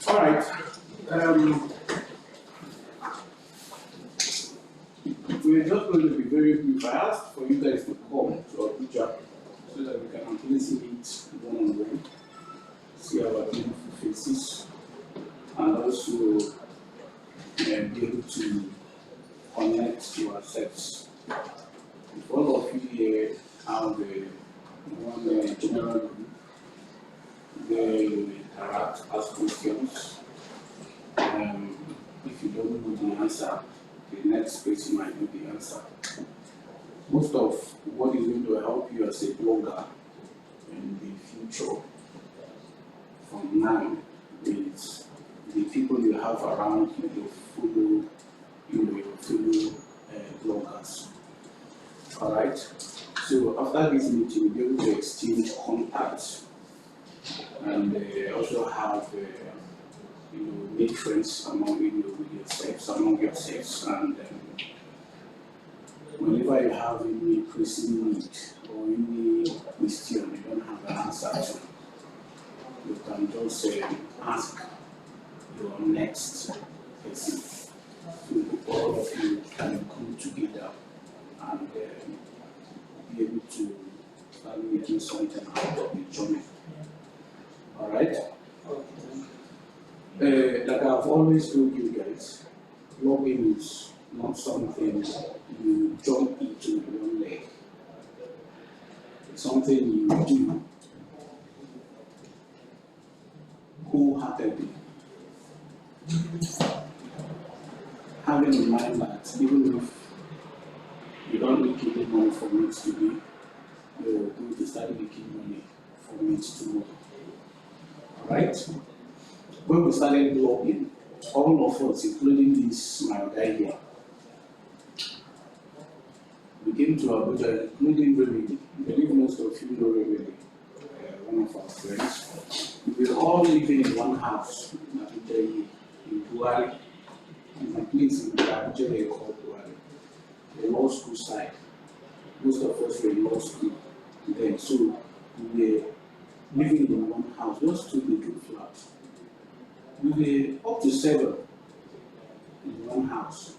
All right. We're just going to be very brief. I asked for you guys to come to Abuja so that we can at least meet one-on-one, see our beautiful faces, and also be able to connect to ourselves. If all of you here have one general group, they will interact, ask questions. If you don't know the answer, the next person might know the answer. Most of what is going to help you as a blogger in the future from now is the people you have around you, your fellow bloggers. All right. So after this meeting, you'll be able to exchange contacts and also have make friends among yourselves, and whenever you have any pressing need or any question you don't have an answer to, you can just ask your next person. So all of you can come together and be able to start making something out of the journey. All right. Like I've always told you guys, blogging is not something you jump into one leg. It's something you do wholeheartedly, having in mind that even if you don't make any money from it today, you're going to start making money from it tomorrow. Alright? When we started blogging, all of us, including this my guy here, we came to Abuja, including Remedy. I believe most of you know Remedy, one of our friends. We were all living in one house in Abuja, in Buhari, in a place in Abuja called Buhari, the law school side. Most of us were in law school then, so we were living in one house, just 2-bedroom flats. We were up to 7 in one house.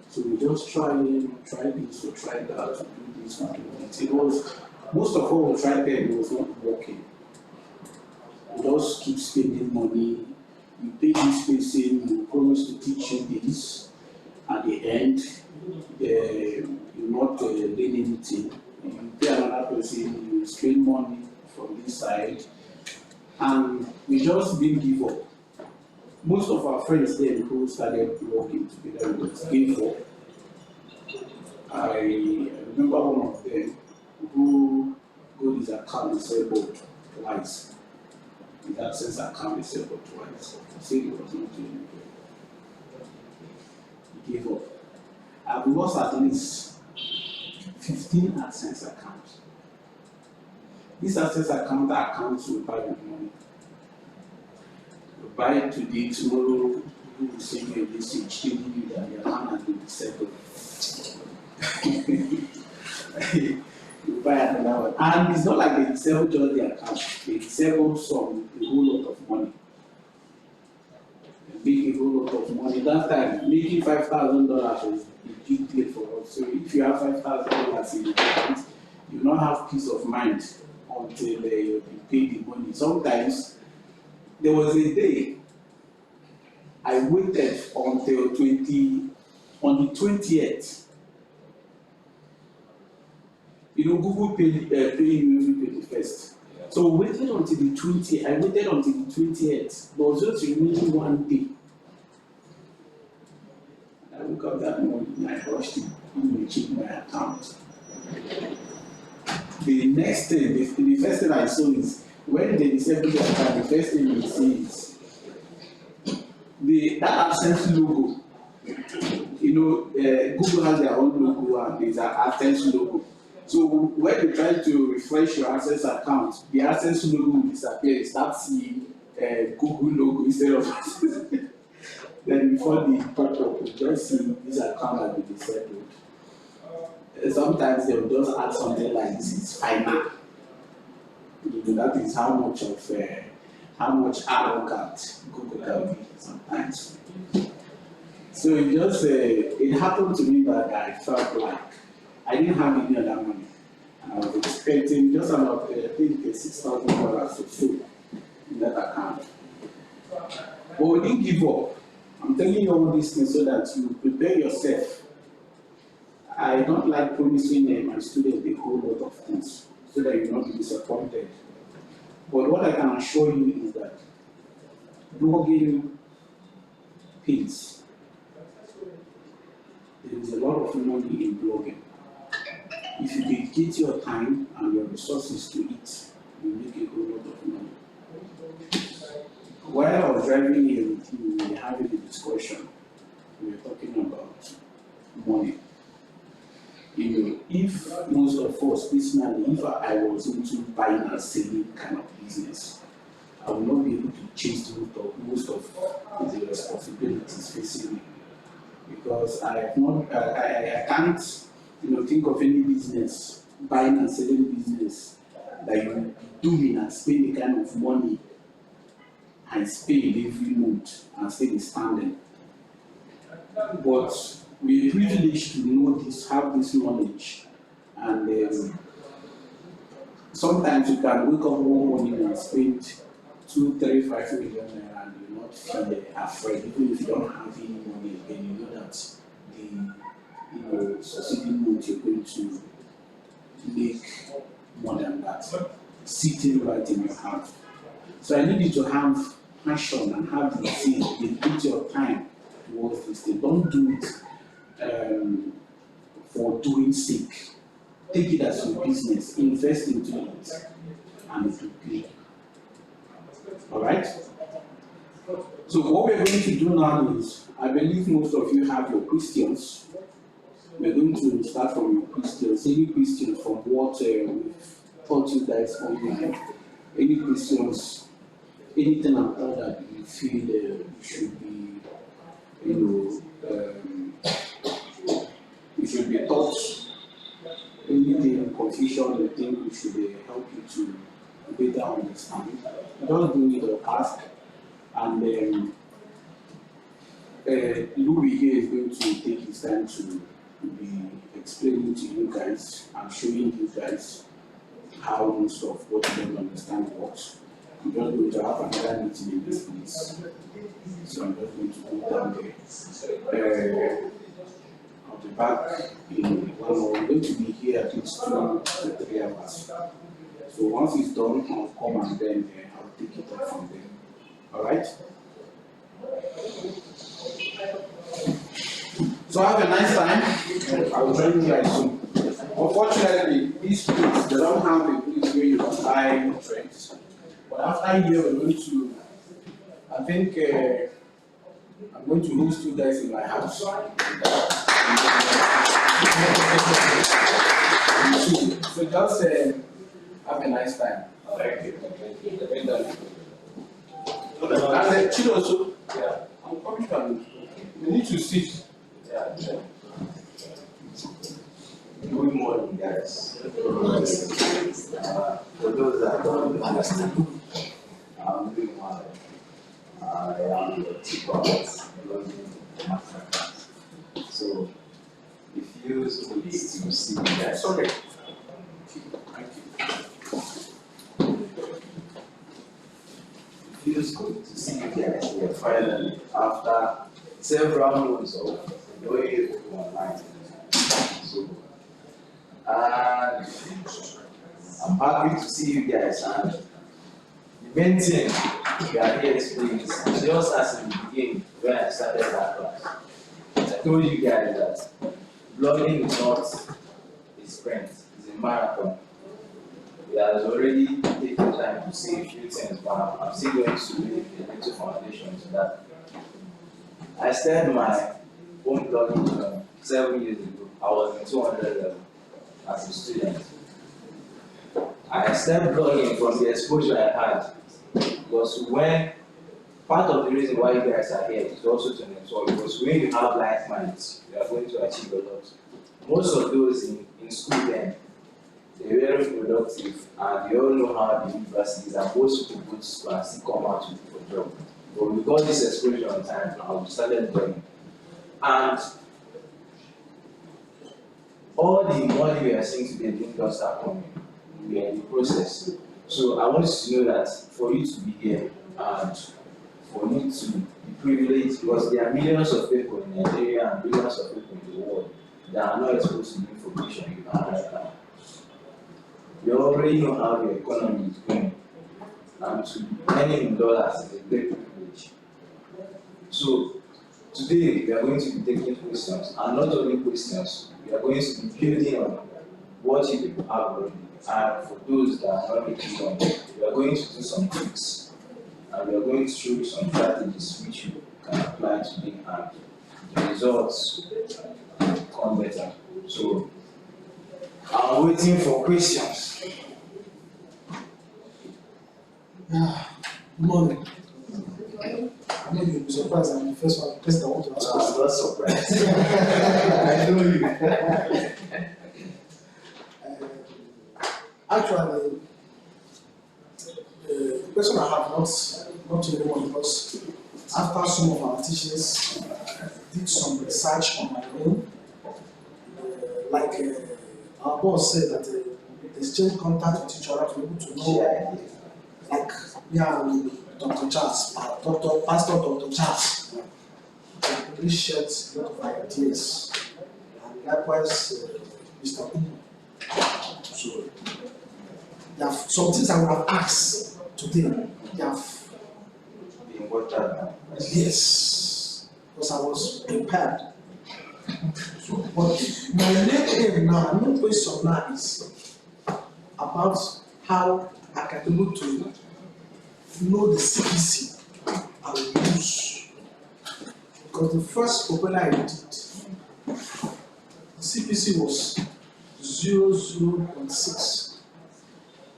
So we just try this, or try that, to do this, to do that. It was, most of what we tried there, it was not working. We just keep spending money. You pay this person, you promise to teach you this. At the end, you're not doing anything. You pay another person, you spend money from this side, and we just didn't give up. Most of our friends then who started working together with us gave up. I remember one of them who got his account disabled twice. His AdSense account disabled twice. He said he was not doing it. He gave up. I've lost at least 15 AdSense accounts. This AdSense account are accounts we buy with money. We buy it today, tomorrow we will send you a message telling you that the account has been disabled. You buy another one. And it's not like they disable just the account, they disable a whole lot of money. They make a whole lot of money. That time, making $5,000 is a big deal for us. So if you have $5,000 in your account, you don't have peace of mind until you pay the money. Sometimes, there was a day I waited until on the 20th Google pay you every 21st. So we waited until the 20th. I waited until the 20th. There was just remaining one day. I woke up that morning and I rushed to check my account. The next thing, the first thing I saw is when they disabled the account, the first thing you see is that AdSense logo. Google has their own logo and there's an AdSense logo. So when you try to refresh your AdSense account, the AdSense logo will disappear. You start seeing Google logo instead of then before the pop-up, you just see this account has been disabled. Sometimes they will just add something like this is final. That is how much arrogant Google can be sometimes. So it happened to me that I felt like I didn't have any other money. I was expecting just about I think $6,000 or so in that account. But we didn't give up. I'm telling you all these things so that you prepare yourself. I don't like promising my students a whole lot of things so that you will not be disappointed. But what I can assure you is that blogging pays. There is a lot of money in blogging. If you dedicate your time and your resources to it, you make a whole lot of money. While I was driving here with you, we were having a discussion. We were talking about money. If most of us, personally, if I was into buying and selling kind of business, I would not be able to chase most of the responsibilities facing me. Because I can't think of any business, buying and selling business that you will be doing and spend the kind of money I spend every month and still be standing. But we're privileged to know this, have this knowledge, and sometimes you can wake up one morning and spend 2, 3, 5 million naira and you not feel afraid, even if you don't have any money again. You know that the succeeding month you're going to make more than that, sitting right in your hand. So I need you to have passion and have the zeal, dedicate your time towards this thing. Don't do it for doing sake. Take it as your business, invest into it, and it will pay. Alright? So what we're going to do now is, I believe most of you have your questions. We're going to start from your questions. Any questions from what we've taught you guys online? Any questions, anything at all that you feel you should be, you should be taught? Anything, confusion, you think we should help you to better understand? Just do it or ask. And Louis here is going to take his time to be explaining to you guys and showing you guys how most of what you don't understand works. I'm just going to have another meeting in this place. So I'm just going to go down there. I'll be back in 1 hour. We're going to be here at least 2 to 3 hours. So once it's done, I'll come and then I'll take it up from there. Alright? So have a nice time. I will join you guys soon. Unfortunately, these place, they don't have a place where you can buy drinks. But after here, we're going to, I think, I'm going to host you guys in my house. So just have a nice time. Thank you. And chill also. Yeah. I'm coming from. We need to sit. Yeah. Good morning, guys. For those that don't understand, I'm doing well. I am the teacher of So, if you need to see me guys. Sorry. Thank you. It feels good to see you guys here finally after several months of going online. So, I'm happy to see you guys, and the main thing we are here explaining is just as in the beginning when I started that class. I told you guys that blogging is not a sprint, it's a marathon. It has already taken time to see a few things, but I'm still going to lay a little foundation to that. I started my own blogging journey 7 years ago. I was in 200 level as a student. I started blogging from the exposure I had, because when part of the reason why you guys are here is also to network, because when you have like minds, you are going to achieve a lot. Most of those in school then, they're very productive, and they all know how the universities and most people go to school and still come out with for job. But we got this exposure on time now, we started doing. And all the money we are seeing today didn't just start coming. We are in the process. So I want you to know that for you to be here and for you to be privileged, because there are millions of people in Nigeria and billions of people in the world that are not exposed to the information you have right now. You already know how the economy is going, and to earning in dollars is a great privilege. So today we are going to be taking questions, and not only questions, we are going to be building on what you have already. And for those that are not making on, we are going to do some tricks, and we are going to show you some strategies which you can apply today, and the results come better. So I'm waiting for questions. Yeah, good morning. I know you'll be surprised I'm the first one, person I want to ask I'm not surprised. questions. I know you. Actually, the question I have not to anyone, because after some of our teachers did some research on my own, our boss said that they exchange contact with each other to be able to know, like Dr. Charles, Pastor Dr. Charles, really shared a lot of ideas, and likewise Mr. Umu. So there are some things I would have asked today. They have Being watered down. yes, because I was prepared. So, but my main question now is about how I can be able to know the CPC I will use. Because the first propeller I did, the CPC was 0.6.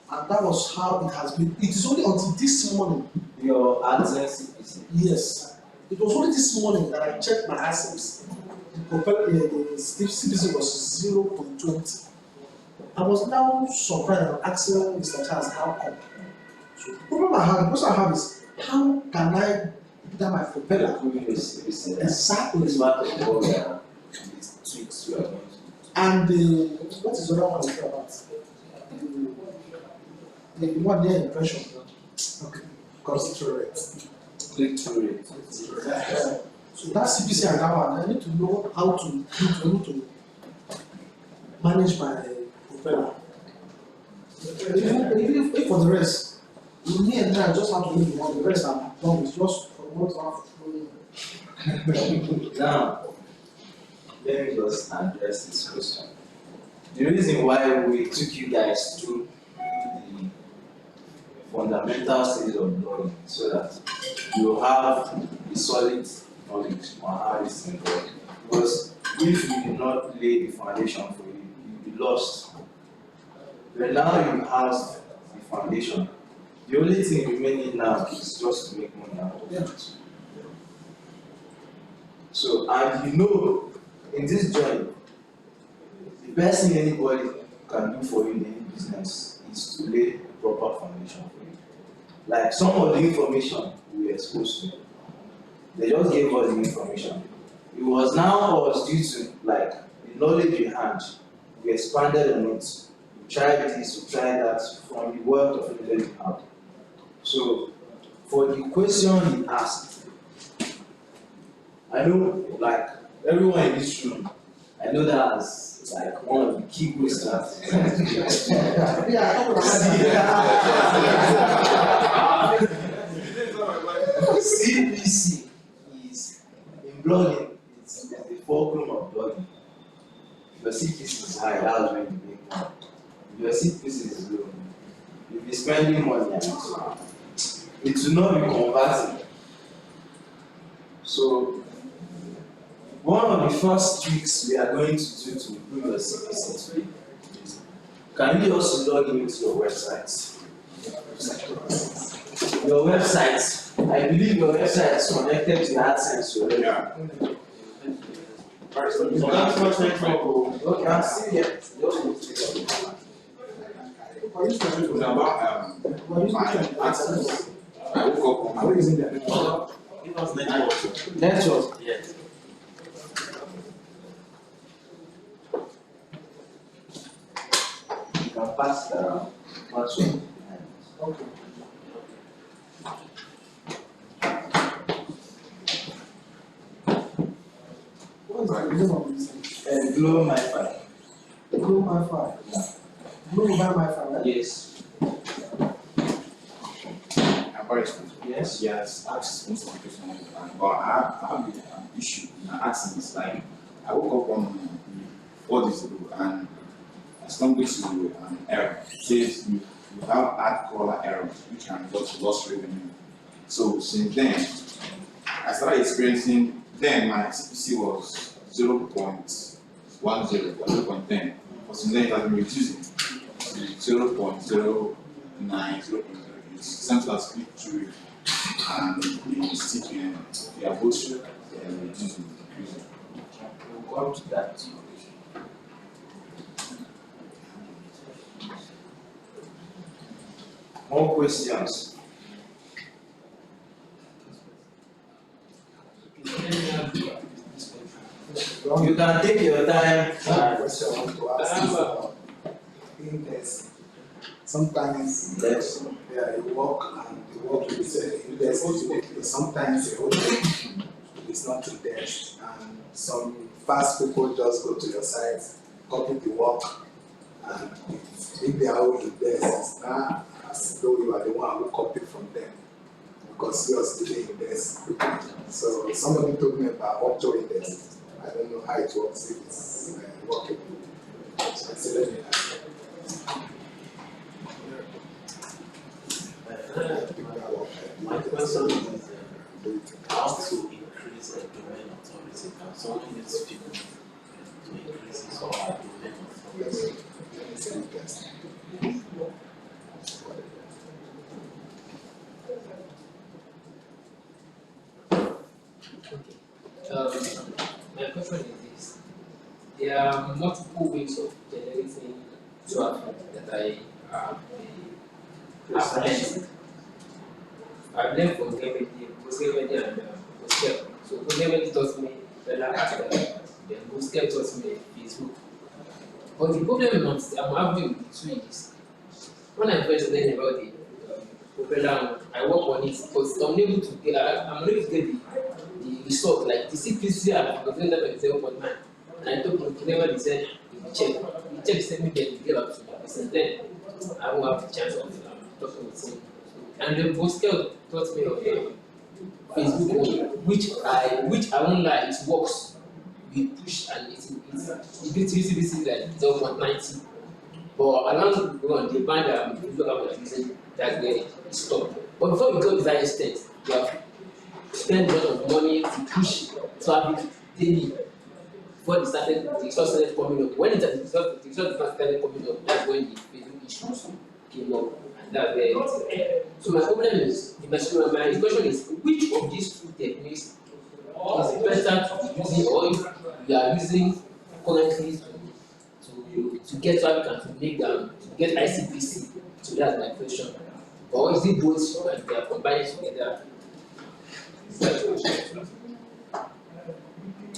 And that was how it has been. It is only until this morning. Your AdSense CPC. Yes. It was only this morning that I checked my assets. The CPC was 0.20. I was now surprised asking Mr. Charles how come. So the problem I have, the question I have is how can I get my propeller exactly It's part of all the tweaks we are going to do. and what is the other one you about? The one there in pressure. Okay. Consider it. Click through it. So that CPC and that one, I need to know how to be able to manage my propeller. Even if for the rest, me and I just have to leave one. The rest I'm done with just from what I have to do. Now, let me just address this question. The reason why we took you guys through the fundamental stages of blogging so that you have a solid knowledge on how this thing works. Because if you did not lay the foundation for you, you'll be lost. But now you have the foundation. The only thing remaining now is just to make money out of it. So, and you know, in this journey, the best thing anybody can do for you in any business is to lay a proper foundation for you. Like some of the information we were exposed to, they just gave us the information. It was now us due to like the knowledge we had, we expanded on it. We tried this, we tried that from the work of knowledge we had. So for the question he asked, I know like everyone in this room, I know that has like one of the key questions. CPC is in blogging, it's the fulcrum of blogging. If your CPC is high, that's when you make money. If your CPC is low, you'll be spending money and it will not be converting. So one of the first tricks we are going to do to improve your CPC today is, can you also log into your website? Your website, I believe your website is connected to AdSense already. Yeah. Okay, I'm still here. It was about my access. I woke up on It was network. Network. Yes. You can pass it around. What's it? Okay. What is the name of this thing? Glow my file. Global Wi-Fi. Global Wi-Fi, right? Yes. I'm very responsible. Yes. Yes, asked most of the questions, but I have an issue. I asked this, like, I woke up on 4 days ago and I stumbled into an error. It says you have ad caller errors, which can result in lost revenue. So since then, I started experiencing, then my CPC was 0.10 or 0.10. But since then, it has been reducing to 0.09, 0.08. Sometimes I speak through and the CPM, they are both reducing, increasing. We'll come to that. More questions? You can take your time. Question I want to ask is about index. Sometimes, Yes. yeah, you work and the work you say index is weekly. Sometimes the whole thing is not indexed, and some fast people just go to your site, copy the work, and if they are all index, it's not as though you are the one who copied from them, because yours didn't index. So somebody told me about Octo index. I don't know how it works, if it's working. So I said, let me ask. My question is how to increase the domain authority. Can someone needs people to increase his or her domain authority? Let me see this. My question is this: there are multiple ways of generating traffic that have learned. I've learned from Gomedi and Boskel. So Gomedi taught me Bella Article, then Boskel taught me Facebook. But the problem I'm having with the two is, when I first learned about the propeller one, I work on it, but I'm unable to get the result, like the CPC I was doing that at 0.9, and I told him whenever they said he check send me the get up to me. I said then I won't have the chance of talking with him. And the Boskel taught me of Facebook one, which I won't lie, it works. We push and it's beats CPC like 0.90. But along the run, the band look at what using, that's where it stopped. But before we go to that extent, we have spent a lot of money to push traffic daily. Before the result started coming up. When the result started coming up, that's when the Facebook issues came up. And that's where it. So my problem is, my question is, which of these two techniques is better to be using, or if you are using currently to get traffic and to make them to get ICPC? So that's my question. Or is it both and they are combined together?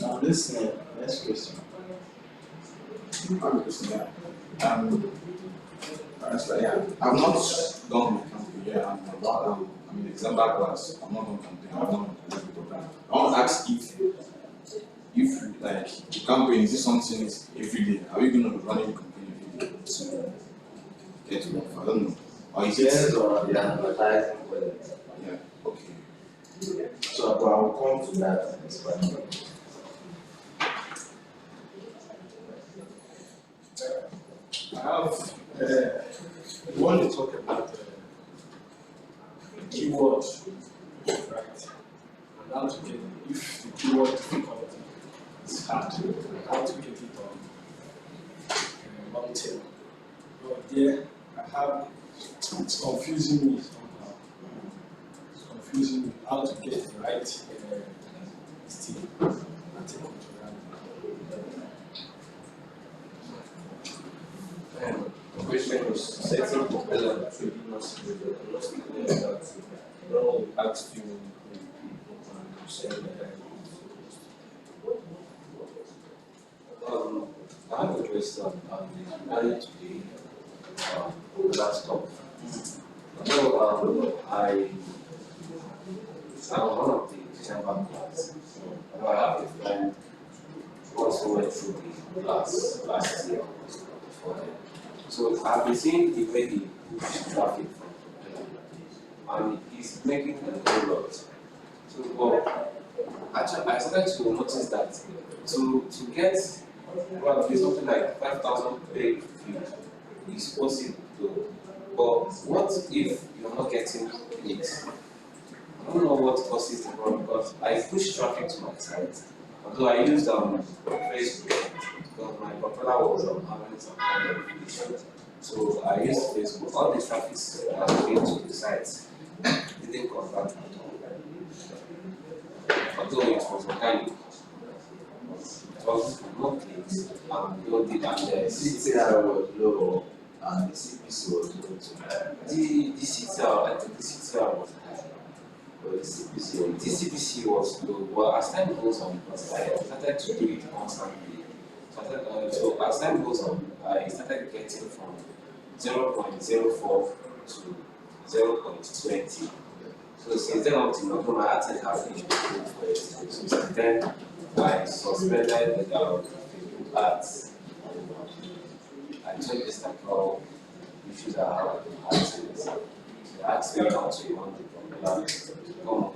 Now listen, next question. I'm listening. Honestly, yeah, I've not done my campaign yet. I'm about, I mean, December class. I'm not done campaign. I've not done it. I want to ask if if like the campaign is this something is every day, are we gonna be running the campaign every day to get to I don't know. Or is Depends it on the advertising quality. yeah, okay. So but I will come to that next question. I have, we want to talk about keyword, right? And how to get it. If the keyword difficulty is hard, how to get it on long tail. But there, I have, it's confusing me somehow. It's confusing me how to get the right thing. The question was setting propeller trading lost that no ask you and say that I have a question related to the last topic. So I'm one of the December class. I have a friend who also went through the class last year. So I've been seeing the way he pushes traffic from Propeller, and he's making a whole lot. So, well, actually, I started to notice that to get probably something like 5,000 paid views is possible though. But what if you're not getting it? I don't know what causes the problem because I push traffic to my site. Although I used Facebook because my propeller was having some kind of issue. So I used Facebook. All the traffic that came to the site didn't convert at all. Although it was organic. It was not clicks and no did and The CTR was low and the CPC was low too. the CTR, I think the CTR was high. But the CPC The CPC was low. Well, as time goes on, because I started to do it constantly. So as time goes on, I started getting from 0.04 to 0.20. So since then up till now, my accent has improved for it. So since then, I suspended the Facebook ads. I checked the technical issues I have with AdSense. They asked me how to run the popular to come on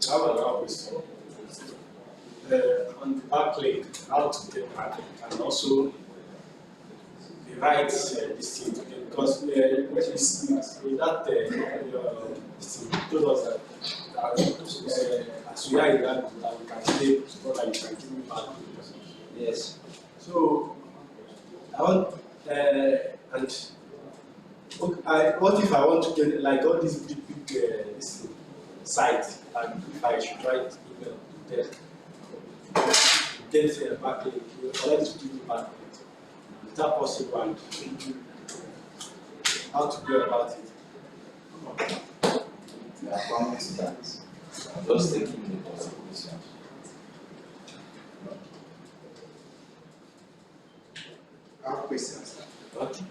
I have another question. On the backlink, how to get backlink, and also the right this thing to get, because in that this thing told us that as we are in that we can stay so that you can give me back. Yes. So I want and what if I want to get like all these big this thing, sites, and if I should write email to them get a backlink, collect to give me backlink. Is that possible, and how to go about it? We are coming to that. I'm just taking the consideration. I have questions. Okay.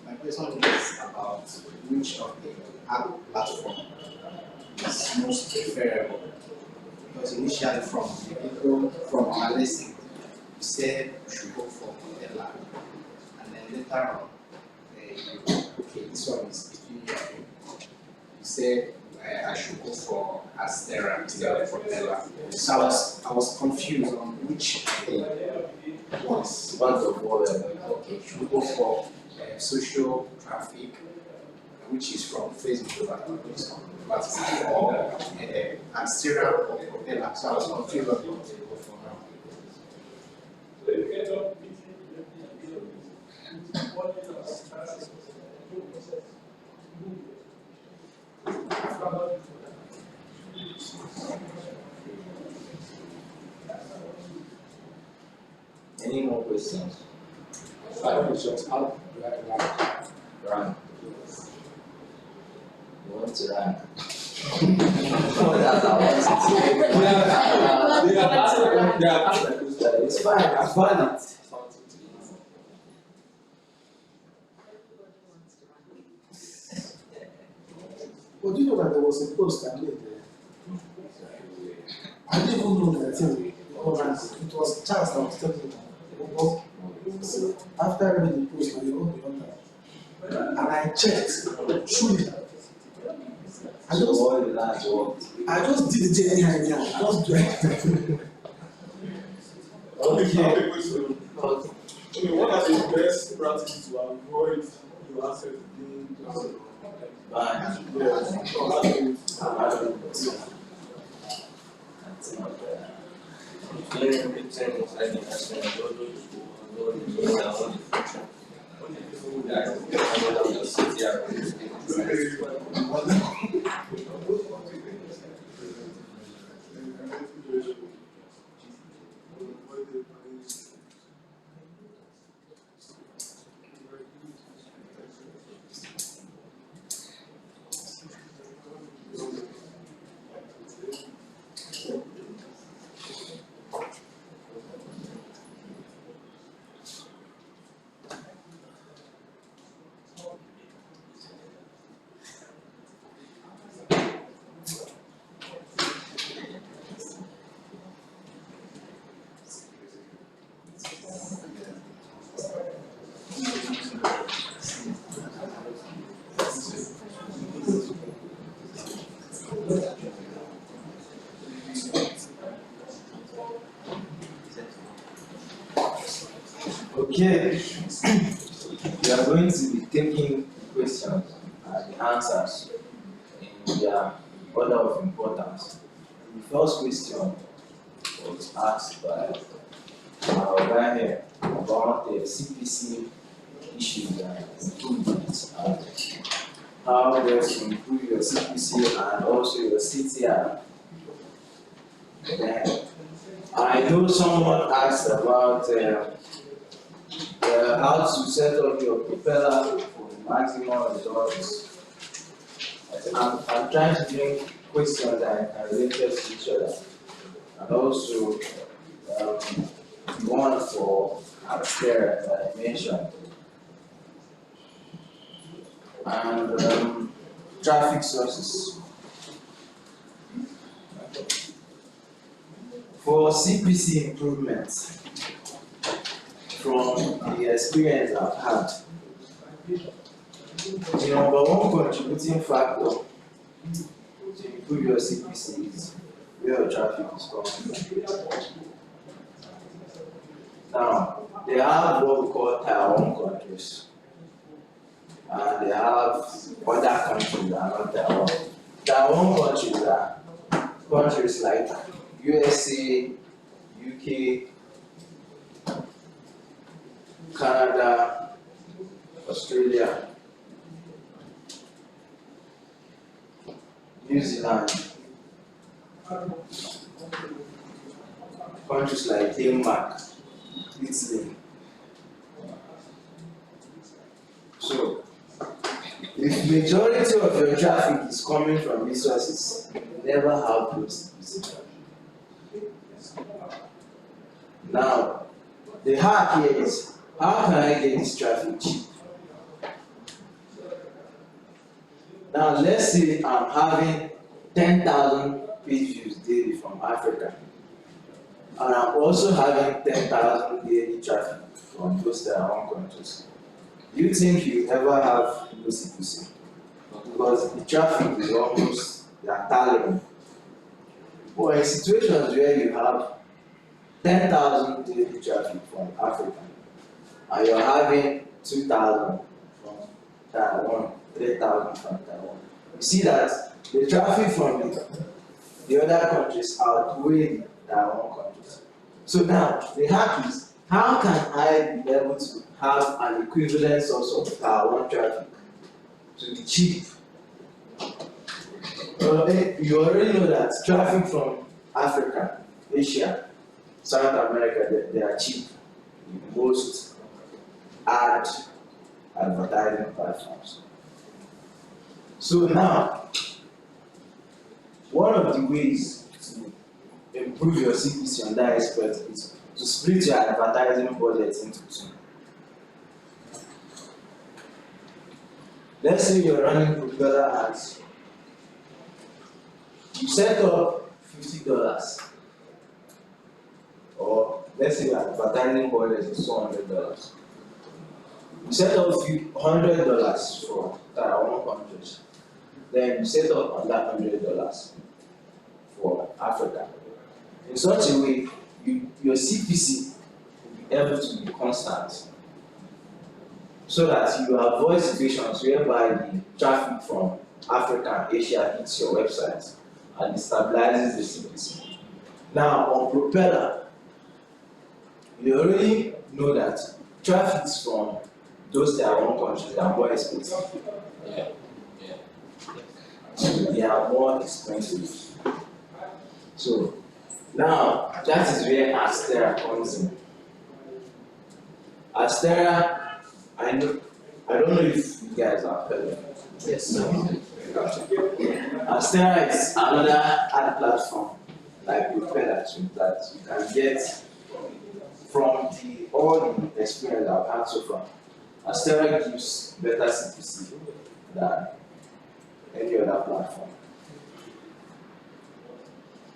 My question is about which of the app platform is most preferable. Because initially from the intro, from our lesson, you said we should go for Modella. And then later on, okay, this one is between you and you. You said I should go for Astera instead of Modella. So I was confused on which was One of all okay, should we go for social traffic, which is from Facebook or Astera or Propeller. So I was confused on what to go for now. Any more questions? Five questions. How do I write? Run. You want to run? That's our It's fine, I've done it. But do you know that there was a post I made there? I didn't even know that thing. Because it was Charles that was telling me that. So after reading the post, I wrote the order. And I checked, truly. So all the last worked. I just did it anyhow, just do it. Okay. Okay, what are the best practices to avoid your asset being But okay, we are going to be taking questions and the answers in their order of importance. The first question was asked by our guy here about the CPC issues and improvements and how best to improve your CPC and also your CTR. Then I know someone asked about how to set up your propeller for maximum results. I'm trying to bring questions that are related to each other, and also one for Astera that I mentioned, and traffic sources. For CPC improvements, from the experience I've had, the number one contributing factor to improve your CPC is where your traffic is coming from. Now, they have what we call Tier 1 countries, and they have other countries that are not Tier 1. Tier 1 countries are countries like USA, UK, Canada, Australia, New Zealand, countries like Denmark, Italy. So, if majority of your traffic is coming from these sources, you never have those CPC. Now, the hack here is, how can I get this traffic cheap? Now, let's say I'm having 10,000 page views daily from Africa, and I'm also having 10,000 daily traffic from those Tier 1 countries. Do you think you ever have no CPC? Because the traffic is almost tally. But in situations where you have 10,000 daily traffic from Africa, and you're having 2,000 from Taiwan, 3,000 from Taiwan, you see that the traffic from the other countries outweigh the Taiwan countries. So now, the hack is, how can I be able to have an equivalent source of Taiwan traffic to be cheap? You already know that traffic from Africa, Asia, South America, they are cheap in most advertising platforms. So now, one of the ways to improve your CPC on that aspect is to split your advertising budget into two. Let's say you're running propeller ads You set up $50, or let's say your advertising budget is $200. You set up $100 for Tier 1 countries. Then you set up another $100 for Africa. In such a way, your CPC will be able to be constant, so that you avoid situations whereby the traffic from Africa and Asia hits your website and destabilizes the CPC. Now, on Propeller, you already know that traffic from those Tier 1 countries are more expensive. Yeah. They are more expensive. So now that is where Astera comes in. Astera, I don't know if you guys have heard of it. Yes. Astera is another ad platform like Propeller too, that you can get from all the experience I've had so far. Astera gives better CPC than any other platform.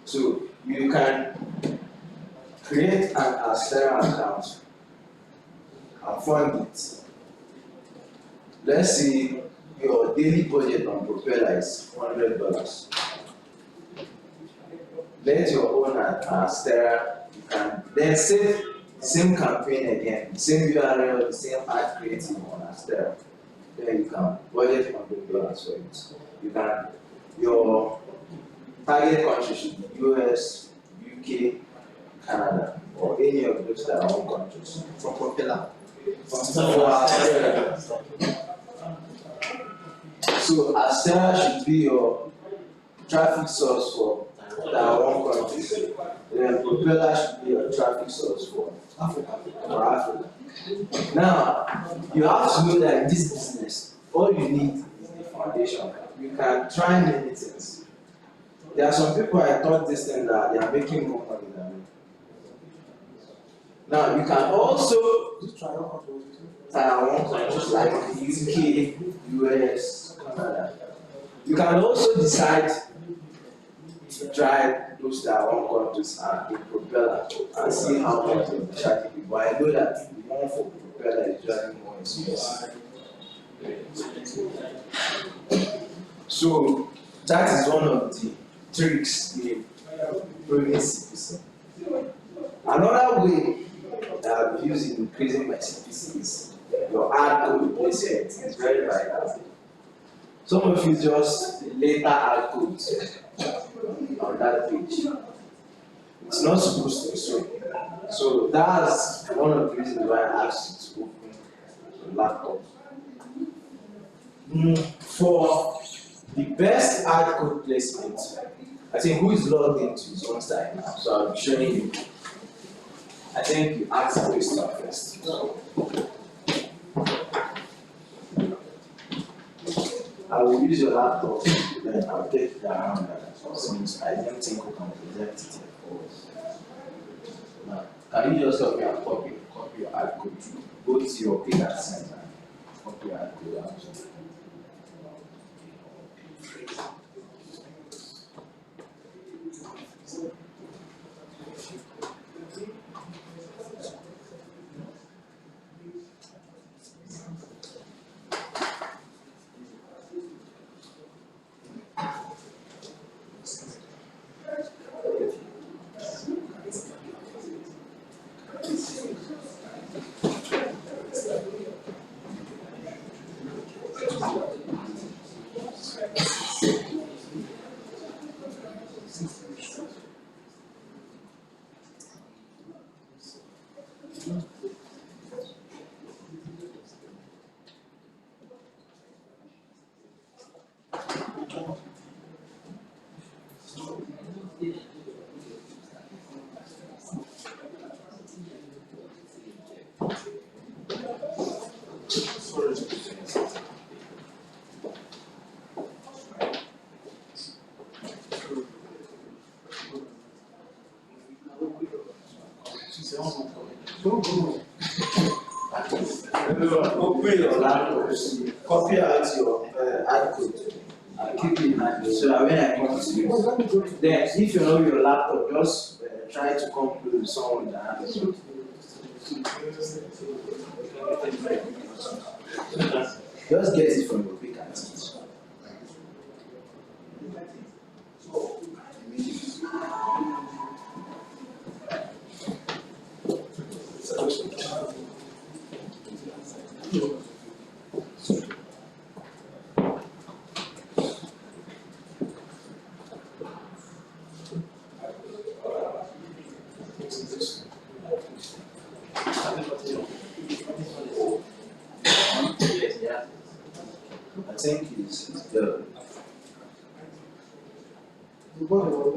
So you can create an Astera account and fund it. Let's say your daily budget on Propeller is $100. Let your own Astera, you can then save the same campaign again, the same URL, the same ad creative on Astera. Then you can budget $100 for it. You can, your target country should be US, UK, Canada, or any of those Tier 1 countries. From Propeller. So Astera should be your traffic source for Tier 1 countries. Then Propeller should be your traffic source for Africa. Now, you have to know that in this business, all you need is the foundation. You can try many things. There are some people I taught this thing that they are making more money than me. Now, you can also Tier 1 countries like UK, US, Canada. You can also decide to try those Tier 1 countries and in Propeller and see how much they will charge you. But I know that the one for Propeller is usually more expensive. So that is one of the tricks in improving CPC. Another way that I've used in increasing my CPC is your ad code placement. It's very vital. Some of you just later add codes on that page. It's not supposed to be so. So that's one of the reasons why I asked you to open your laptop. For the best ad code placement, I think who is logged into his own site now? So I'll be showing you. I think you ask the question first. I will use your laptop, then I'll take the around that since I don't think we can present it for us. Now, can you just help me and copy your ad code? Go to your data center, copy your ad code out. Open your laptop, copy out your ad code, keep it handy so that when I come to you, Let me go to then if you know your laptop, just try to come close with someone that has it. Just get it from your quick and teach. Yes, yeah. I think it's the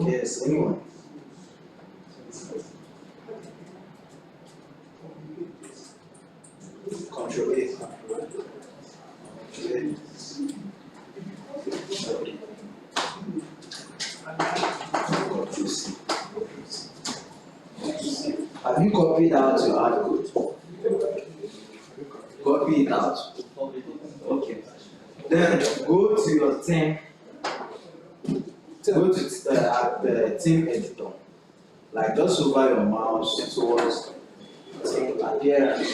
yes, anyone. Control A. Control C. Have you copied out your hard code? Copy it out. Okay. Then go to your team. Go to the team editor. Like just over your mouse towards team appearance.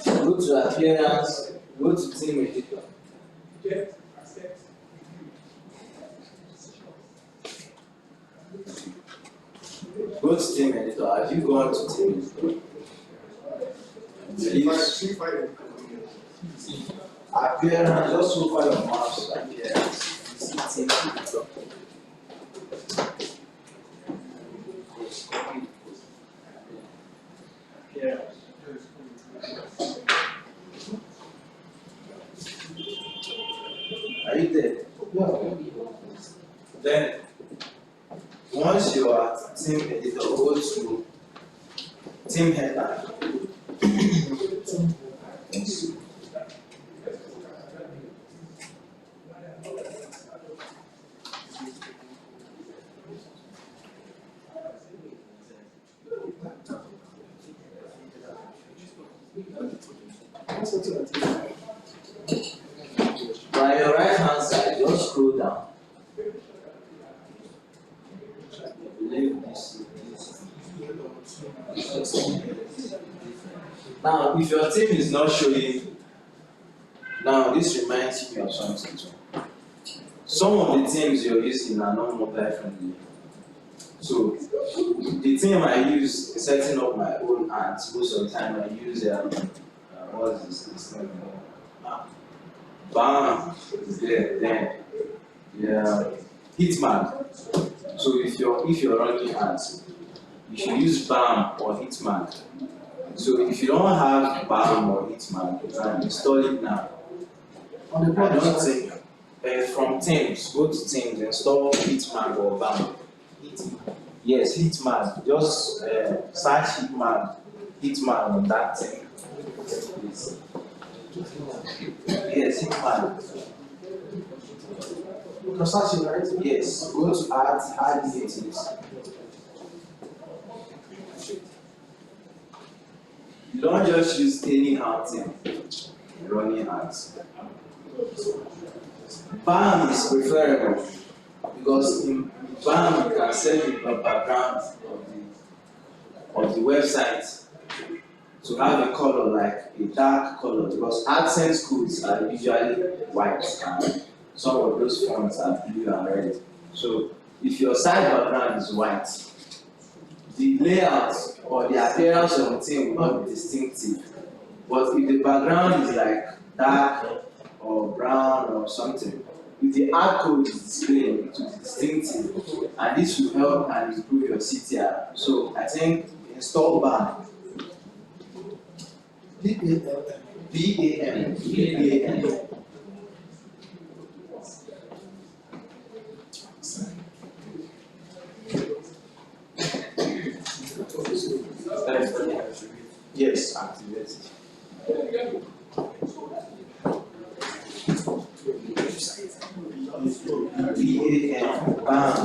Go to appearance. Go to team editor. Go to team editor. Have you gone to team editor? Appearance, just over your mouse, appearance. You see team editor. Appearance. Are you there? Yeah. Then, once you are team editor, go to team headline. By your right hand side, just scroll down. Now, if your team is not showing, now this reminds me of something too. Some of the teams you're using are not mobile friendly. So, the team I use setting up my own ads, most of the time I use what's this name? BAM is there, then yeah, Hitman. So if you're running ads, you should use BAM or Hitman. So if you don't have BAM or Hitman, you can install it now. On the I don't website. think from Teams, go to Teams, install Hitman or BAM. Yes, Hitman. Just search Hitman on that thing. Yes, Hitman. You're searching, right? Yes, go to add natives. You don't just use anyhow thing running ads. BAM is preferable because in BAM you can set the background of the website to have a color like a dark color because AdSense codes are usually white and some of those fonts are blue and red. So if your site background is white, the layout or the appearance of the thing will not be distinctive. But if the background is like dark or brown or something, if the ad code is displayed, it will be distinctive, and this will help and improve your CTR. So I think install BAM. BAM. Yes, activate it. BAM.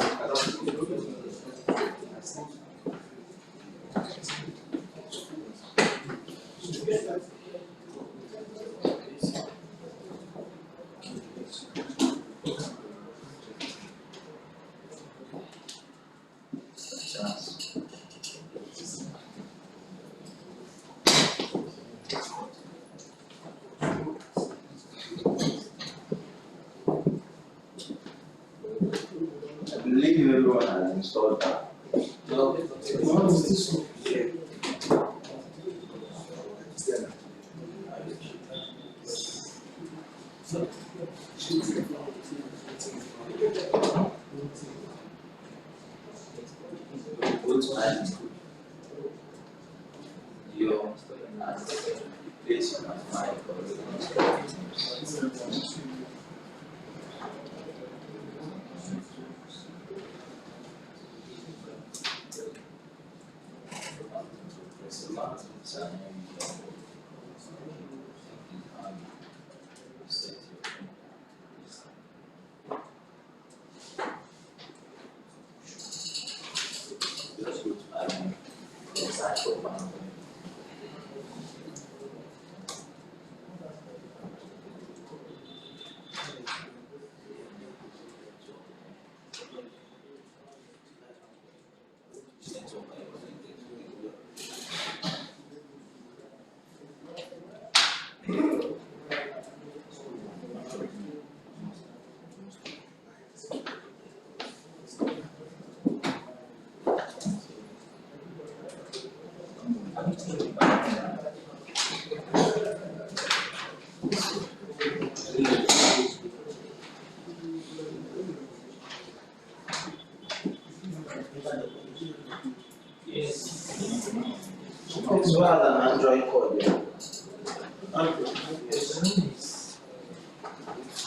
installed that. No, it's this one. Go to my your place you can find just go to admin, then search for one. This one has an Android code there. Yes.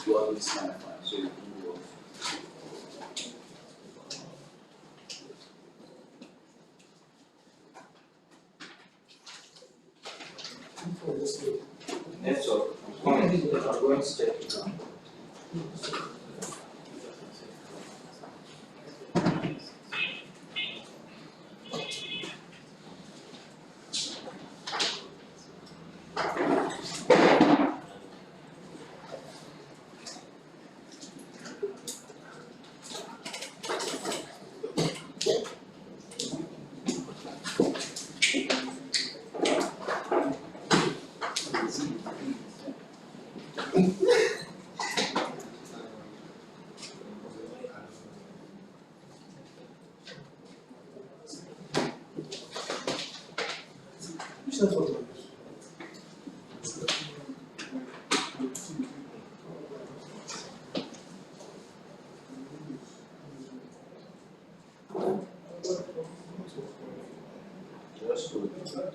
You always sign up, so you can work. Network, I'm going to check it out. Which network? Just go to that.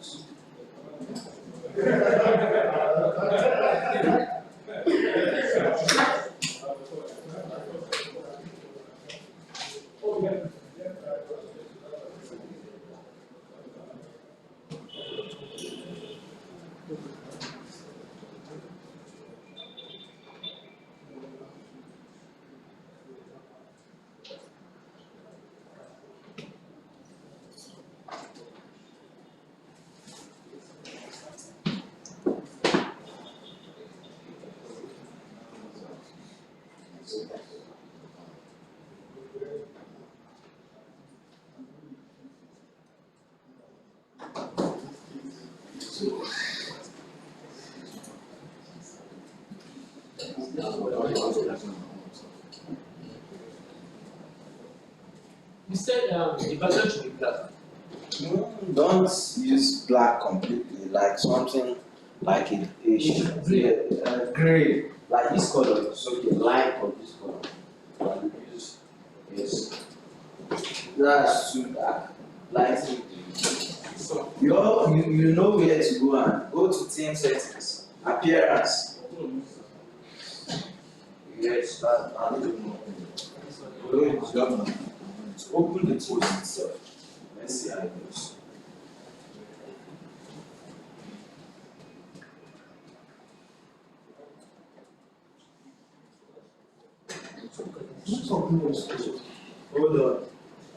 You said the background should be black. Don't use black completely, like something like gray, like this color. So the light of this color. And use yes. That's too dark. Lighting. So you know where to go and go to theme settings, appearance. Yes, that I don't know. Open the post itself. Let's see how it goes. Hold on.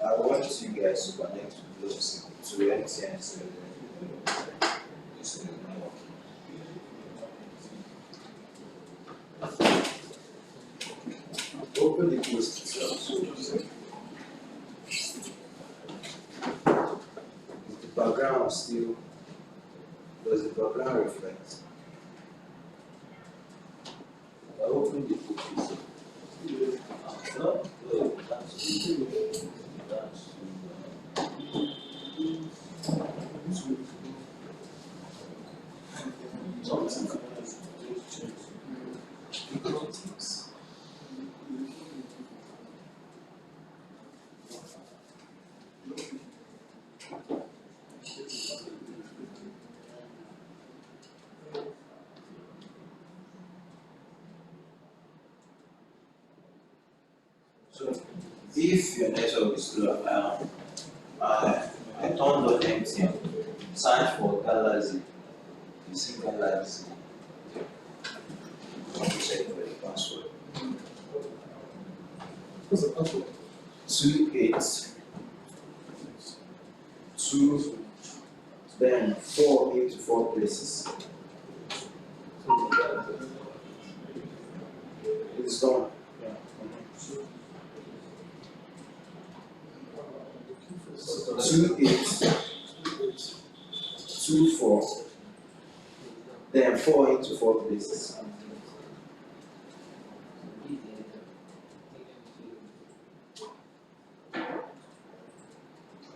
I want you guys to connect to those to MTN so it's not open the post itself. So the background still does the background reflect? I open the post itself. No, that's So if your network is slow, I turned on MTN, search for Galaxy, you see Galaxy, check for the password. What's the password? 28 2 then 4 into 4 places. It's done. Yeah. 28 2 4 then 4 into 4 places.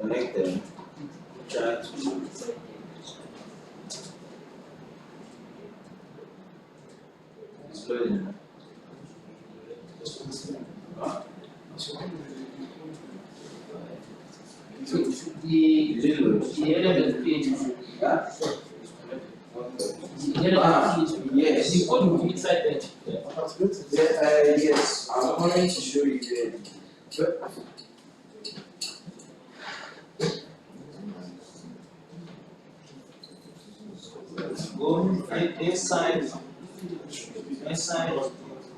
Connect them. Try to it's loading. So the LMS page is Yeah? the LMS page. Yes. The code will be inside there. Yes, I'm going to show you there. Go inside,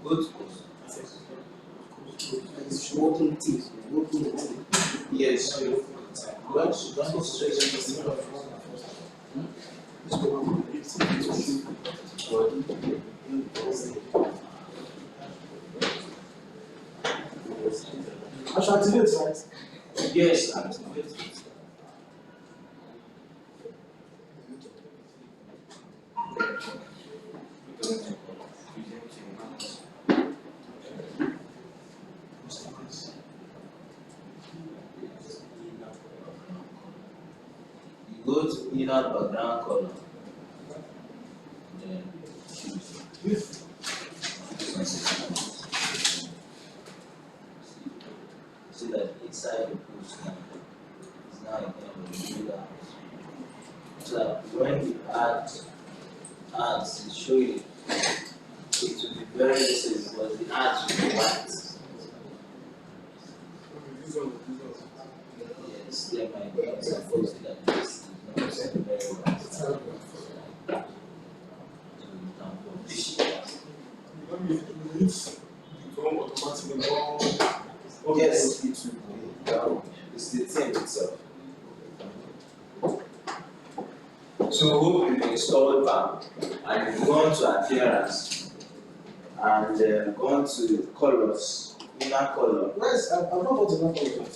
go to, It's working team, working the team. yes, go straight. I shall activate it, right? Yes, I'm you go to inner background color. Then choose. See that inside the post now is now again the so that when we add ads, it show you it will be very visible because the ads will be white. Yes, they might be supposed that this is not very white. So you can publish it. Yes, it will be. It's the thing itself. So hope you installed BAM and you've gone to appearance and gone to colors, inner color. Yes, I've not got enough of that.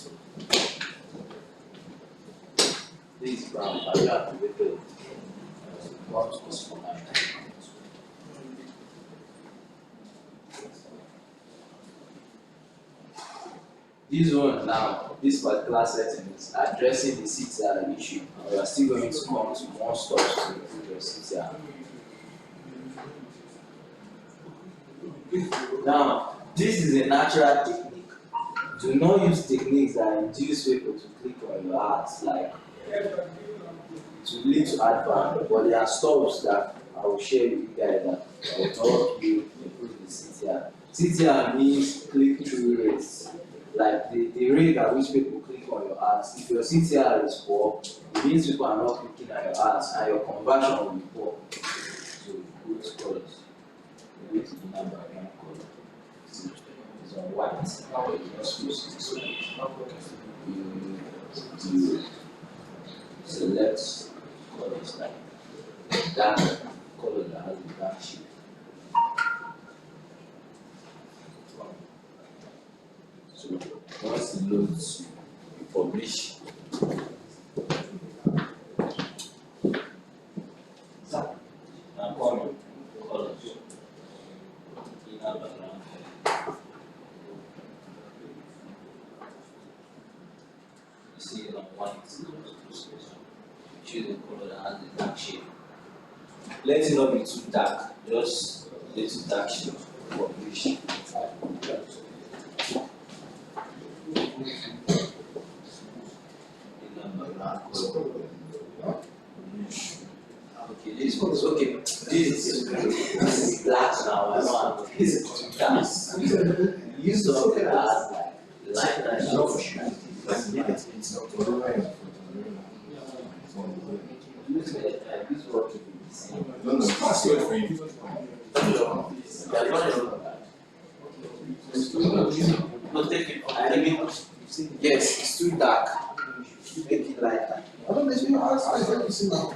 This is brown, but you have to wait till what was for my this one now, this particular setting is addressing the CTR issue. We are still going to come to more steps to improve your CTR. Now, this is a natural technique. Do not use techniques that induce people to click on your ads, like to lead to advert, but there are steps that I will share with you guys that will help you improve the CTR. CTR means click-through rates, like the rate at which people click on your ads. If your CTR is poor, it means people are not clicking on your ads and your conversion will be poor. So go to colors. You go to the number background color. It's on white. You select colors like dark color that has a dark shade. So once it loads, you publish. Now come colors. Inner background. You see it on white. Choose a color that has a dark shade. Let it not be too dark, just a little dark shade. Publish. Okay, this one is okay. This is black now. I know this is too dark. Use something that has like Like that, no issue. No, no, pass your friend. No, take it. I mean, yes, it's too dark. Make it lighter. I don't know if you ask, I said you see now.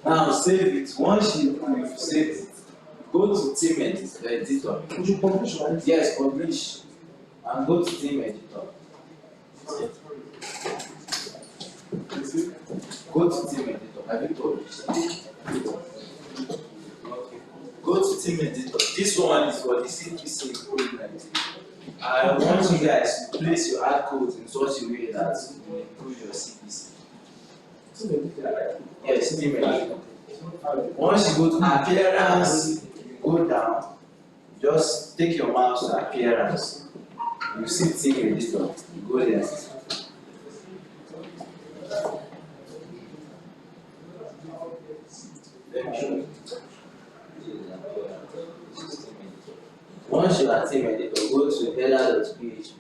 Now save it. Once you save it, go to team editor. Would you publish, right? Yes, publish. And go to team editor. Go to team editor. Have you published? Go to team editor. This one is for the CPC improvement. I want you guys to place your ad codes in such a way that you will improve your CPC. Yes, team editor. Once you go to appearance, you go down, just take your mouse to appearance. You see team editor, you go there. Let me show you. Once you are team editor, go to header.php.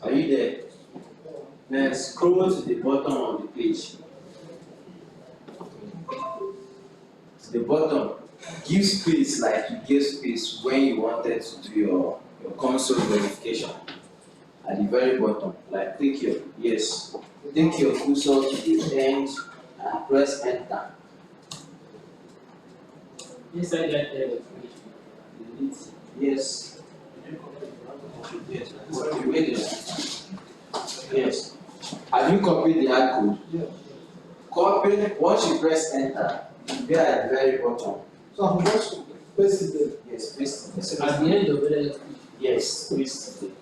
Are you there? Then scroll to the bottom of the page. To the bottom, give space like you gave space when you wanted to do your console verification. At the very bottom, like take your cursor to the end and press enter. Inside that Yes. Yes. Have you copied the ad code? Yeah. Copy. Once you press enter, you'll be at the very bottom. So I'm just paste it there. Yes, paste it. at the end of it. Yes, paste it.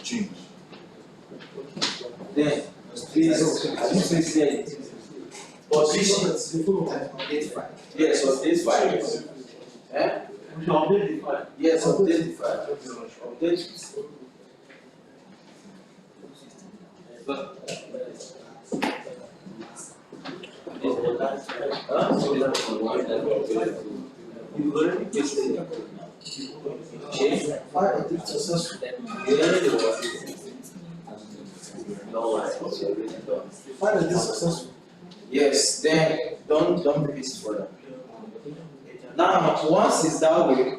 Change. Then, please, as you say it, publish it. Yes, update file. Eh? Update the file. Yes, update the file. Update it. You've already pasted it. Change. File edit successful. You already was it. No worries, it's already done. File edit successful. Yes, then don't paste further. Now, once it's that way,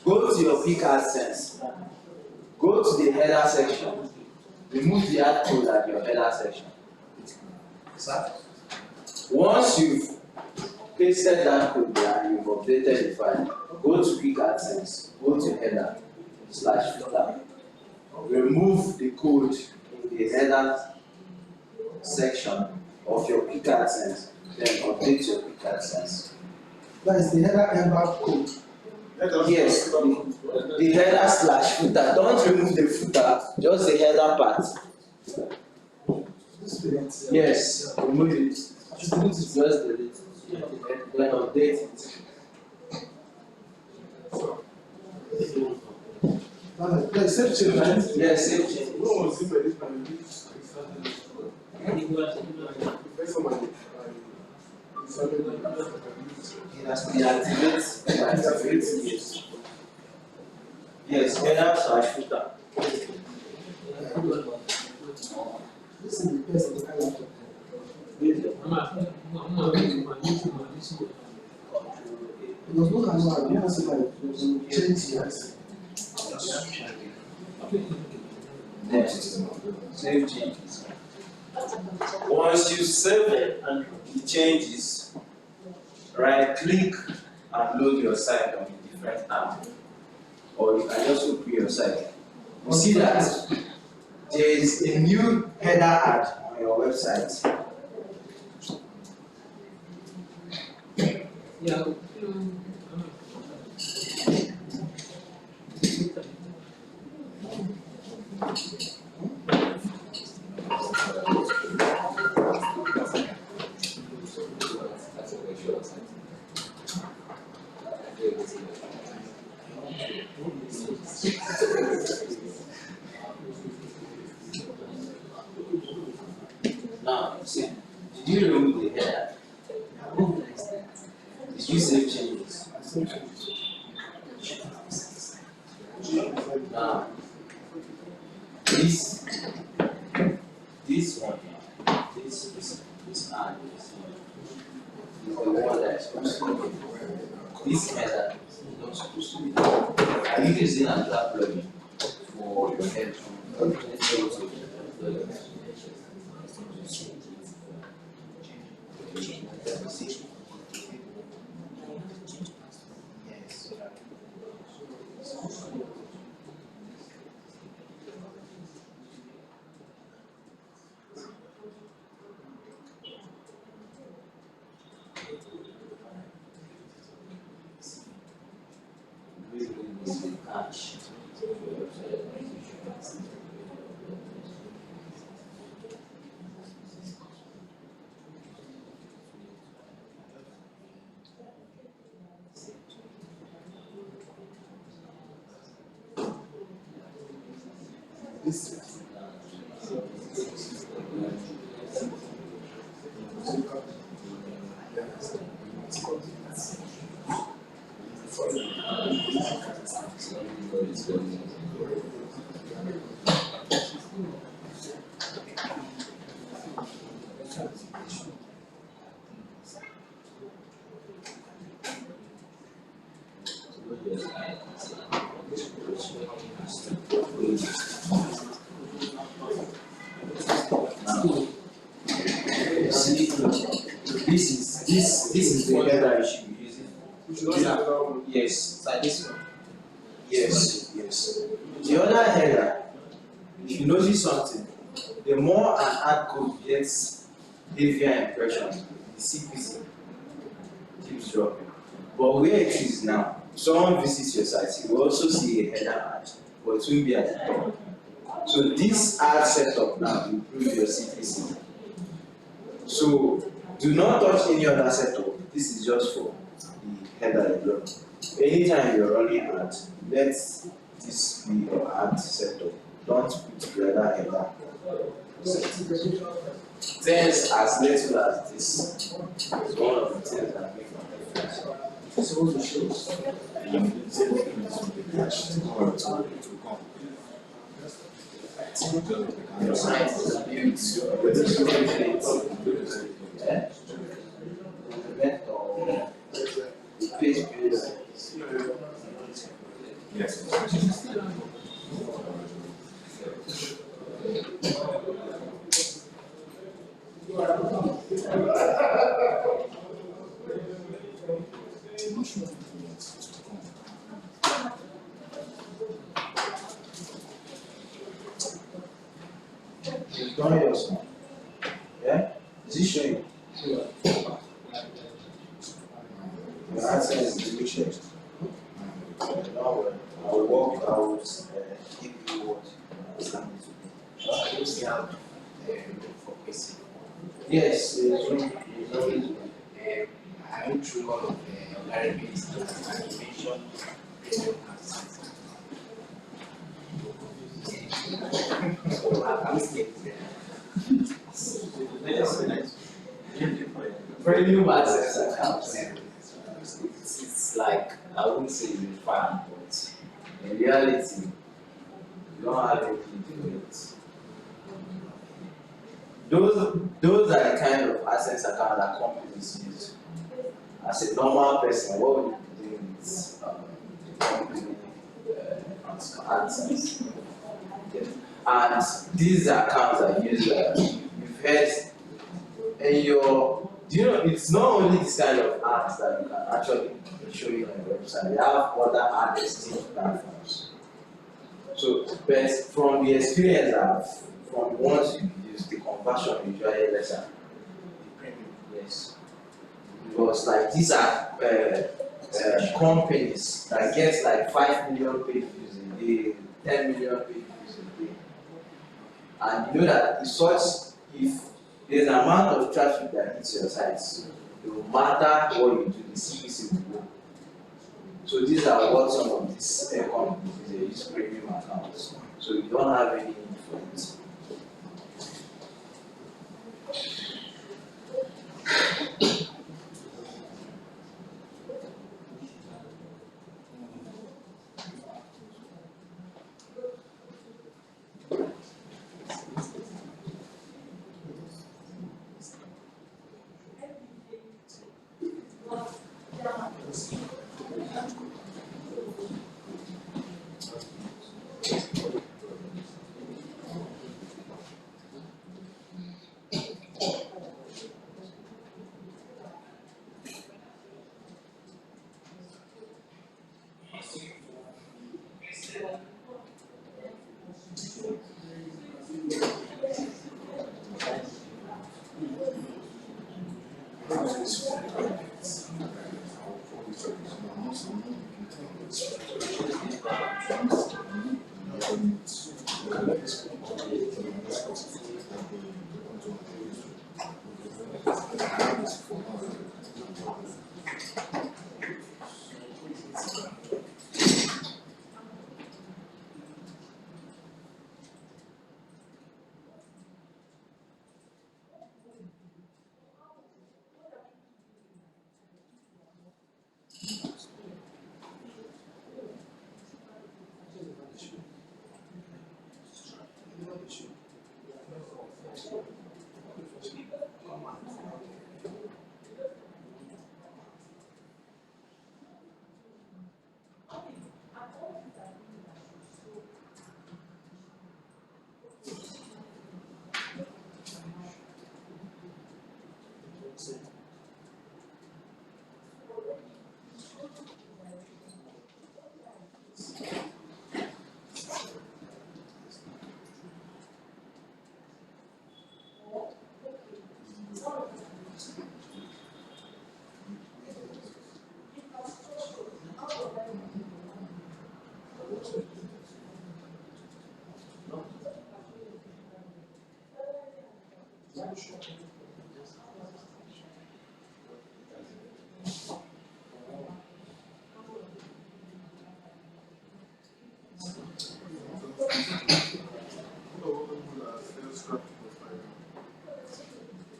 go to your Pick AdSense. Go to the header section. Remove the ad code at your header section. Once you've pasted that code there and you've updated the file, go to Pick AdSense. Go to header /footer. Remove the code in the header section of your Pick AdSense. Then update your Pick AdSense. That is the header ember code. Yes, the header /footer. Don't remove the footer, just the header part. This bit. Yes, remove it. Just delete it. Just delete it. Then update it. Like save change, right? Yes, save change. Deactivate, yes. Yes, header /footer. This is the best of the kind of because look at what people say like you change yes. Next, save changes. Once you save the changes, right click and load your site on a different app. Or you can just open your site you see that there is a new header ad on your website. Yeah. That's a very short sentence. Now, see, did you remove the header? Did you save changes? Now, this one, this ad is the one that is supposed to be. This header is not supposed to be. Are you using another plugin for your headphone? Yes. This is the header you should be using. Yes, like this one. Yes, yes. The other header, if you notice something, the more an ad code gets heavier impressions, the CPC keeps dropping. But where it is now, someone visits your site, you will also see a header ad, but it will be at the top. So this ad setup now improves your CPC. So do not touch any other setup. This is just for the header alone. Anytime you're running ad, let this be your ad setup. Don't put the other header. Things as little as this is one of the things that make a difference. Your site is built with a page builder. Yes. You've done yours. Yeah? Is it showing? Your answer is deletion. Now, I will work out, give you what you understand it to be. See how for PC. Yes, there's room. There's always room. I went through all of the libraries and you mentioned radio casts. So I'm scared. Premium access accounts. It's like, I wouldn't say it's fun, but in reality, you don't have anything to do with it. Those are the kind of access account that companies use. As a normal person, what would you be doing with the company access? Yeah. And these are accounts that use, you've heard, and do you know, it's not only this kind of ads that you can actually show you on your website, they have other ad testing platforms. So, but from the experience from once you use the conversion usually lesser. Yes. Because like these are companies that get like 5 million page views a day, 10 million page views a day. And you know that if there's an amount of traffic that hits your sites, no matter what you do, the CPC will go. So these are what some of these companies they use premium accounts. So you don't have any need for it.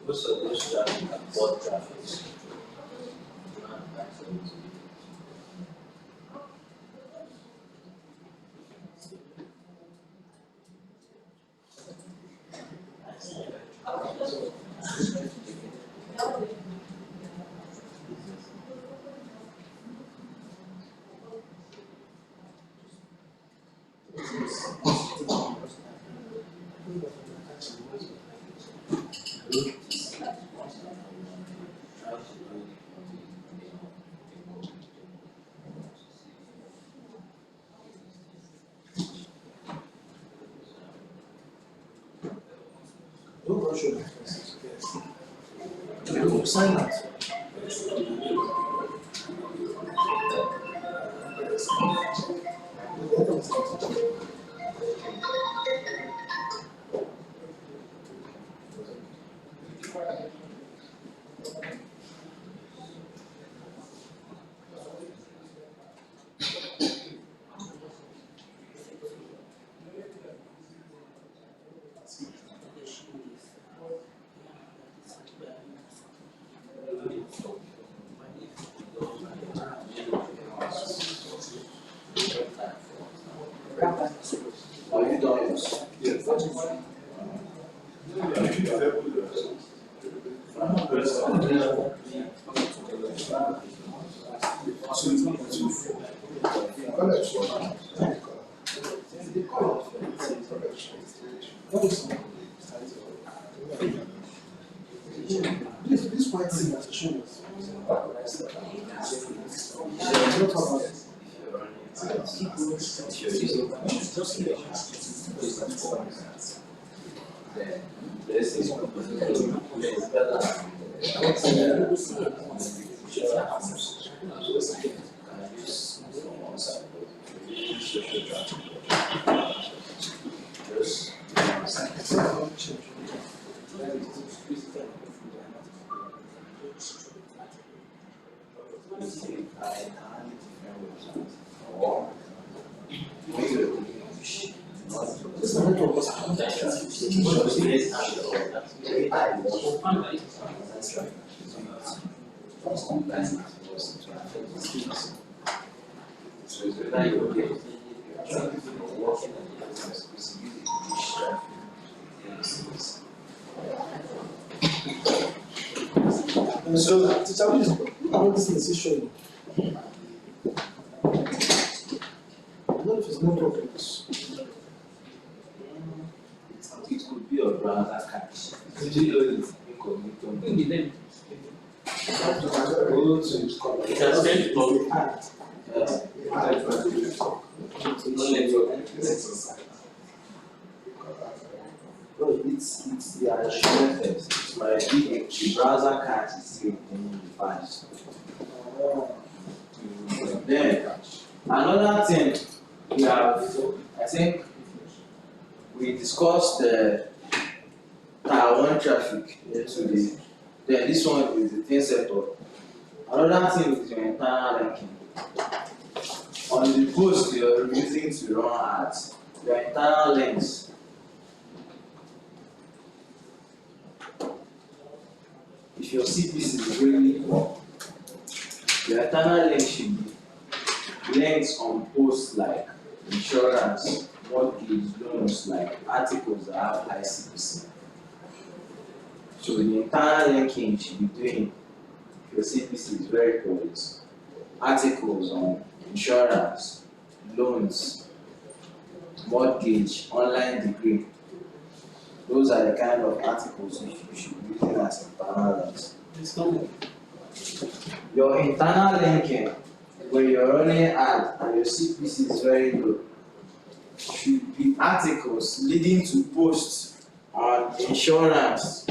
Most of those traffic are bot traffic. Don't rush your references, yes. You sign out. Are you done yours? This white thing that you showed us. Don't talk about it. if you're using then this is better. This is not to us. So it's better you get working So, teacher, please, look at what this is showing. I don't know if it's network or not. it could be your browser cache. Usually it's incognito. Go to It has sent public. no network. No, it's the assurance test. It's my the browser cache is still in the device. Then another thing we have, I think we discussed the Tier 1 traffic yesterday. Then this one is the thing setup. Another thing is your internal linking. On the post you're using to run ads, your internal links. If your CPC is really poor, your internal link should be links on posts like insurance, mortgage, loans, like articles that have high CPC. So the internal linking should be doing, if your CPC is very poor, it's articles on insurance, loans, mortgage, online degree. Those are the kind of articles you should be using as internal links. Your internal linking, when you're running ad and your CPC is very low, should be articles leading to posts on insurance,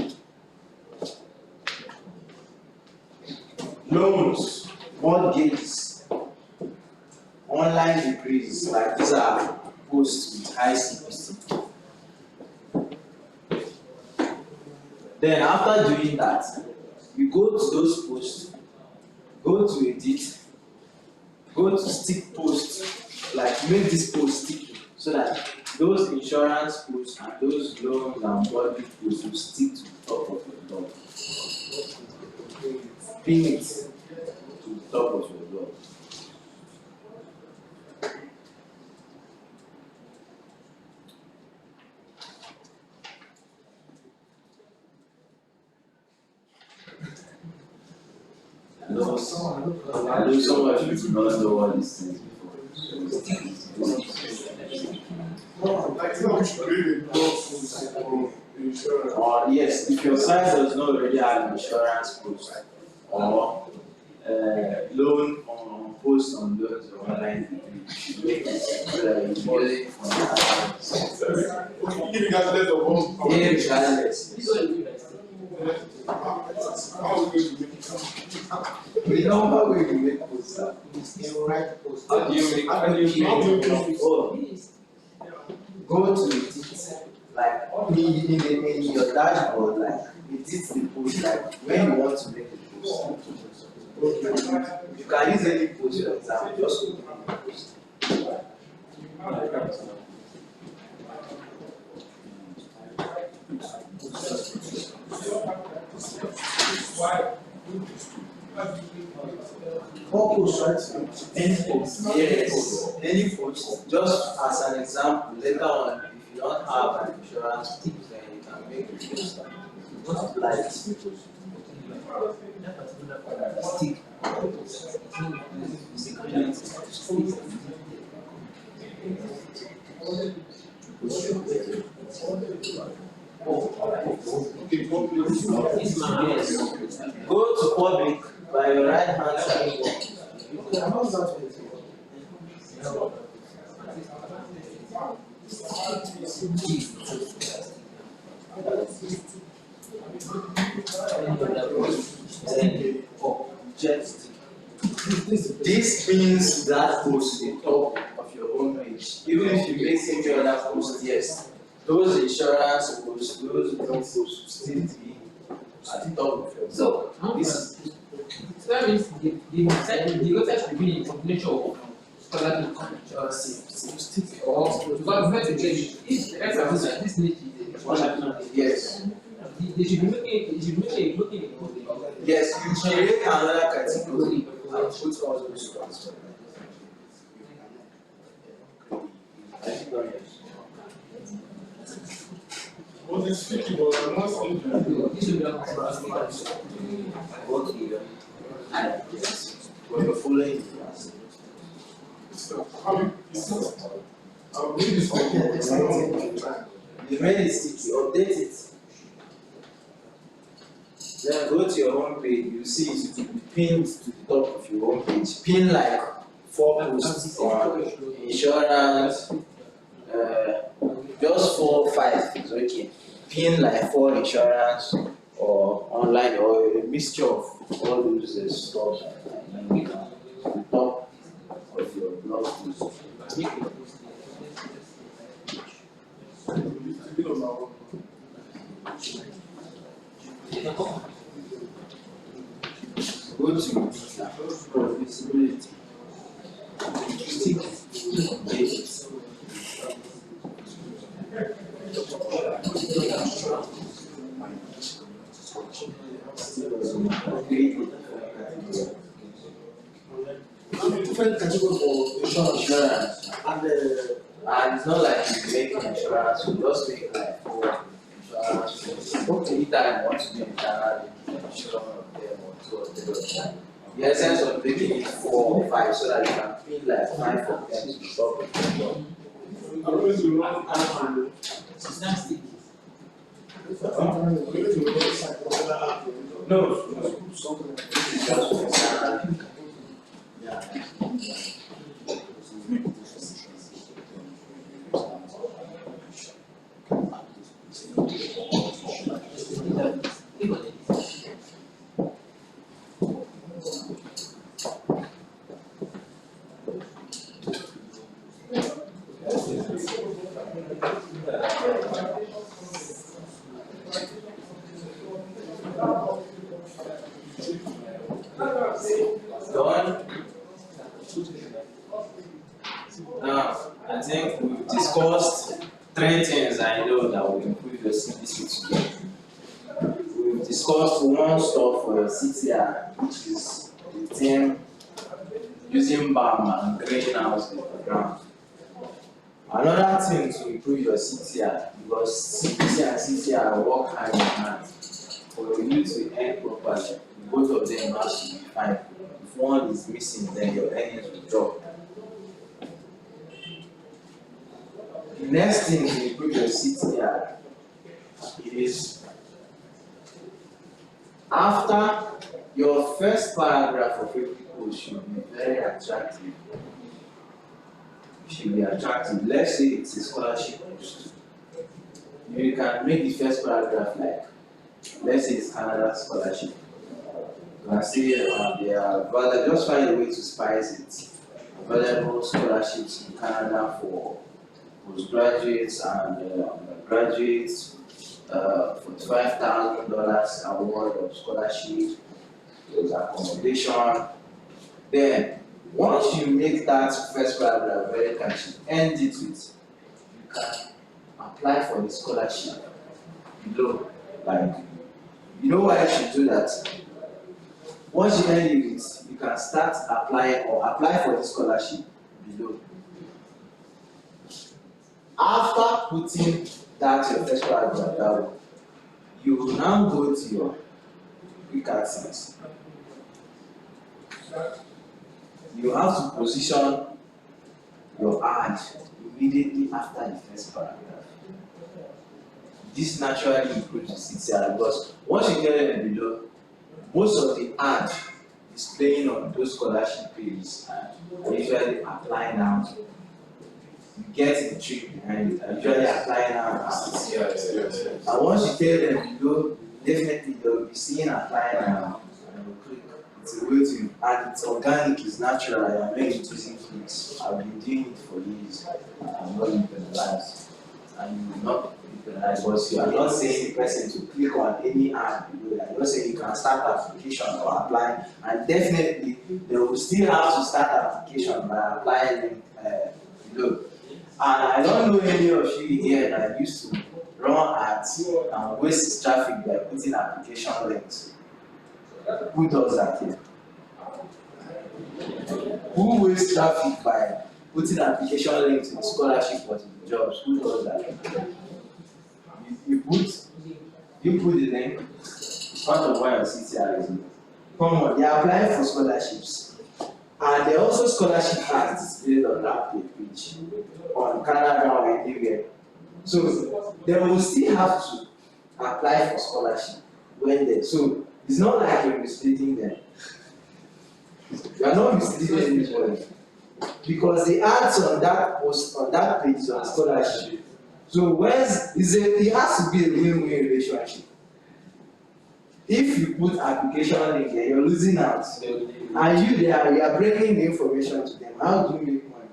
loans, mortgages, online degrees, like these are posts with high CPC. Then after doing that, you go to those posts, go to edit, go to stick post, like make this post sticky so that those insurance posts and those loans and mortgage posts will stick to the top of your blog. Pin it to the top of your blog. I know some of you do not know what these things before. Or yes, if your site does not already have insurance post or loan on post on loans or online, you should make it so that you use it for regardless. The number way you make posts is right post. How do you make Go to edit, like in your dashboard, like edit the post, like when you want to make the post. You can use any post, for example, just open the post. All posts, right? Any post, yes, any post. Just as an example, later on, if you don't have an insurance post, then you can make a post like stick. Go to public by your right hand side. Okay, how is that? This means that goes to the top of your own page. Even if you make any other post, yes, those insurance posts, those blog posts will still be at the top of your. So, This so that means the website should be a combination of scholarly or because let's say if the rest of this niche is scholarly, yes. they should be looking at Yes, you create another category and put all those ones. What is speaking, but I'm not saying that. this should be like Okay. When you're following the class. So, I'll read this one. The mail is sticky, update it. Then go to your home page, you see it will be pinned to the top of your home page. Pin like 4 posts on insurance, just 4 or 5 is okay. Pin like 4 insurance or online or a mixture of all those stuff and then the top of your blog post. Go to profitability. Stick date. Different category for insurance and And it's not like you make insurance, you just make like 4 insurance. Anytime you want to do internal insurance of them or 2 of them. The essence of making it 4 or 5 so that you can pin like 5 of them to the top of the job. I'm going to run after it's not sticky. I'm going to the website, whatever app. No, this is just for internal. Yeah. Done. Now, I think we've discussed 3 things I know that will improve your simplicity. We've discussed 1 stuff for your CTR, which is the theme using BAM and greenhouse in the background. Another thing to improve your CTR, because CPC and CTR work hand in hand. For you to earn properly, both of them have to be fine. If one is missing, then your earnings will drop. The next thing to improve your CTR is after your first paragraph of every post should be very attractive. It should be attractive. Let's say it's a scholarship post. You can make the first paragraph like, let's say it's Canada scholarship. You can say they are available, just find a way to spice it. Available scholarships in Canada for postgraduates and graduates, $45,000 award of scholarship, there's accommodation. Then, once you make that first paragraph very catchy, end it with, you can apply for the scholarship below. Like, you know why you should do that? Once you end it, you can start applying or apply for the scholarship below. After putting that your first paragraph down, you will now go to your quick access. You have to position your ad immediately after the first paragraph. This naturally improves the CTR because once you get it below, most of the ad displaying on those scholarship pages are usually applying now you get the trick behind it. I usually apply now. Yes. And once you tell them below, definitely they will be seeing apply now and they will click. It's a way to, and it's organic, it's natural. I am not using clicks. I've been doing it for years. I'm not being penalized. And you will not be penalized, but you are not saying the person to click on any ad below. You are just saying you can start application or apply, and definitely they will still have to start application by applying link below. And I don't know any of you here that used to run ads and waste traffic by putting application links. Who does that here? Who wastes traffic by putting application links to the scholarship or to the jobs? Who does that? You put the link, part of why your CTR is come on, they are applying for scholarships. And there are also scholarship ads displayed on that page on Canada or anywhere. So they will still have to apply for scholarship when they, so it's not like you're misleading them. You are not misleading anybody. Because the ads on that post, on that page is on scholarship. So it has to be a win-win relationship. If you put application link there, you're losing out. And you are bringing the information to them. How do you make money?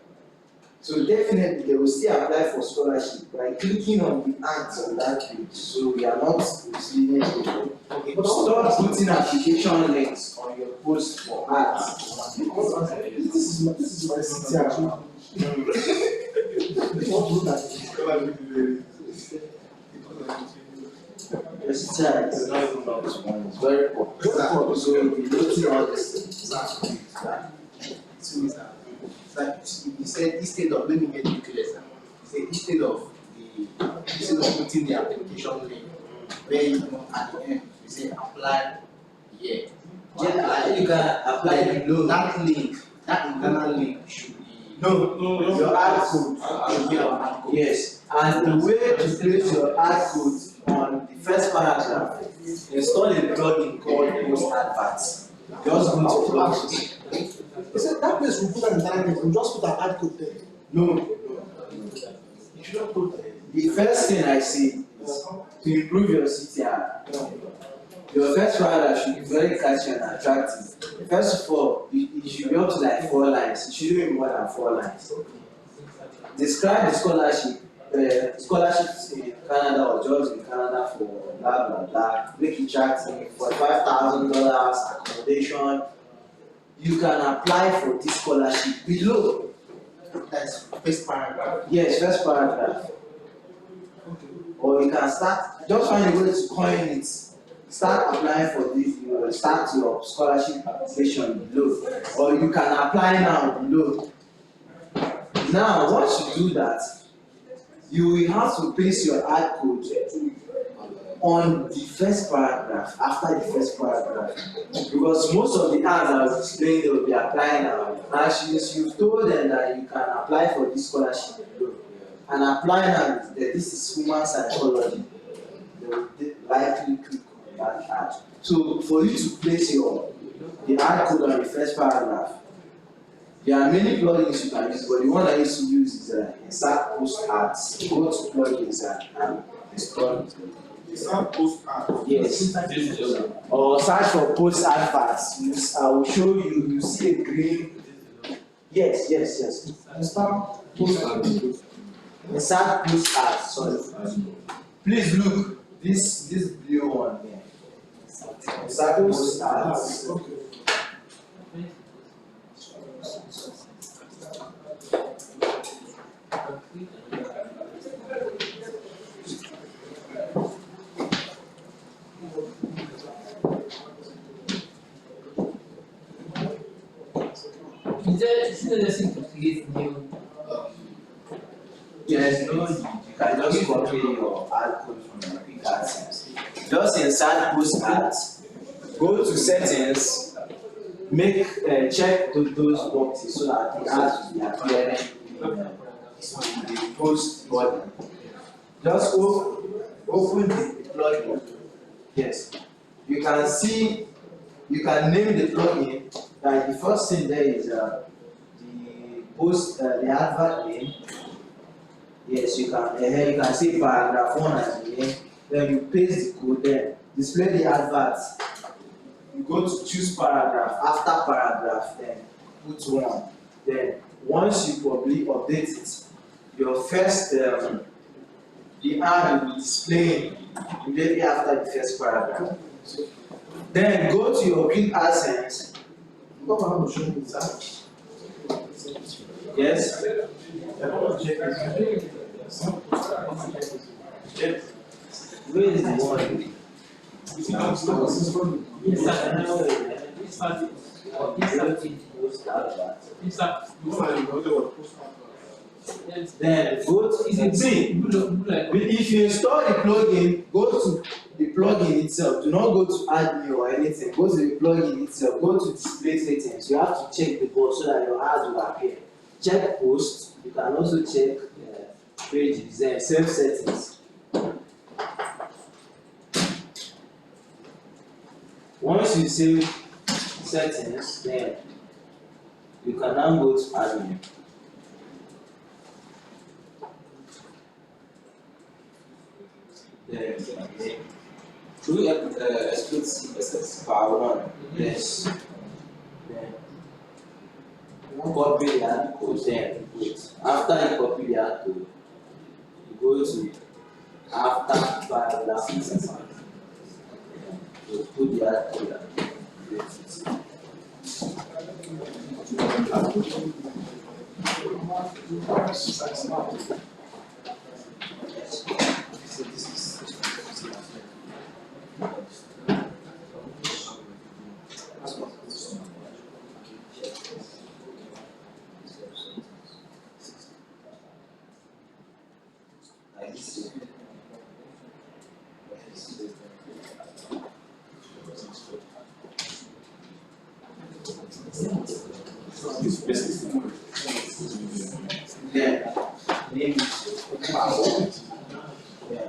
So definitely they will still apply for scholarship by clicking on the ads on that page. So we are not misleading people. Okay, but stop putting application links on your post for ads. This is my city actually. What do that? It's not even up to one, it's very poor. So we'll be looking at this. So you said instead of, let me get you clear, sir. You said instead of putting the application link, where you know at the end you say apply here. Yeah, you can apply below. That link, that internal link should be Your ad code. should be on ad code. Yes, and the way to place your ad code on the first paragraph, install a plugin called Post Adverts. Just go to plugins. He said that place will put an internal link, we'll just put an ad code there. No. You should not put the first thing I see is to improve your CTR. Your first paragraph should be very catchy and attractive. First of all, it should be up to like 4 lines. It shouldn't be more than 4 lines. Describe the scholarship, scholarships in Canada or jobs in Canada for blah blah blah. Make it attractive for $5,000 accommodation. You can apply for this scholarship below. That's first paragraph. Yes, first paragraph. Or you can start, just find a way to coin it. Start applying for this, you know, start your scholarship application below. Or you can apply now below. Now, once you do that, you will have to paste your ad code on the first paragraph, after the first paragraph. Because most of the ads I was explaining, they will be applying now. And since you've told them that you can apply for this scholarship below, and apply now that this is human psychology, they will likely click on that ad. So for you to place the ad code on the first paragraph, there are many plugins you can use, but the one I used to use is Insert Post Ads. Go to plugins and install it. Insert Post Ads. Yes. Or search for Post Adverts. I will show you. You see a green. Yes. Insert Post Ads. Insert Post Ads. Sorry. Please look. This blue one here. Insert Post Ads. Okay. Is it necessary to create new? Yes, no, you can just copy your ad code from your quick AdSense. Just insert Post Ads. Go to settings. Make check those boxes so that the ads will be appearing in the post body. Just open the plugin. Yes, you can see. You can name the plugin. Like the first thing there is the post, the advert name. Yes, you can say paragraph 1 as the name, then you paste the code, then display the advert. You go to choose paragraph, after paragraph, then put 1. Then once you probably update it, your first the ad will be displaying immediately after the first paragraph. Then go to your quick AdSense. Come on, show me that. Yes. Where is the one? Then go to if you install the plugin, go to the plugin itself. Do not go to add new or anything. Go to the plugin itself. Go to display settings. You have to check the box so that your ads will appear. Check post. You can also check page design, save settings. Once you save settings, then you can now go to admin. Then, do you export CSS power 1? Yes. Then copy the ad code, then put. After you copy the ad code, you go to after paragraph. You put the ad code and paste it. Then name it power. Yeah.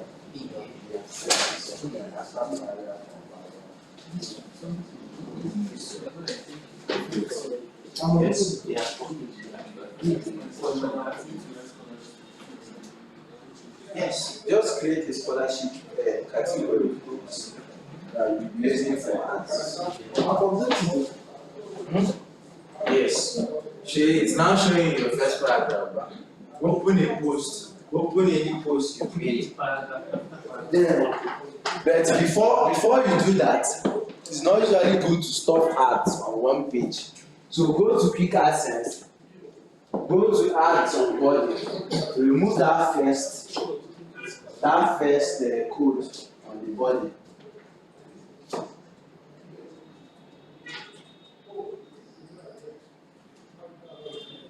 Yes. Yeah. Yes. Just create a scholarship category groups that you'll be using for ads. Yes. It's now showing you your first paragraph. Open a post. Open any post you create. Then, but before you do that, it's not usually good to stop ads on one page. So go to Quick AdSense. Go to ads on body. Remove that first code on the body.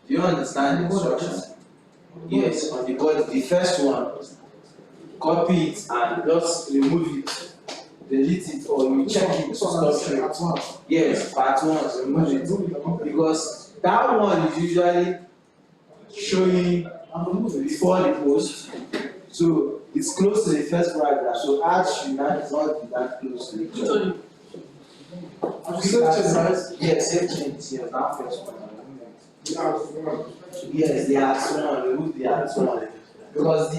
Do you understand the instructions? Yes, on the body, the first one, copy it and just remove it, delete it, or you check it to stop showing. Yes, part 1, remove it. Because that one is usually showing before the post. So it's close to the first paragraph. So ads should not be that close to each other. Yes, save changes here, that first one. Yes, the ads one, remove the ads one. Because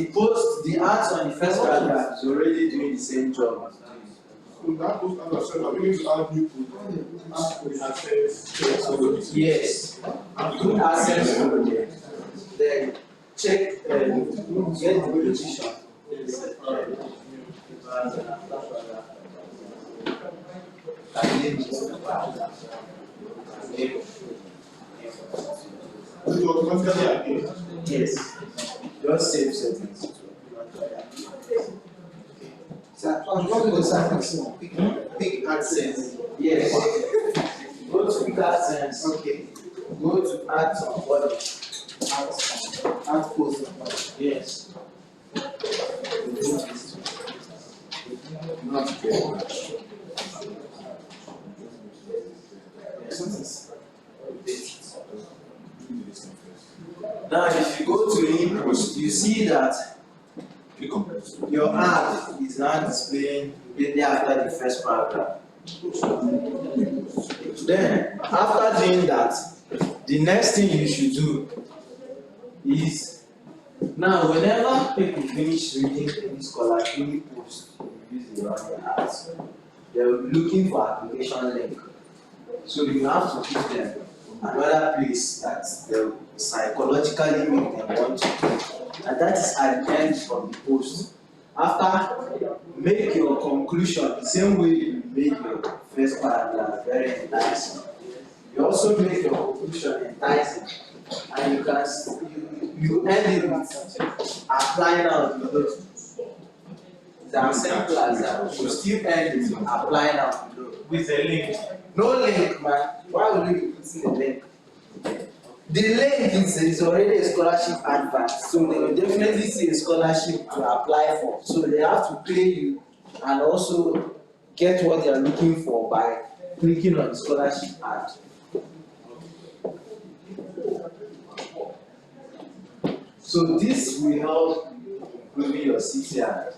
the ads on the first paragraph is already doing the same job. So that post as I said, I'm going to add new code. Ask for the access. Yes. Good access code there. Then check get the position. It will automatically appear. Yes. Just save settings. So, what do the settings? Pick AdSense. Yes. Go to Quick AdSense. Okay. Go to ads on body. Add post. Yes. Not very much. Now, if you go to input, you see that Click on post. your ad is now displaying immediately after the first paragraph. Then, after doing that, the next thing you should do is Now, whenever people finish reading any scholarly post you use around their house, they will be looking for application link. So you have to give them another place that they will psychologically make them want to do. And that is at the end of the post. After, make your conclusion the same way you made your first paragraph very enticing. You also make your conclusion enticing, and you can you end it with applying out the law. It's as simple as that. You still end it with applying out the law. With a link. No link, man. Why would you be putting a link? The link is already a scholarship advert, so they will definitely see a scholarship to apply for. So they have to pay you and also get what they are looking for by clicking on the scholarship ad. So this will help improving your CTR.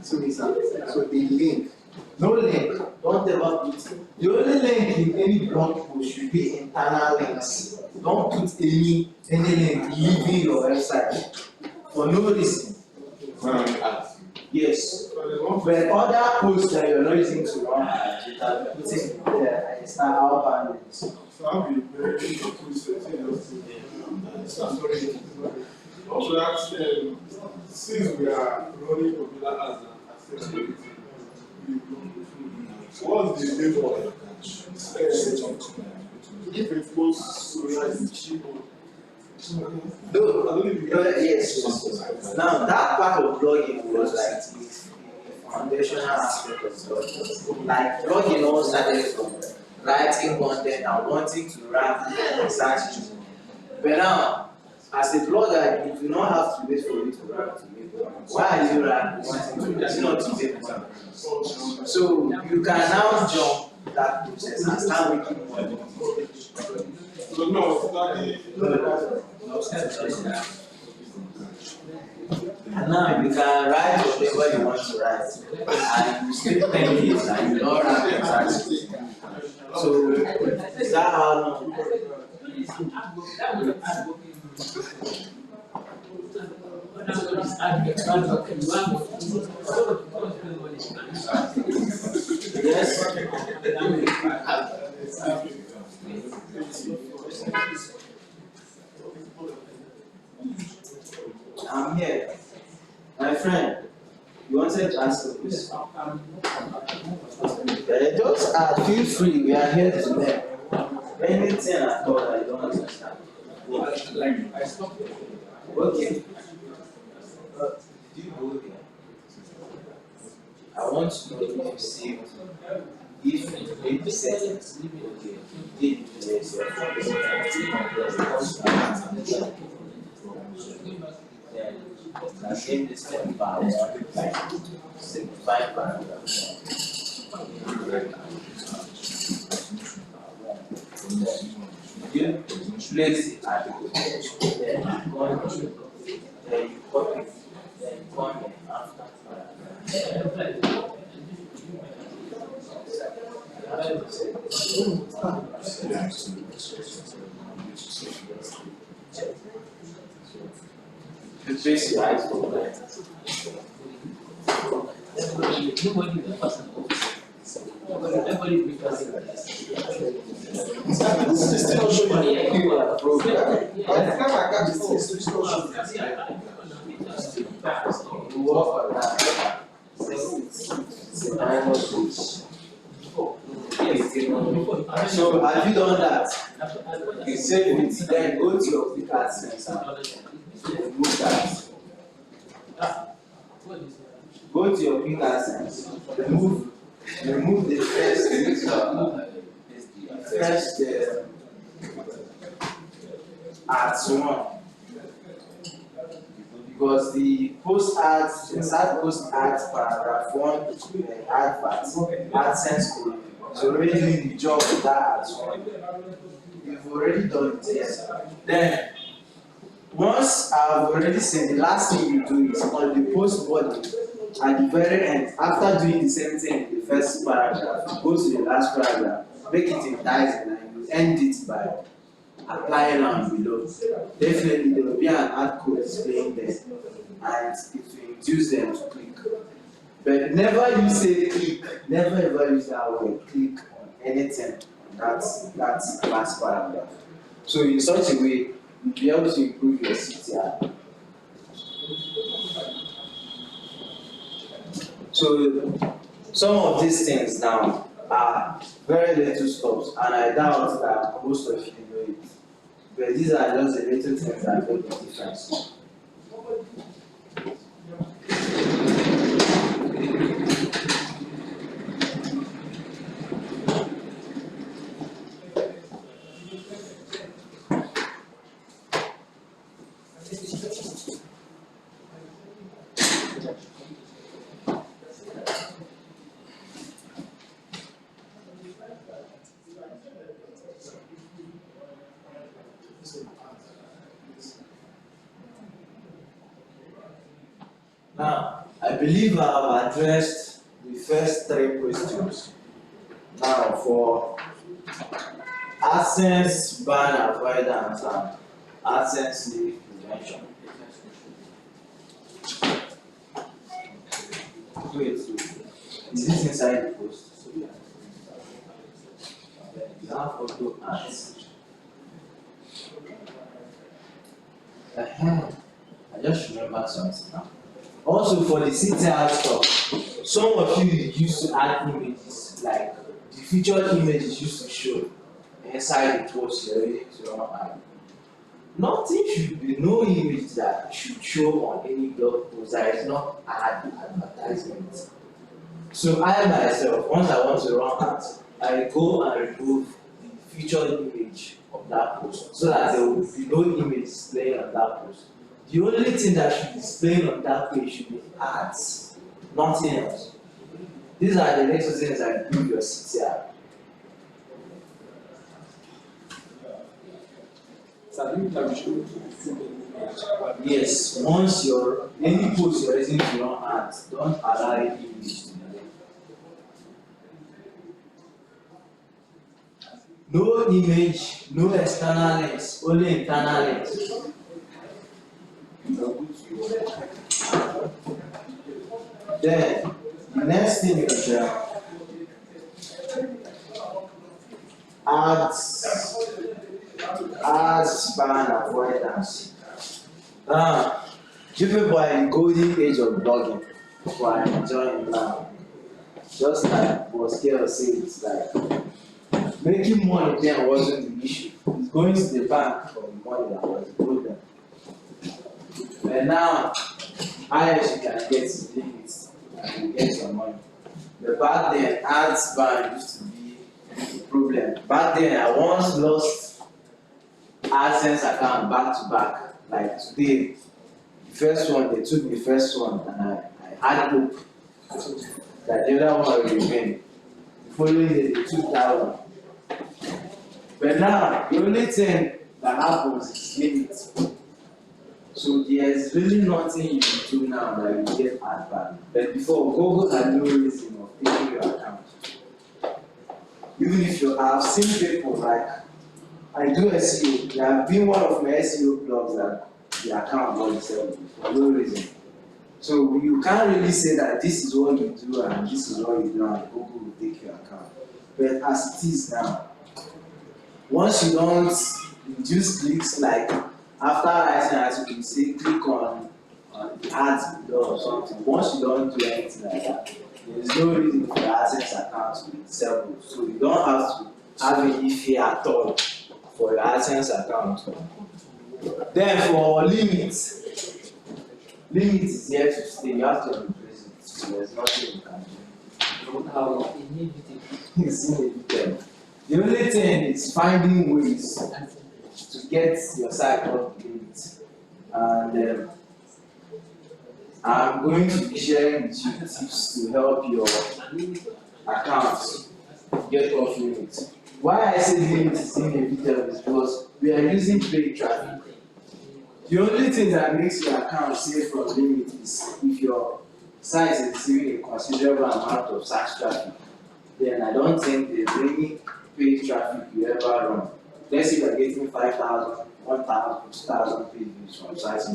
So the link. No link, don't ever put. The only link in any blog post should be internal links. Don't put any link leaving your website for no reason. Yes. But other posts that you're not using to run ads, you can put it there and start outbound links. So I'll be very inclusive. Also, that's since we are running popular as an accessibility, what's the name for if it goes so like cheap? Yes. Now that part of blogging was like the foundational aspect of blogging. Like blogging all started from writing content and wanting to rank research. But now, as a blogger, you do not have to wait for it to rank to make money. Why are you wanting to? It's not to make money. So you can now jump that process and start making money. So no, and now you can write whatever you want to write, and you still think it, and you don't rank exactly. So is that how? Yes. I'm here. My friend, you wanted to ask a question? Just feel free, we are here to learn. Anything at all that you don't understand. Like, I stopped it. Okay. Do you go there? I want to know if you see if you made the sentence. Okay. Did you place your then name this term by one, like simplify paragraph. You place it at the then you copy, then you comment after. You trace your eyes for that. So have you done that? You save it, then go to your quick AdSense and remove that. Go to your quick AdSense, remove the first ads one. Because the post ads, inside post ads paragraph 1 adverts, AdSense code is already doing the job of that ads one. You've already done it, yes. Then once I've already said, the last thing you do is on the post body at the very end, after doing the same thing in the first paragraph, go to the last paragraph, make it enticing and you end it by applying am below, definitely there will be an ad code displaying there and it will induce them to click. But never you say click, never ever use that word click on anything on that class paragraph. So in such a way, you'll be able to improve your CTR. So some of these things now are very little steps, and I doubt that most of you know it. But these are just the little things that make the difference. Now, I believe I have addressed the first 3 questions. Now, for absence, ban avoidance, and absence leave prevention. Wait, is this inside the post? You have auto ads. I just remember something now. Also for the CTR stuff, some of you used to add images, like the featured images used to show inside the post you're ready to run ad. Nothing should be, no image that should show on any blog post that is not ad advertisement. So I myself, once I want to run ads, I go and remove the featured image of that post so that there will be no image displaying on that post. The only thing that should be displayed on that page should be ads, nothing else. These are the little things that improve your CTR. Yes, once you're any post you're using to run ads, don't allow any image to be there. No image, no external links, only internal links. Then the next thing is ads ban avoidance. You people are in the golden age of blogging, who are enjoying now. Just like Bosquet said, it's like making money then wasn't the issue. It's going to the bank for the money that was the problem. And now, highest you can get is limits and you get your money. But back then, ads ban used to be a problem. Back then, I once lost AdSense account back to back. Like today, the first one, they took the first one and I had hope that the other one will remain. The following day, they took that one. But now, the only thing that happens is limits. So there's really nothing you can do now that you get ad ban. But before, Google had no reason of taking your account. Even if you have seen people like, I do SEO, there have been one of my SEO blogs that the account got disabled for no reason. So you can't really say that this is what you do and this is what you do and Google will take your account. But as it is now, once you don't induce clicks, like after writing an article, you say click on the ads below or something. Once you don't do anything like that, there is no reason for the AdSense account to be disabled. So you don't have to have any fear at all for your AdSense account. Then for limits is here to stay. You have to embrace it. So there's nothing you can do. It's inevitable. The only thing is finding ways to get your site up limits. And I'm going to be sharing with you tips to help your accounts get off limits. Why I say limits is inevitable is because we are using paid traffic. The only thing that makes your account safe from limit is if your site is receiving a considerable amount of search traffic. Then I don't think there's any paid traffic you ever run let's say you're getting 5,000, 1,000, 2,000 page views from sites,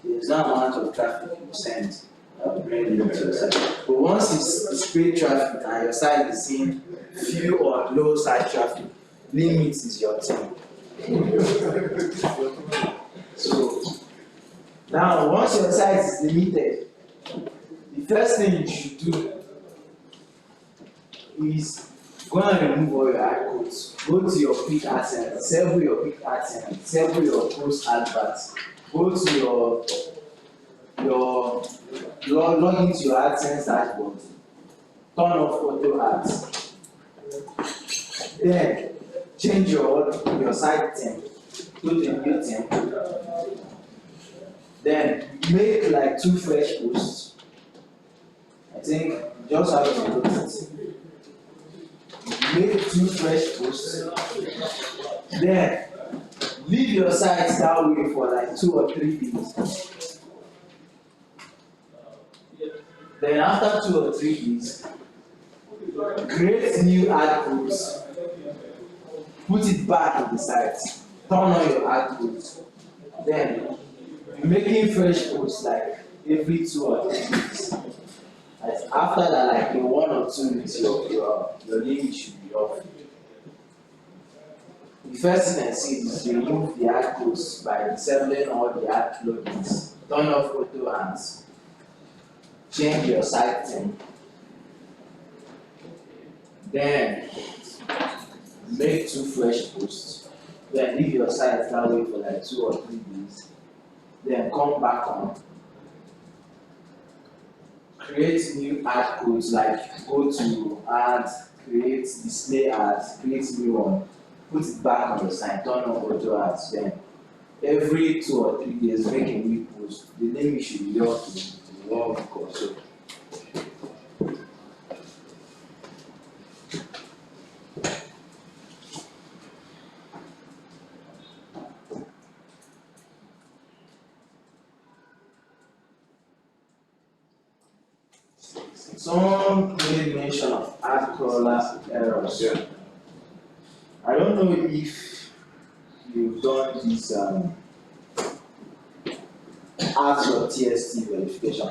there's no amount of traffic you send bring you to your site. But once it's paid traffic and your site is seeing few or low site traffic, limit is your team. So now once your site is limited, the first thing you should do is go and remove all your ad codes. Go to your pick AdSense, disable your pick AdSense, disable your post adverts. Go to log into your AdSense dashboard. Turn off auto ads. Then change your site theme to the new theme. Then make like 2 fresh posts. I think you just have to notice. Make 2 fresh posts. Then leave your site that way for like 2 or 3 days. Then after 2 or 3 days, create new ad groups. Put it back in the site. Turn on your ad groups. Then making fresh posts like every 2 or 3 weeks. After that, like in 1 or 2 weeks, your limit should be off. The first thing I see is remove the ad codes by disabling all the ad plugins. Turn off auto ads. Change your site theme. Then make 2 fresh posts. Then leave your site that way for like 2 or 3 days. Then come back on. Create new ad codes, like go to ads, create display ads, create new one, put it back on the site, turn on auto ads. Then every 2 or 3 days make a new post. The name should be off to work also. Someone made mention of ad crawler errors. Yeah. I don't know if you've done this ask your TST verification.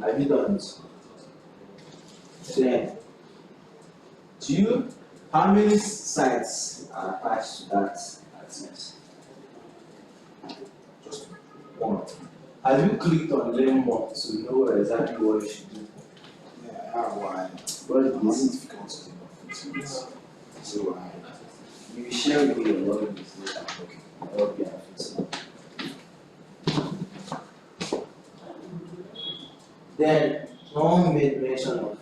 Have you done it? Then, how many sites are attached to that AdSense? Just 1. Have you clicked on learn more to know exactly what you should do? yeah, I have one. What I'm is having difficulty with it. So You will share with me your logins later. okay. I hope you have it. Then, someone made mention of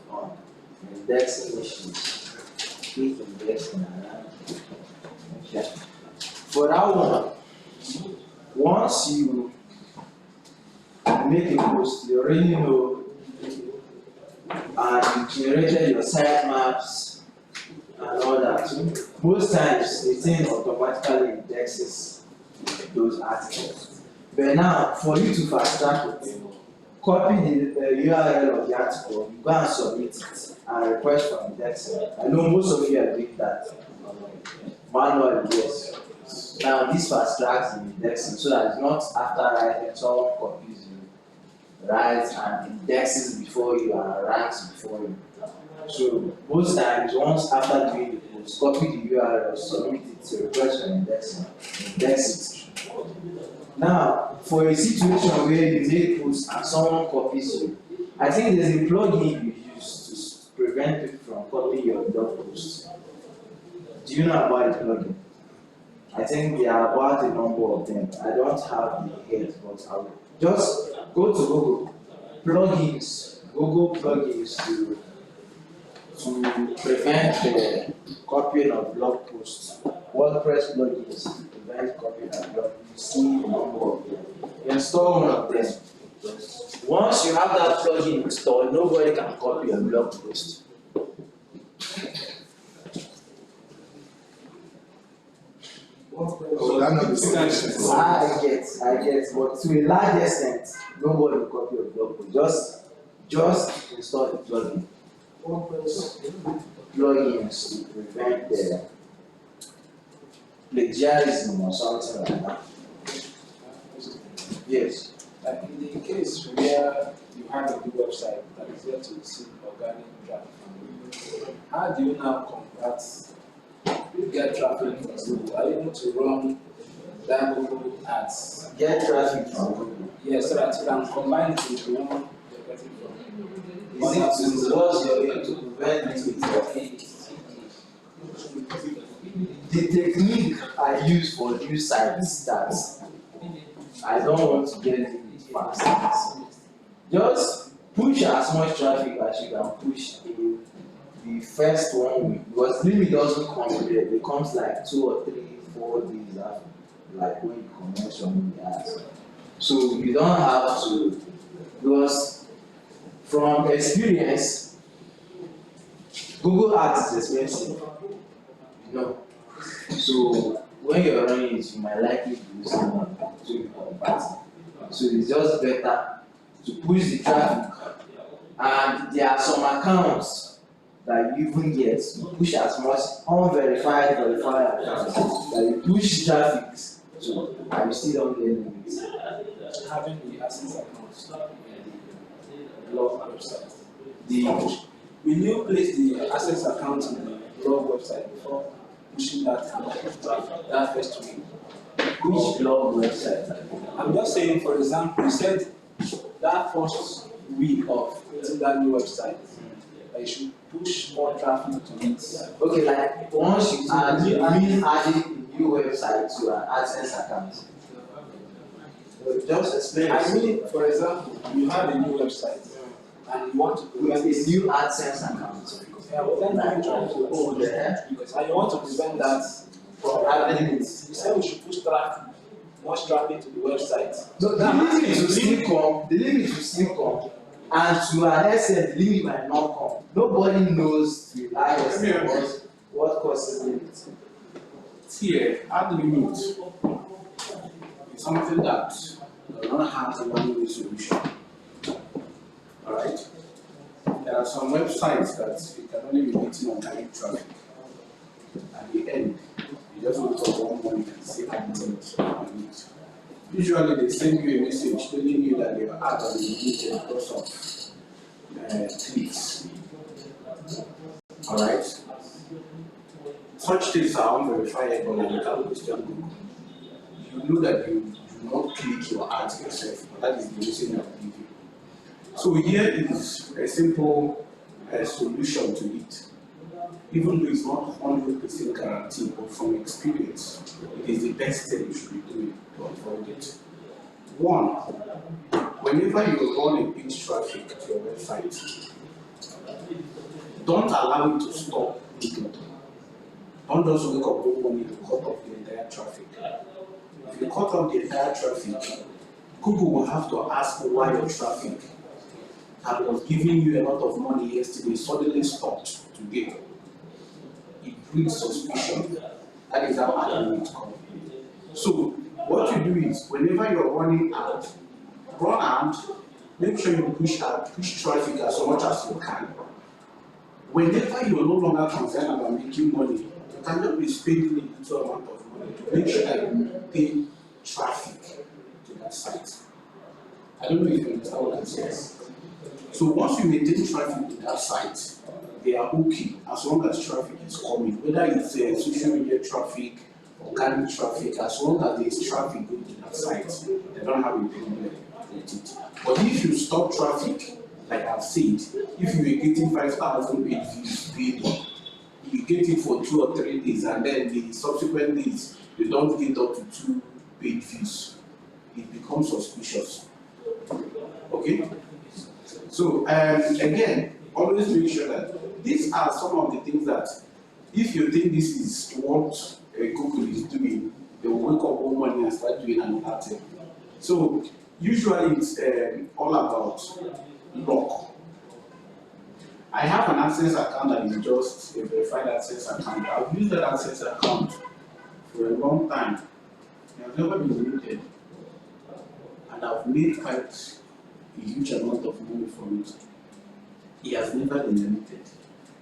indexing issues. Keep indexing around. Okay. For that one, once you make a post, you already know, and you generated your site maps and all that. Most times, the thing automatically indexes those articles. But now, for you to fast track it, copy the URL of the article, you go and submit it and request for indexing. I know most of you are doing that manually, yes. Now, this fast tracks the indexing so that it's not after writing, someone copies you, writes and indexes before you and ranks before you. So, most times, once after doing the post, copy the URL, submit it to request for indexing, index it. Now, for a situation where you make posts and someone copies you, I think there's a plugin you use to prevent people from copying your blog posts. Do you know about the plugin? I think there are about a number of them. I don't have the head, but I will just go to Google plugins, Google plugins to prevent the copying of blog posts. WordPress plugins to prevent copying of blog posts. You see the number of them. You install one of them. Once you have that plugin installed, nobody can copy your blog post. So that not the solution. I get, but to a large extent, nobody will copy your blog post. Just install the plugin. Plugins to prevent plagiarism or something like that. Yes. Like in the case where you have a new website that is yet to receive organic traffic, how do you now convert, get traffic from Google? Are you able to run that Google ads? Get traffic from Google. Yes, so that you can combine it with the one you're getting from. Is it to what's your aim to prevent it? The technique I use for new sites that I don't want to get it fast. Just push as much traffic as you can push in the first 1 week, because limit doesn't come there. It comes like 2 or 3, 4 days after, like when you commence your new ads. So you don't have to, because from experience, Google Ads is expensive, you know. So when you're running it, you might likely lose money to convert. So it's just better to push the traffic. And there are some accounts that you even get, you push as much unverified, verified accounts that you push traffic to, and you still don't get limits. Having the access accounts, the blog website. Will you place the access account in the blog website before pushing that traffic, that first week? Which blog website? I'm just saying, for example, you said that first week of creating that new website, that you should push more traffic to it. Okay, like once you add, you mean adding a new website to an AdSense account? Just explain. I mean, for example, you have a new website and you want to With prevent a new AdSense account. Yeah, but then I'm trying to Oh, there. and you want to prevent that from happening. You said we should push much traffic to the website. So the limit will still come, and to an extent, the limit might not come. Nobody knows to a large extent what causes limit. Here, add limit is something that does not have a one-way solution. Alright? There are some websites that you can only be meeting on direct traffic. At the end, you just look for one money and say limit on it. Usually they send you a message telling you that your ad has been deleted because of clicks. Alright? Such things are unverifiable and you can't question Google. You know that you do not click your ads yourself, but that is the reason I'm giving you. So here is a simple solution to it. Even though it's not 100% guaranteed, but from experience, it is the best thing you should be doing to avoid it. One, whenever you run a page traffic to your website, don't allow it to stop immediately. Don't just wake up one morning to cut off the entire traffic. If you cut off the entire traffic, Google will have to ask why your traffic that was giving you a lot of money yesterday suddenly stopped today. It brings suspicion. That is how adding it comes. So what you do is whenever you're running out, run out, make sure you push traffic as much as you can. Whenever you're no longer concerned about making money, you can just be spending a little amount of money to make sure that you maintain traffic to that site. I don't know if you understand what I'm saying. So once you maintain traffic to that site, they are okay as long as traffic is coming, whether it's social media traffic, organic traffic, as long as there is traffic going to that site, they don't have a problem with it. But if you stop traffic, like I've said, if you were getting 5,000 page views daily, you get it for 2 or 3 days, and then the subsequent days you don't get up to 2 page views, it becomes suspicious. Okay? So again, always make sure that these are some of the things that if you think this is what Google is doing, they will wake up one morning and start doing another thing. So usually it's all about luck. I have an AdSense account that is just a verified AdSense account. I've used that AdSense account for a long time. It has never been limited. And I've made quite a huge amount of money from it. It has never been limited.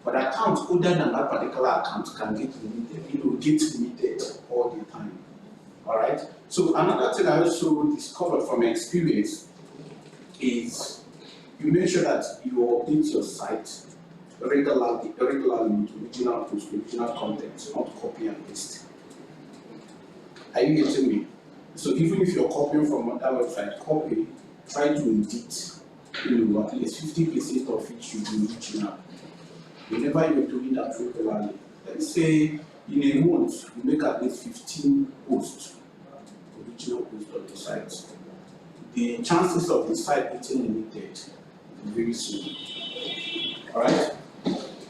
But accounts other than that particular account can get limited, get limited all the time. Alright? So another thing I also discovered from experience is you make sure that you update your site regularly with original post, original content, not copy and paste. Are you getting me? So even if you're copying from another website, copy, try to edit, at least 50% of it should be original. Whenever you're doing that regularly, let's say in a month, you make at least 15 posts, original posts on the site. The chances of the site getting limited is very soon. Alright?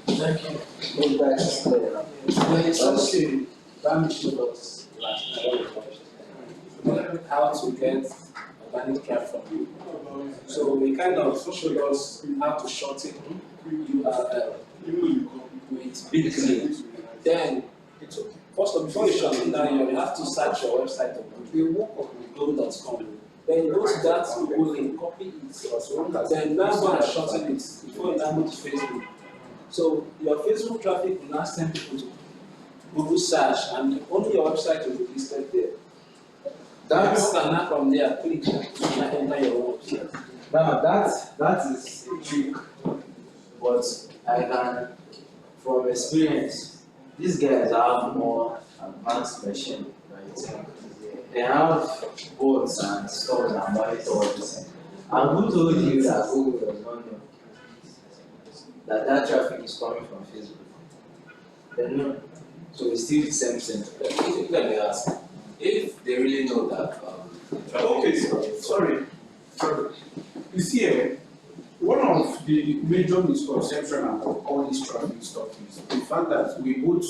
Thank you. Going back to when it comes to damage products last night, how to get organic traffic. So we kind of showed us how to shorten URL with big links. Then, first of before you shorten that, you have to search your website on Google.com. Then you go to that Google link, copy it. Then now go and shorten it before you now go to Facebook. So your Facebook traffic will now send people to Google search, and only your website will be listed there. People can now from there click and enter your website. Now that is a trick, but I can, from experience, these guys have more advanced machine, right? They have bots and stuff that monitor all this. And who told you that Google does not know that traffic is coming from Facebook? They know. So it's still the same thing. Let me ask, if they really know that Okay, sorry. You see, one of the major misconceptions about all this traffic stuff is the fact that we all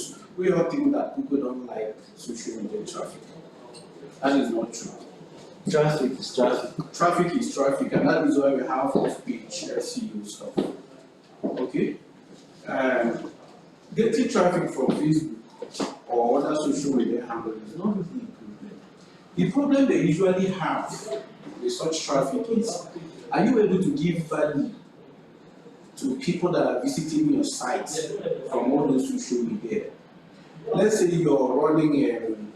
think that people don't like social media traffic. That is not true. Traffic is traffic. Traffic is traffic, and that is why we have off-page SEO stuff. Okay? Getting traffic from Facebook or other social media handles is not really a problem. The problem they usually have with such traffic is, are you able to give value to people that are visiting your site from all those social media? Let's say you're running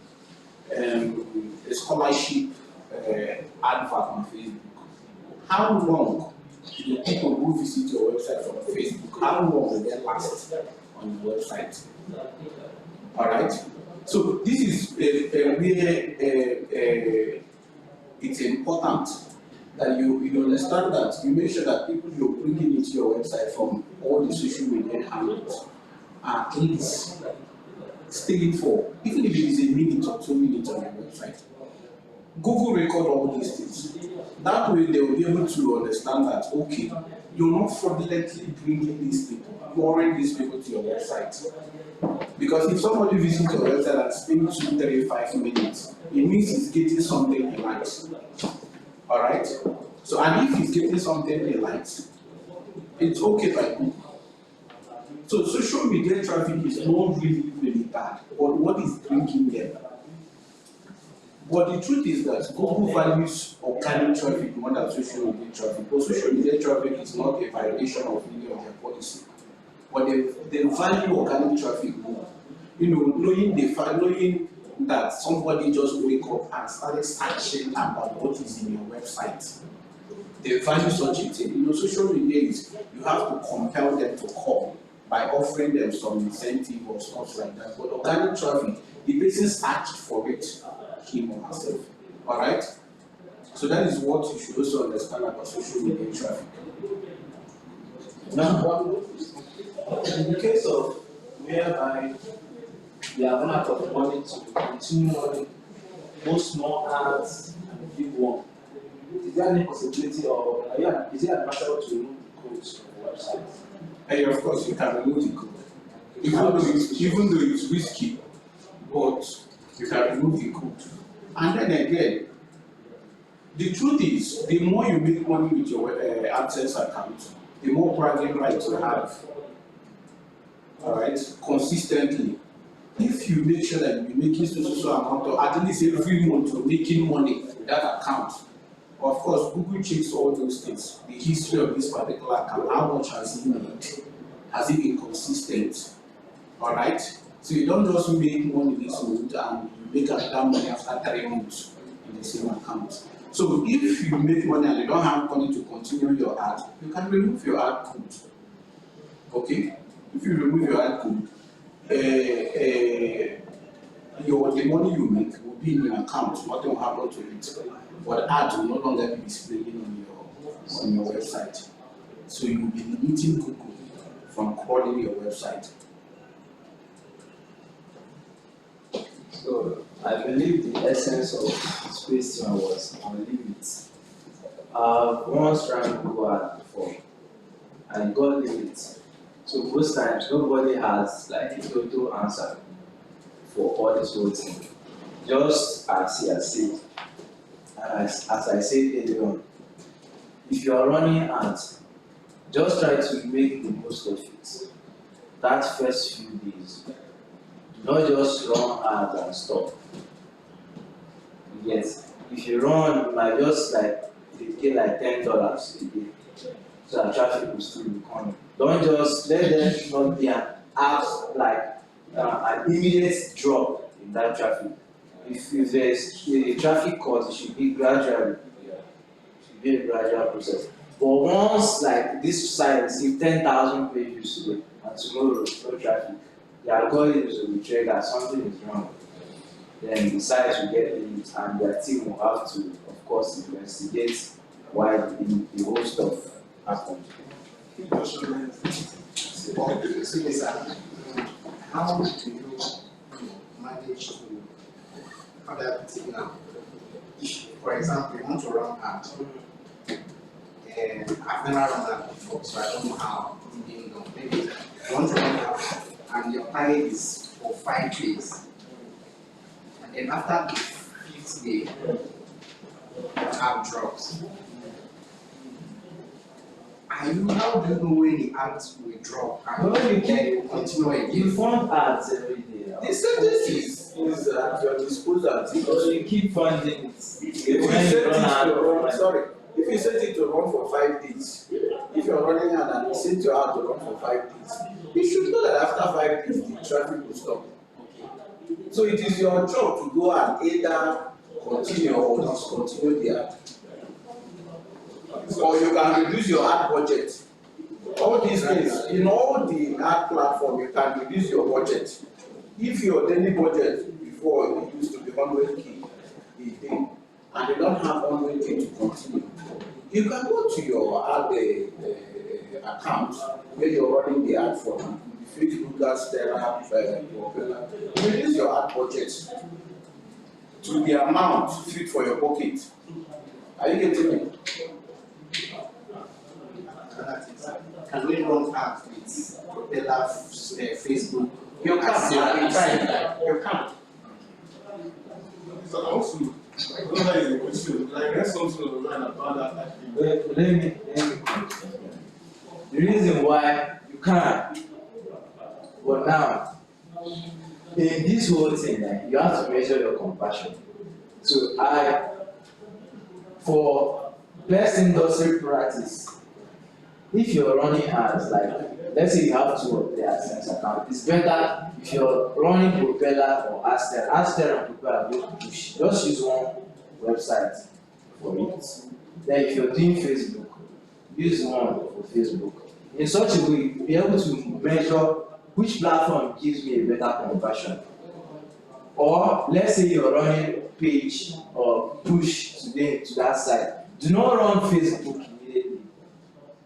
a scholarship advert on Facebook. How long do the people who visit your website from Facebook, how long will they last on your website? Alright? So this is where it's important that you understand that you make sure that people you're bringing into your website from all the social media handles are at least staying for, even if it is a minute or 2 minutes on your website. Google record all these things. That way they will be able to understand that, okay, you're not fraudulently bringing these people, luring these people to your website. Because if somebody visits your website and spends 2, 3, 5 minutes, it means he's getting something he likes. Alright? So, and if he's getting something he likes, it's okay by Google. So social media traffic is not really bad, but what is bringing them? But the truth is that Google values organic traffic more than social media traffic. But social media traffic is not a violation of any of their policy. But they value organic traffic more. Knowing that somebody just wake up and started searching about what is in your website. They value such a thing. Social media is, you have to compel them to come by offering them some incentive or stuff like that. But organic traffic, the person searched for it, him or herself. Alright? So that is what you should also understand about social media traffic. Now, in the case of whereby we are going to have money to continue running both small ads and big one, is there any possibility of, is it advisable to remove the codes from the website? And of course, you can remove the code. Even though it's risky, but you can remove the code. And then again, the truth is, the more you make money with your AdSense account, the more bragging rights you have. Alright? Consistently. If you make sure that you're making so amount of, at least every month you're making money with that account, of course, Google checks all those things. The history of this particular account, how much has it made? Has it been consistent? Alright? So you don't just make money this month and you make that money after 3 months in the same account. So if you make money and you don't have money to continue your ad, you can remove your ad code. Okay? If you remove your ad code, the money you make will be in your account, nothing will happen to it. But ads will no longer be displaying on your website. So you will be limiting Google from crawling your website. So I believe the essence of this question was on limits. Once trying to go out before and got limits. So most times nobody has like a total answer for all this whole thing. Just as he has said, and as I said earlier on, if you are running ads, just try to make the most of it. That first few days, do not just run ads and stop. Yes, if you run, you might just like pay like $10 a day, so that traffic will still be coming. Don't just let them not be an app like an immediate drop in that traffic. If there's a traffic cause, it should be gradual. Should be a gradual process. But once like this site receives 10,000 pages today and tomorrow no traffic, the algorithms will be triggered, something is wrong. Then the site will get linked and their team will have to, of course, investigate why the whole stuff happened. How do you manage to, how do I put it now? For example, you want to run ads, and I've never run that before, so I don't know how it's being done. Maybe you want to run ads, and your target is for 5 days, and then after the 5th day, the ad drops. How do you know when the ads will drop and Well, you then continue again? You fund ads every day. The sentence is at your disposal. So you keep funding it. If you set it to run for 5 days, if you're running an and you set your ad to run for 5 days, you should know that after 5 days the traffic will stop. So it is your job to go and either continue or discontinue the ad. Or you can reduce your ad budget. All these things, in all the ad platform, you can reduce your budget. If your daily budget before it used to be 100K a day, and you don't have 100K to continue, you can go to your ad account where you're running the ad from, Facebook, Astera, Popular. Reduce your ad budget to the amount fit for your pocket. Are you getting me? Can we run ads with Propeller, Facebook? You can. You can. So also, another is a question. I read something online about that. Let me continue. The reason why you can't, but now, in this whole thing, you have to measure your compassion. So for best industry practice, if you're running ads, like let's say you have 2 or 3 AdSense accounts, it's better if you're running Propeller or Astera. Astera and Propeller both push. Just use one website for it. Then if you're doing Facebook, use one for Facebook. In such a way, you'll be able to measure which platform gives me a better conversion. Or let's say you're running page or push today to that site. Do not run Facebook immediately.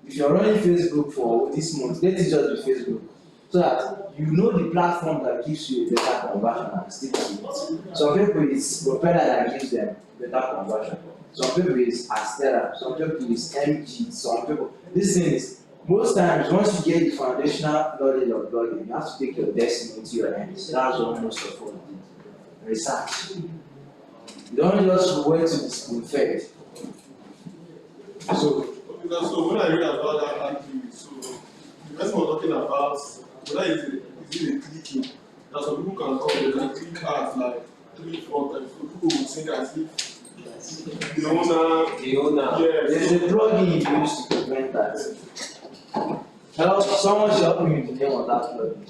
If you're running Facebook for this month, let it just be Facebook, so that you know the platform that gives you a better conversion and stick to it. Some people it's Propeller that gives them better conversion. Some people it's Astera, some people it's MG, some people. This thing is, most times once you get the foundational knowledge of blogging, you have to take your destiny into your hands. That's what most of us did. Research. You don't just wait to be spoon-fed. So when I read about that article, so the person was talking about whether is it a clicking, that some people can come, they can click ads like 3, 4 times, so people will think as if the owner, yes. There's a plugin you use to prevent that. Hello, someone should help me with the name of that plugin.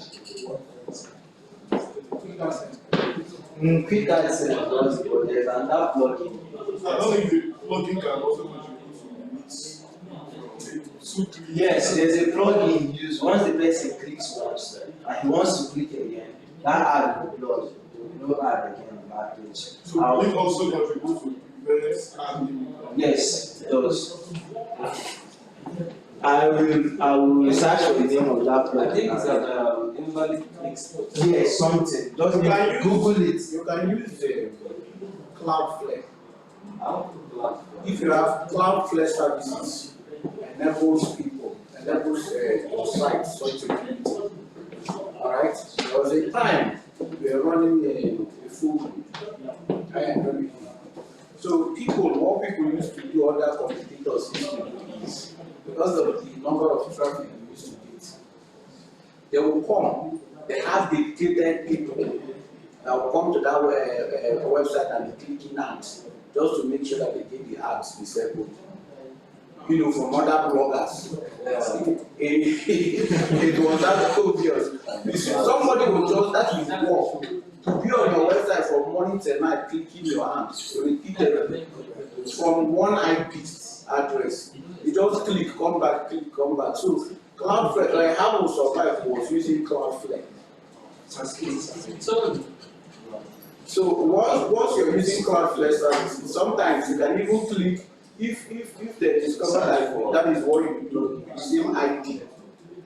Quick Ads does it, but there's another plugin. I don't think the plugin can also contribute to limits. Yes, there's a plugin used once the person clicks once and he wants to click again, that ad will close. There will be no ad again on that page. So it also contributes to events and Yes, it does. I will research for the name of that plugin. I think it's an invalid clicks. Yes, something. Just You can use- Google it. You can use the Cloudflare. How to plan. If you have Cloudflare services, enables people, enables your site such security. Alright, there was a time we were running a full group. So what people used to do, other competitors used to do is, because of the number of traffic we used to get, they will come, they have dedicated people that will come to that website and be clicking ads, just to make sure that they get the ads disabled. You know, from other bloggers. It was that obvious. Somebody will just, that is work. To be on your website from morning till night, clicking your hands, repeatedly, from one IP address. You just click, come back, click, come back. So, Cloudflare, like how we survive was using Cloudflare. So once you're using Cloudflare services, sometimes you can even click, if they discover that is what you do, the same ID,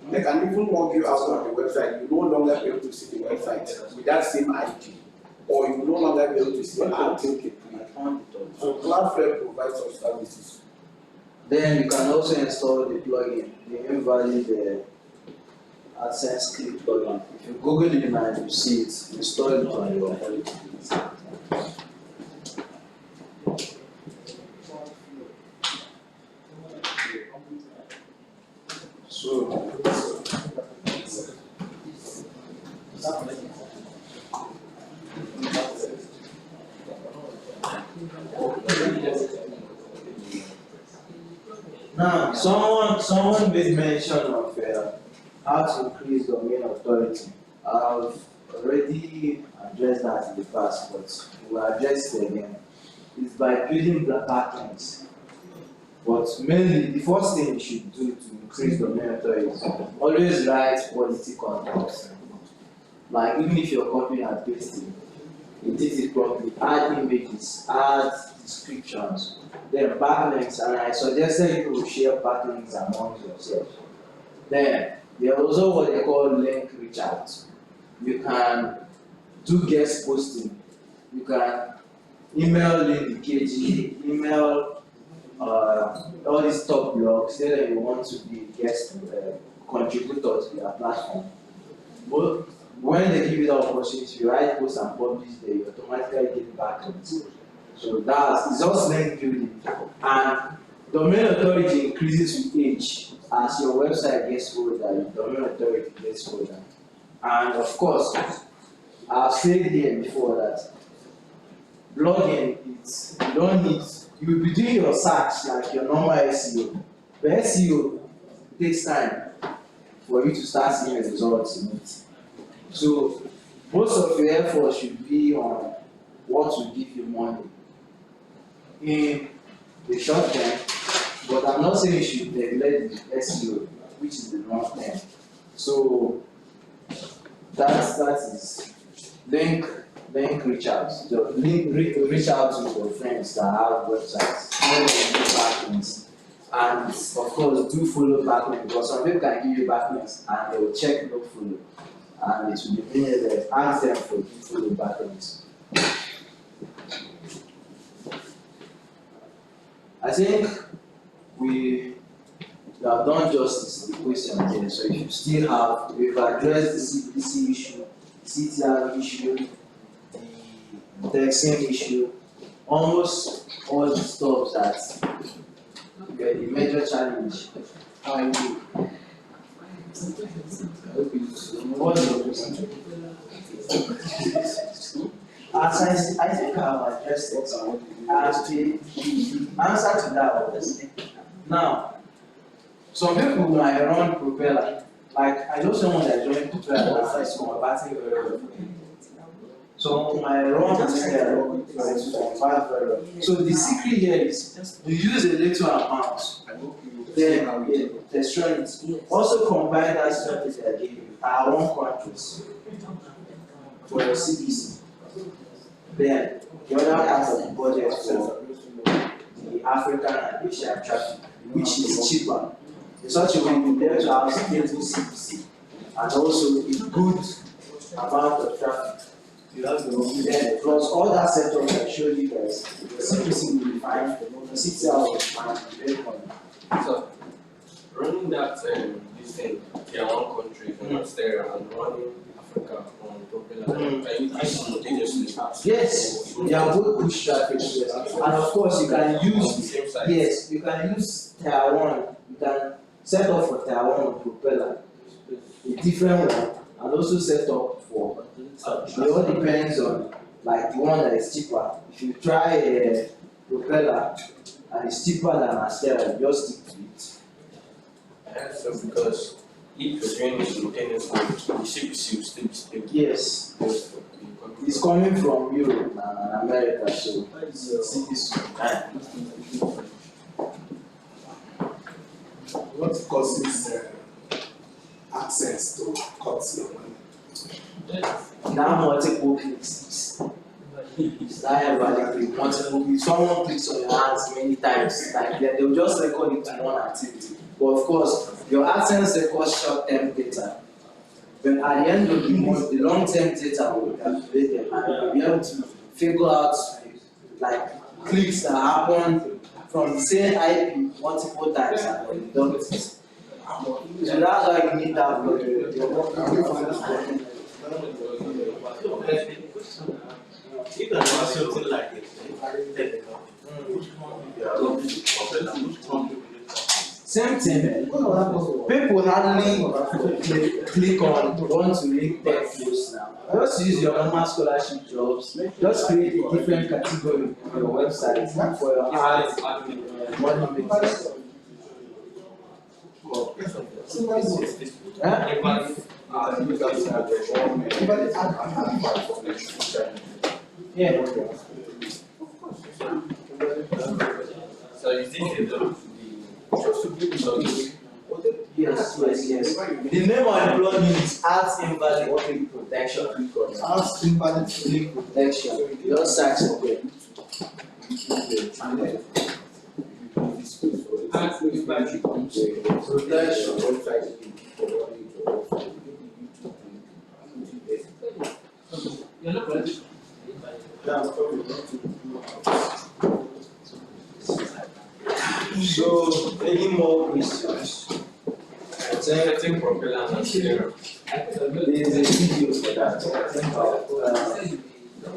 they can even log you out of the website. You no longer be able to see the website with that same ID, or you no longer be able to see ads. So Cloudflare provides such services. Then you can also install the plugin, the invalid AdSense click plugin. If you Google it now, you see it. Install it on your phone. So, now someone made mention of how to increase domain authority. I've already addressed that in the past, but we'll address it again. It's by building backlinks. But mainly, the first thing you should do to increase domain authority is always write quality content. Like even if you're copying and pasting, it takes it properly. Add images, add descriptions, then backlinks, and I suggested you will share backlinks among yourselves. Then there's also what they call link reach out. You can do guest posting. You can email Lynn KG, email all these top blogs, say that you want to be a guest contributor to their platform. But when they give you the opportunity, you write posts and publish, they automatically get backlinks. So it's just link building. And domain authority increases with age. As your website gets older, your domain authority gets older. And of course, I've said here before that blogging, you don't need, you'll be doing your search like your normal SEO. The SEO takes time for you to start seeing results in it. So most of your effort should be on what will give you money in the short term, but I'm not saying you should neglect the SEO, which is the long term. So that is link reach out. So reach out to your friends that have websites, backlinks, and of course do follow backlinks, because some people can give you backlinks and they will check no follow, and it will be meaningless. Ask them for do follow backlinks. I think we have done justice to the question again. So if you still have, we've addressed the CPC issue, the CTR issue, the taxing issue, almost all the stuff that were the major challenge. What's your question? I think I've addressed it. As the answer to that was, now, some people might run Propeller. Like, I know someone that joined Propeller and is converting very well. So my run is there, so the secret here is you use a little amount, then the strength. Also combine that strength that I gave you, our own countries for your CDC. Then the other part of the budget for the African and Asian traffic, which is cheaper. In such a way, you'll be able to have stable CDC and also a good amount of traffic. Then plus all that setup I showed you guys, the CDC will be fine, the 6 hours will be fine, very fine. So, running that this thing, tier one country, there and running Africa on propeller, can you do simultaneously? Yes, they are both push traffic, yes. And of course you can use, yes, you can use tier one, you can set up for tier one with propeller, a different one, and also set up for, it all depends on like the one that is cheaper. If you try a propeller and it's cheaper than Astera, you just stick to it. So because if you're doing simultaneously, the CPC will still be stable. Yes, it's coming from Europe and America, so CPC. What causes access to cuts your money? Now multiple clicks. It's not everybody click multiple clicks. Someone clicks on your ads many times, like they will just record it to one activity. But of course, your AdSense records short-term data. But at the end of the month, the long-term data will be calculated and you'll be able to figure out like clicks that happen from the same IP multiple times and then deduct it. So that's why you need that project. You can do something like it. Same thing. People hardly click on want to read tech posts now. Just use your normal scholarship jobs. Just create a different category on your website for your ads and money making stuff. Yeah. So you think Yes. The name of employment is Arts Invalid Protection. Arts Invalid Protection. Just search for it. So, any more questions? I think propeller and Astera. There is a video for that. The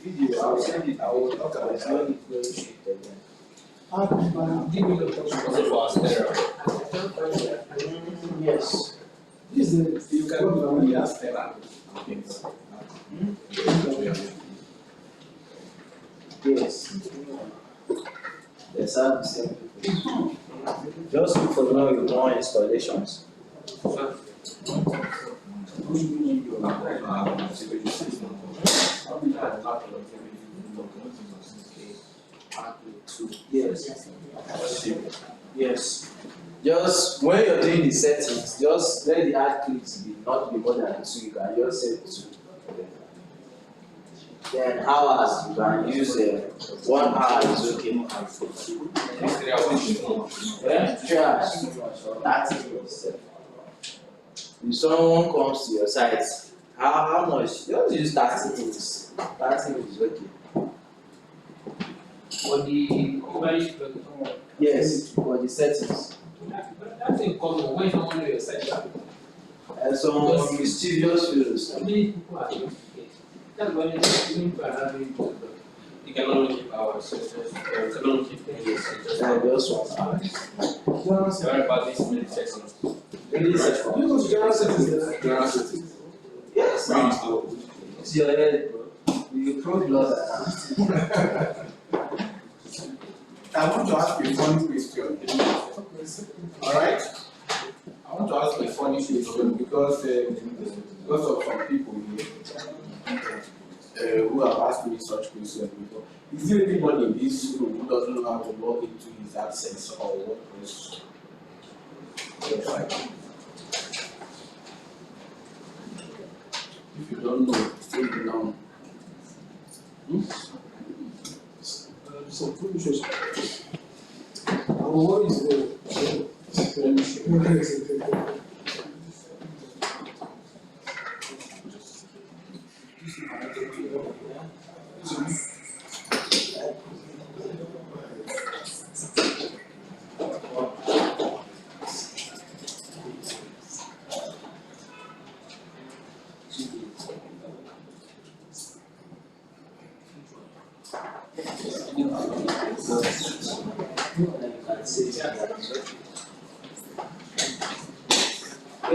video, I'll send it. I will talk about it. I will go to it again. Also for Astera. Yes. You can do the Astera. Yes. Yes, I have the same people. Just look for the one with more installations. Yes. Yes. Just when you're doing the settings, just let the ad clicks be not be more than 2. You can just set 2. Then hours you can use 1 hour is okay. Yeah, 3 hours. That's it. If someone comes to your site, how much? Just use 30 minutes. 30 minutes is okay. For the overage plugin. Yes, for the settings. That's in common when someone knows your site. And some mischievous fields. How many people are using it? That's why people are having it. You can only keep hours, so just, you can only keep days, so just. And just 1 hour. What about this minute seconds? Really set for. You go to general settings. General settings. Yes, now. It's your head, bro. You throw blood at I want to ask you a funny question. Alright? I want to ask a funny question because of some people here. who have asked me such questions before. Is there anybody in this room who doesn't know how to log into his Access or WordPress website? If you don't know, still be known. So, who shows? What is the?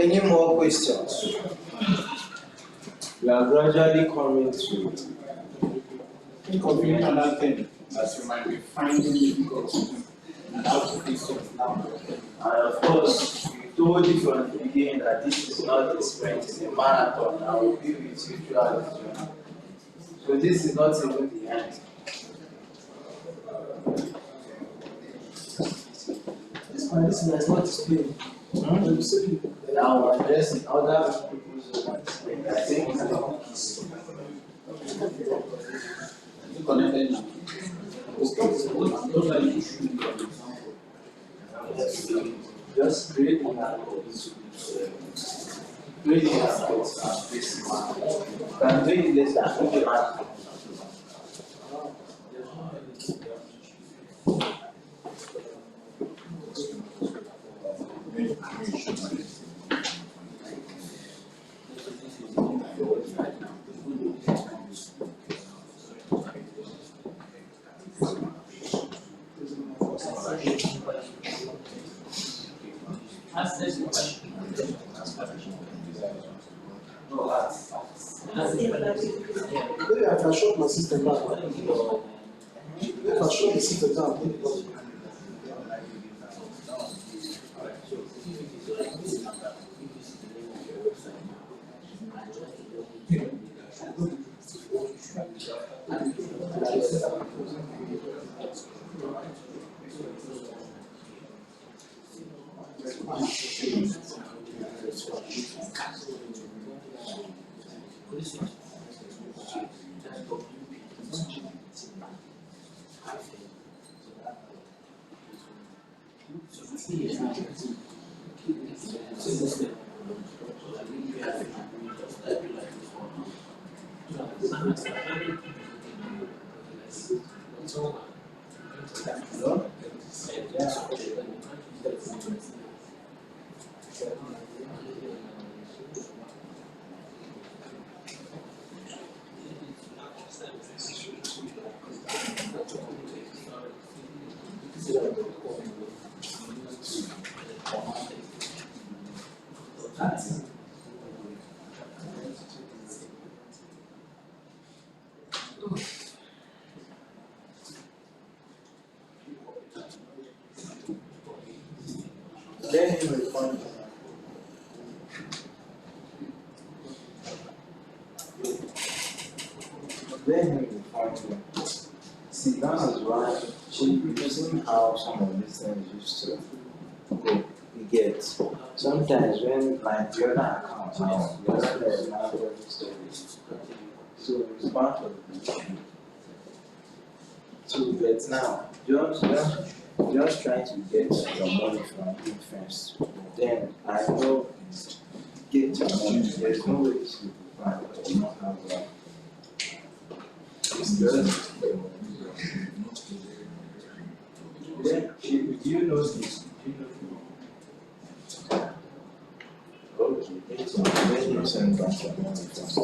Any more questions? We are gradually coming to Think of any other thing that you might be finding difficult to do and how to fix it now. And of course, we told you from the beginning that this is not a sprint, it's a marathon. I will be with you throughout the journey. So this is not even the end. This one is not displayed. Now addressing other people's ones. I think it's the cookies. You connected now. Those are the issues you have example. Just create one create it as this one. Can do it later. Maybe I can shut my system down. Maybe I shut the system down. Let him respond. Let him respond. See, that is why you've seen how some of these things used to go. You get sometimes when like the other account now, the other is now telling stories. So it's part of the issue. So but now, just trying to get your money from him first. Then I know get your money. There's no way to buy or not have that. It's good. Then do you know this? Do you know? Okay, so let him send back your money first.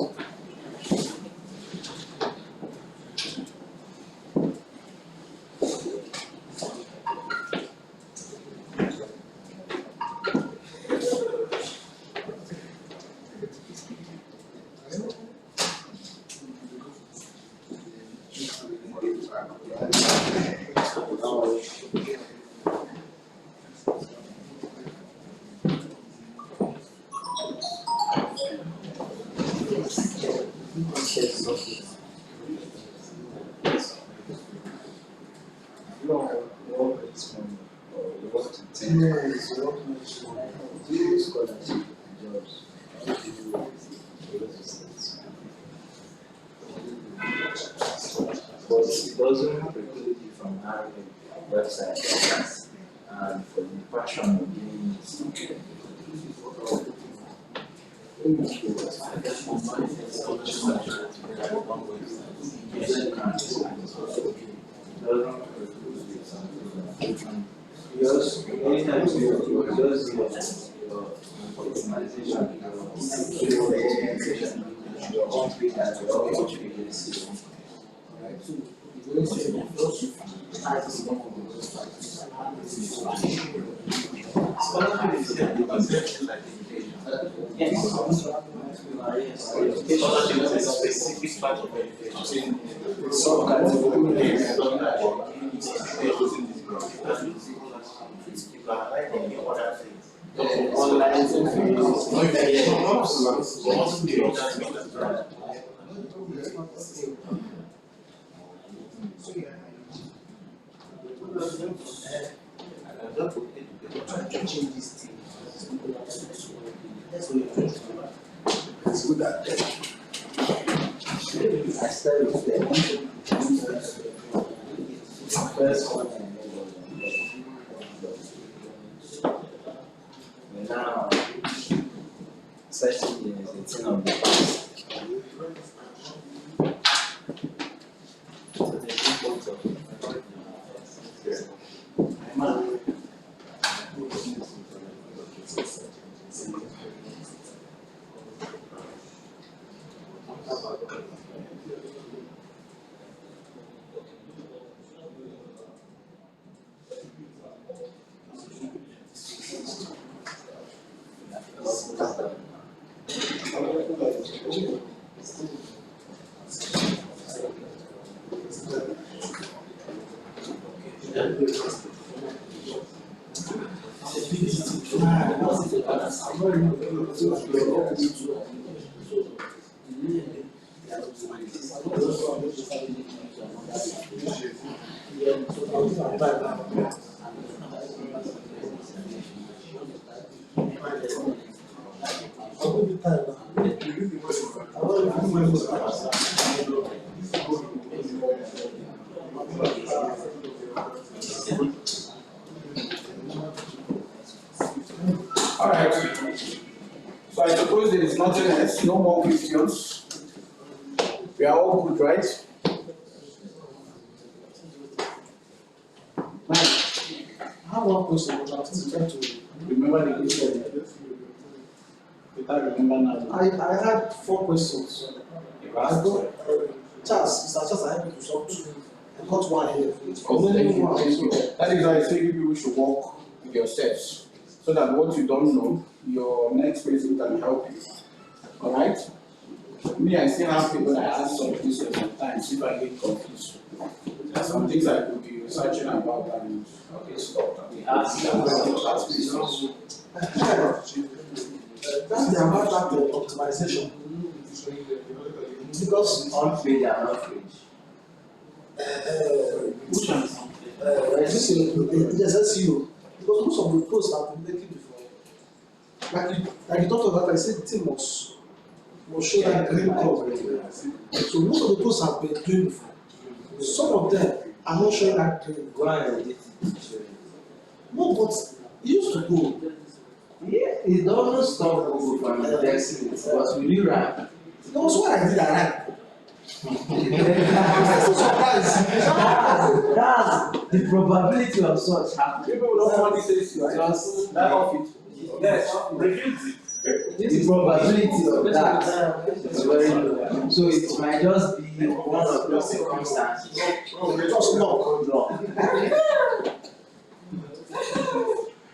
Yes, workmanship. Do scholarship jobs. But it doesn't preclude you from having a website like that and for the passion of doing it. Yes, many times you just your organization, your own page and your own pages. Scholarship is a specific part of education. Some categories. You are right in your other things. Online change this thing. That's what you're trying to do. It's good at that. I started with the first one. But now, especially in the thing of the past. So there's no point of Alright, so I suppose there is nothing else, no more questions. We are all good, right? I have one question, but I'm still trying to Remember the question. You can't remember now. I had 4 questions. I got Charles, Mr. Charles, I helped you to solve 2. I got 1 here. Oh, thank you, One, thank you. so- That is why I say you people should work with your steps, so that what you don't know, your next person can help you. Alright? Me, I still have people that ask some questions sometimes if I get confused. There are some things I could be researching about and okay, stop. We ask questions. That's the about that optimization. Because on page and off page. which one? This is the SEO. Because most of the posts I've been making before, like you talked about, I said the thing must show that green color. So most of the posts I've been doing before, some of them are not showing that green. Go and edit it. No, but it used to go. Yeah, it doesn't stop Google from indexing it, but we do rank. There was what I did I like. I'm so surprised. That's the probability of such happening. People don't want to say just that off it. Yes, refuse it. The probability of that is very low. So it might just be one of those circumstances. Just luck.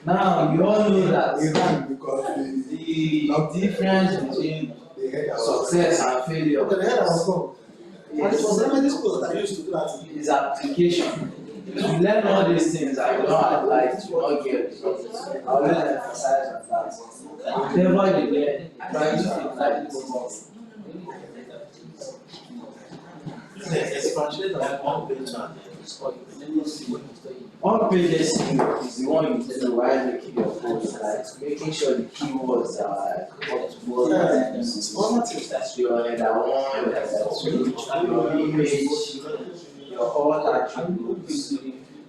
Now you all know that Because the difference between success and failure okay, the head I was wrong. And it was remedy schools that used to do that. is application. If you learn all these things and you don't apply it, you will not get results. I always emphasize on that. Whatever you learn, try to apply it. Expatiate on one page now. On page SEO is the one you do while making your post, like making sure the keywords are up to word, that's your header one, your header two, your image, your all attributes,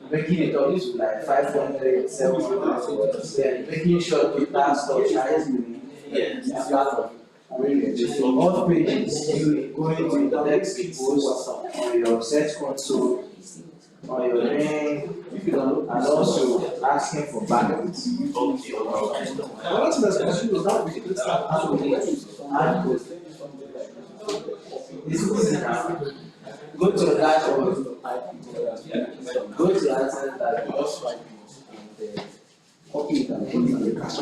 making it up to like 500, 700 words, then making sure the last stuff tries to be part all pages, you going to the next post on your search console, on your name, and also asking for backlinks. What's the responsibility of that? We can start It's easy now. Go to the dashboard. Go to the answer that just swipe it and copy it and put it in the cache.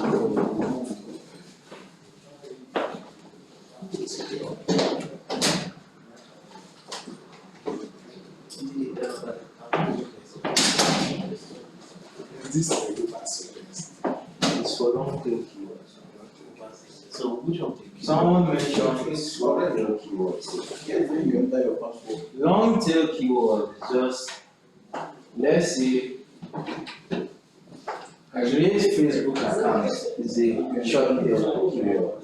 this is the pass. It's for long tail keywords. So which of the Someone mentioned it's long tail keywords. Yeah, then you enter your password. Long tail keyword is just, let's say, create Facebook account is a short tail keyword.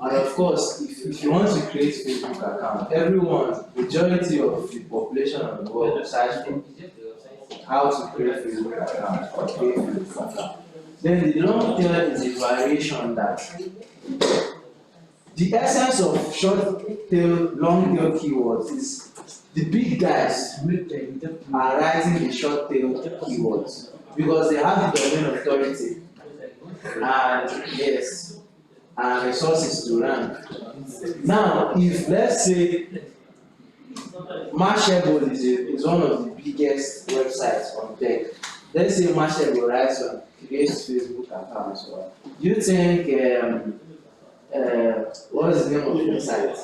And of course, if you want to create Facebook account, everyone, majority of the population of the world search for how to create Facebook account or create Facebook account. Then the long tail is a variation that the essence of short tail, long tail keywords is the big guys are writing the short tail keywords because they have the domain authority and yes, and resources to rank. Now, if let's say Mashable is one of the biggest websites on tech. Let's say Mashable writes on creates Facebook accounts. So, do you think what is the name of the site?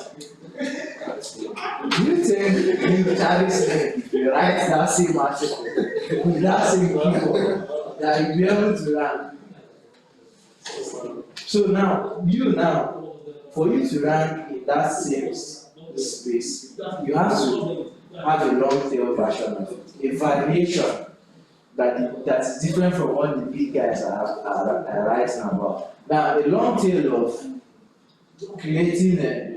Do you think you Charlie's name, if you write that same article with that same people, that you'll be able to rank? So now, for you to rank in that same space, you have to have a long tail version of it, a variation that's different from what the big guys are writing about. Now, a long tail of creating a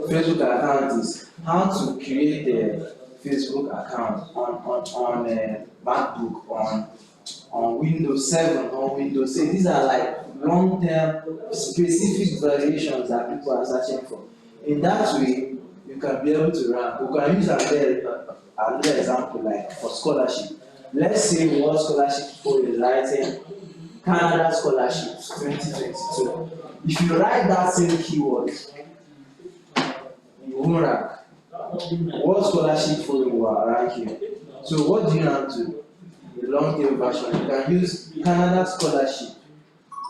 Facebook account is how to create a Facebook account on a MacBook, on Windows 7, on Windows 8. These are like long-term specific variations that people are searching for. In that way, you can be able to rank. We can use another example like for scholarship. Let's say World Scholarship for is writing Canada Scholarships 2022. If you write that same keyword, you won't rank. World Scholarship for you are ranking. So what do you have to do? The long tail version. You can use Canada Scholarship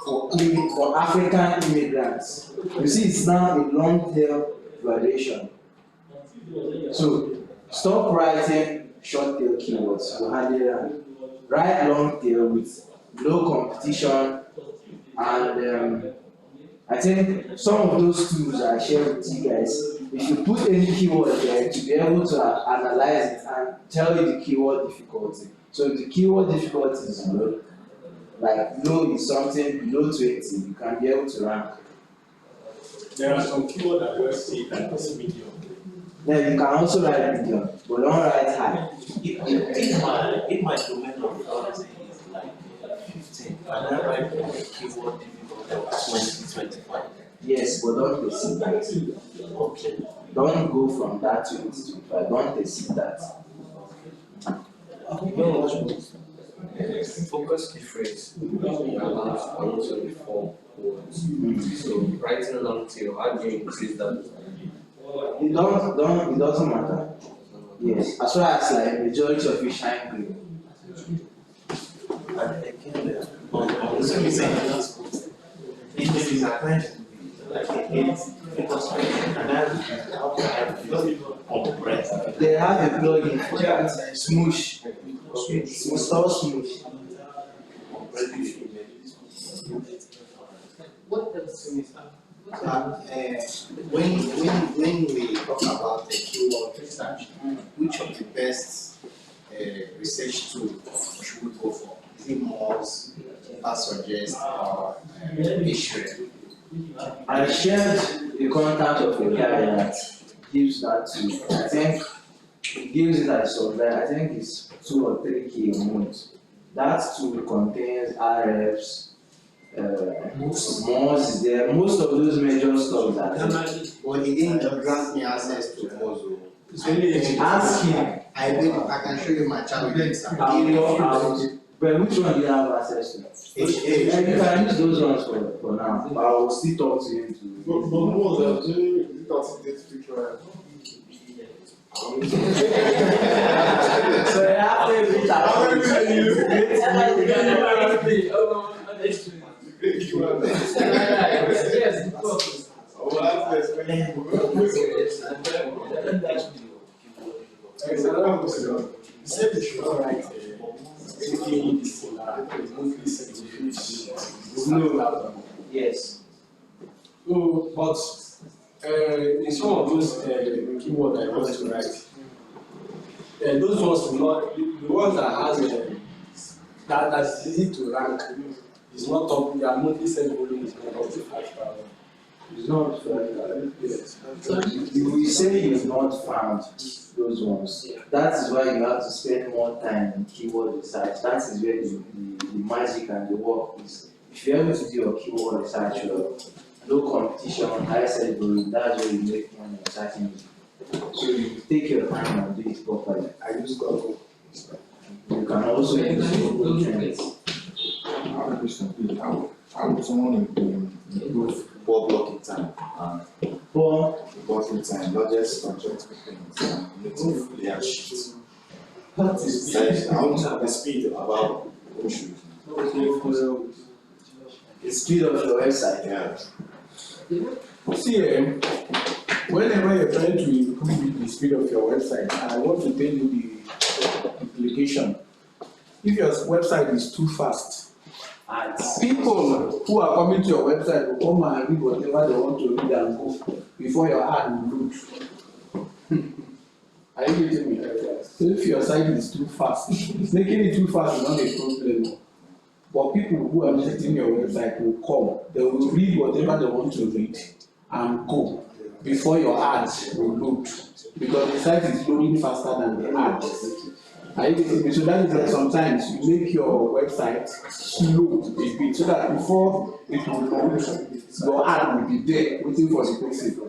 for African immigrants. You see, it's now a long tail variation. So stop writing short tail keywords. You hardly rank. Write long tail with low competition, and I think some of those tools I share with you guys. If you put any keyword there, to be able to analyze it and tell you the keyword difficulty. So if the keyword difficulty is low, like low is something below 20, you can be able to rank. There are some keywords that will say that is medium. Then you can also write medium, but don't write high. If my domain of authority is like 15, and I write a keyword difficult of 20, 25. Yes, but don't exceed that. Okay. Don't go from that to 25. Don't exceed that. Focus key phrase allows for you to inform words. So writing a long tail, how do you increase that? It doesn't matter. Yes, as well as like majority of it shine green. And again, on the same thing, it is a kind like it's because and how to have They have a plugin for that, Smoosh. Install Smoosh. What else do we have? When we talk about the keyword research, which of the best research tool should we go for? Is it Moz, Suggest, or Ishre? I shared the contact of a guy that gives that to, I think he gives it as software, I think it's 2 or 3K a month. That tool contains RFs, Moz is there, most of those major stuff that But he didn't grant me access to Moz. ask him. I can show you my channel. But which one do you have access to? And you can use those ones for now, but I will still talk to him to. But what was that? That's the picture. So you have to reach Yes. So, but in some of those keywords I want to write, those ones will not, the ones that has that's easy to rank is not up, their monthly sales volume is not up to 5,000. It's not Yes. you will say you've not found those ones. That is why you have to spend more time in keyword research. That is where the magic and the work is. If you're able to do your keyword research well, no competition, high sales volume, that's where you make money researching it. So you take your time and do it properly. I use Google. You can also use Google Trends. I have a question, please. How would someone improve poor blocking time and blocking time, not just contract things and native layer sheets? What is Like, I want to have the speed about issues. the speed of your website? Yeah. See, whenever you're trying to improve the speed of your website, I want to tell you the implication. If your website is too fast, people who are coming to your website will come and read whatever they want to read and go before your ad will load. Are you getting me? So if your site is too fast, making it too fast is not a problem. But people who are visiting your website will come, they will read whatever they want to read and go before your ads will load, because the site is loading faster than the ads. Are you getting me? So that is why sometimes you make your website slow a bit so that before it will load, your ad will be there waiting for the person.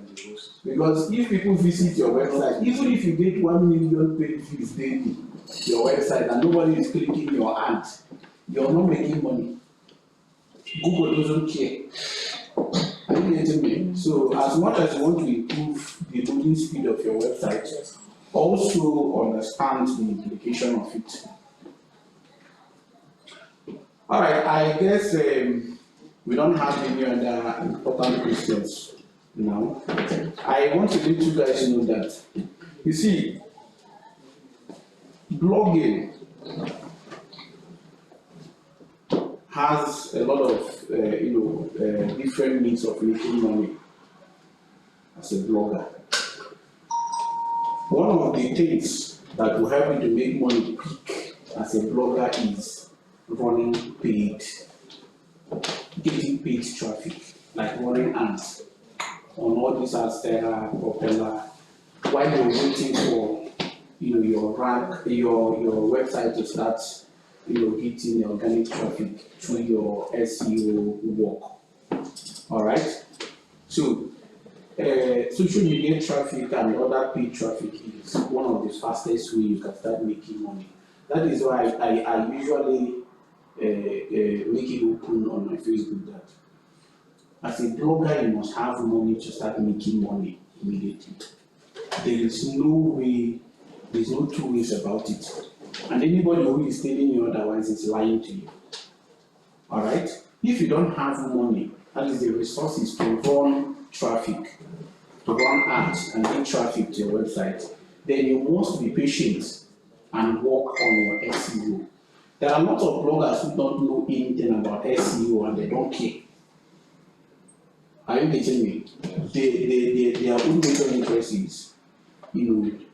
Because if people visit your website, even if you get 1 million page views daily, your website, and nobody is clicking your ad, you're not making money. Google doesn't care. Are you getting me? So as much as you want to improve the loading speed of your website, also understand the implication of it. All right, I guess we don't have any other important questions now. I want to let you guys know that, you see, blogging has a lot of different means of making money as a blogger. One of the things that will help you to make money quick as a blogger is running getting paid traffic, like running ads on all these ads, Terra, Propeller, while you're waiting for your website to start getting organic traffic through your SEO work. All right. So social media traffic and other paid traffic is one of the fastest ways you can start making money. That is why I usually make it open on my Facebook that as a blogger you must have money to start making money immediately. There is no way, there's no two ways about it. And anybody who is telling you otherwise is lying to you. All right? If you don't have money, that is the resources to run traffic, to run ads and get traffic to your website, then you must be patient and work on your SEO. There are lots of bloggers who don't know anything about SEO and they don't care. Are you getting me? Their own major interest is,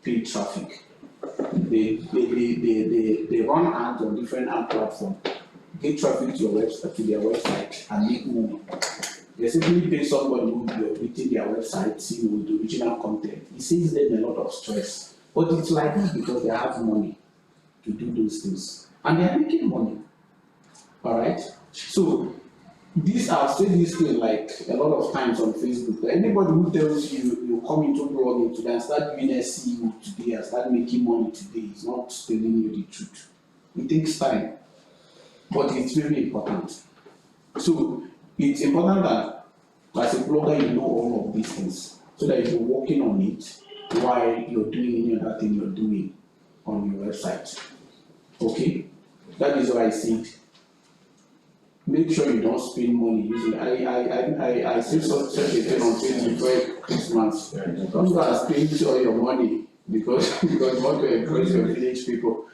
paid traffic. They run ads on different ad platforms, get traffic to your website, to their website, and make money. They simply pay somebody who will be updating their website, with the original content. It saves them a lot of stress. But it's like that because they have money to do those things. And they are making money. Alright? So these are still these things like a lot of times on Facebook. Anybody who tells you come into blogging today and start doing SEO today and start making money today is not telling you the truth. It takes time. But it's very important. So it's important that as a blogger you know all of these things so that you're working on it while you're doing any other thing you're doing on your website. Okay? That is why I said make sure you don't spend money using I see such a thing on Facebook for Christmas. Don't go and spend all your money because you want to encourage your village people.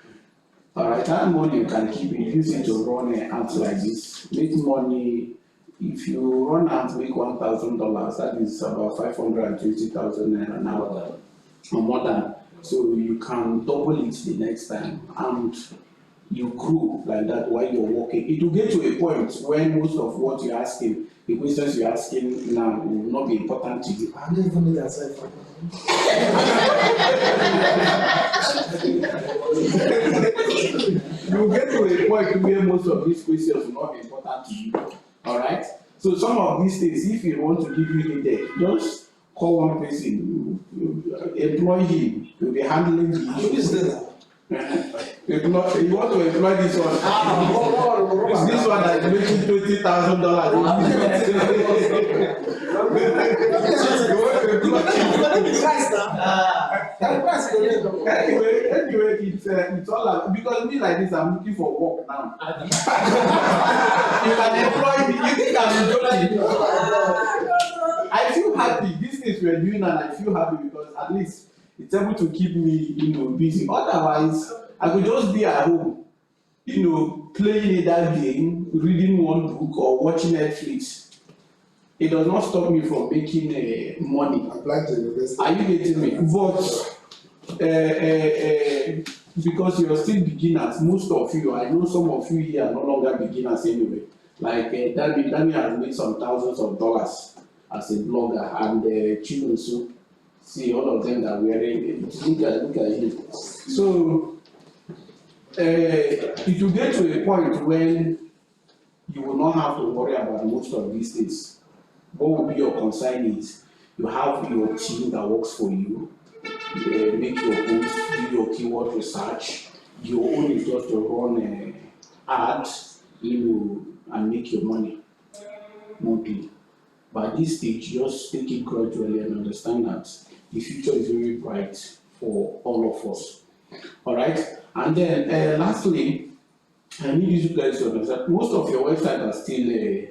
Alright, that money you can keep it, use it to run ads like this. Make money. If you run ads, make $1,000, that is about 520,000 naira now, or more than. So you can double it the next time, and you grow like that while you're working. It will get to a point when most of what you're asking, the questions you're asking now, will not be important to you. I don't even need that side for You get to a point where most of these questions will not be important to you. Alright? So some of these things, if you want to give you headache, just call one person, employ him, he'll be handling the issue. You want to employ this one. This one that is making $20,000. Anyway, it's all about, because me like this, I'm looking for work now. You can employ me. You think I'm joking? I feel happy. These things we're doing, and I feel happy because at least it's able to keep me, busy. Otherwise, I could just be at home, playing either game, reading one book, or watching Netflix. It does not stop me from making money. apply to university. Are you getting me? But because you're still beginners, most of you, I know some of you here are no longer beginners anyway. Like Daniel has made some thousands of dollars as a blogger, and Chinonso, see all of them that are wearing. Look at him. So it will get to a point when you will not have to worry about most of these things. What will be your concern is you have your team that works for you, make your posts, do your keyword research. Your own is just to run ads, and make your money monthly. But at this stage, just take it gradually and understand that the future is very bright for all of us. All right, and then lastly, I need you guys to understand most of your websites are still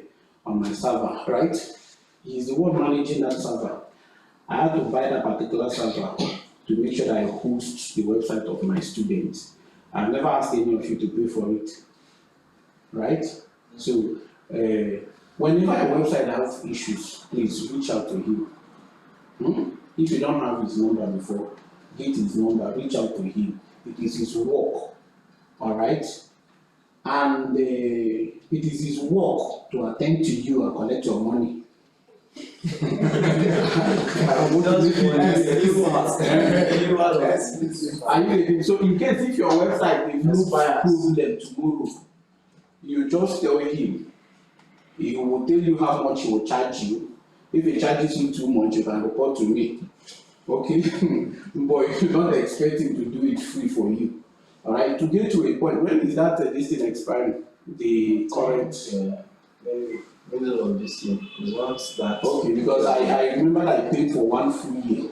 on my server, right? He's the one managing that server. I had to buy that particular server to make sure that I host the website of my students. I've never asked any of you to pay for it, right? So whenever a website has issues, please reach out to him. If you don't have his number before, get his number, reach out to him. It is his work, all right? And it is his work to attend to you and collect your money. Are you ready? So in case if your website is no problem tomorrow, you just tell him. He will tell you how much he will charge you. If he charges you too much, you can report to me. Okay? But you don't expect him to do it free for you. Alright, to get to a point, when is that this thing expiring? The current Middle of this year. Once that. Okay, because I remember I paid for 1 full year.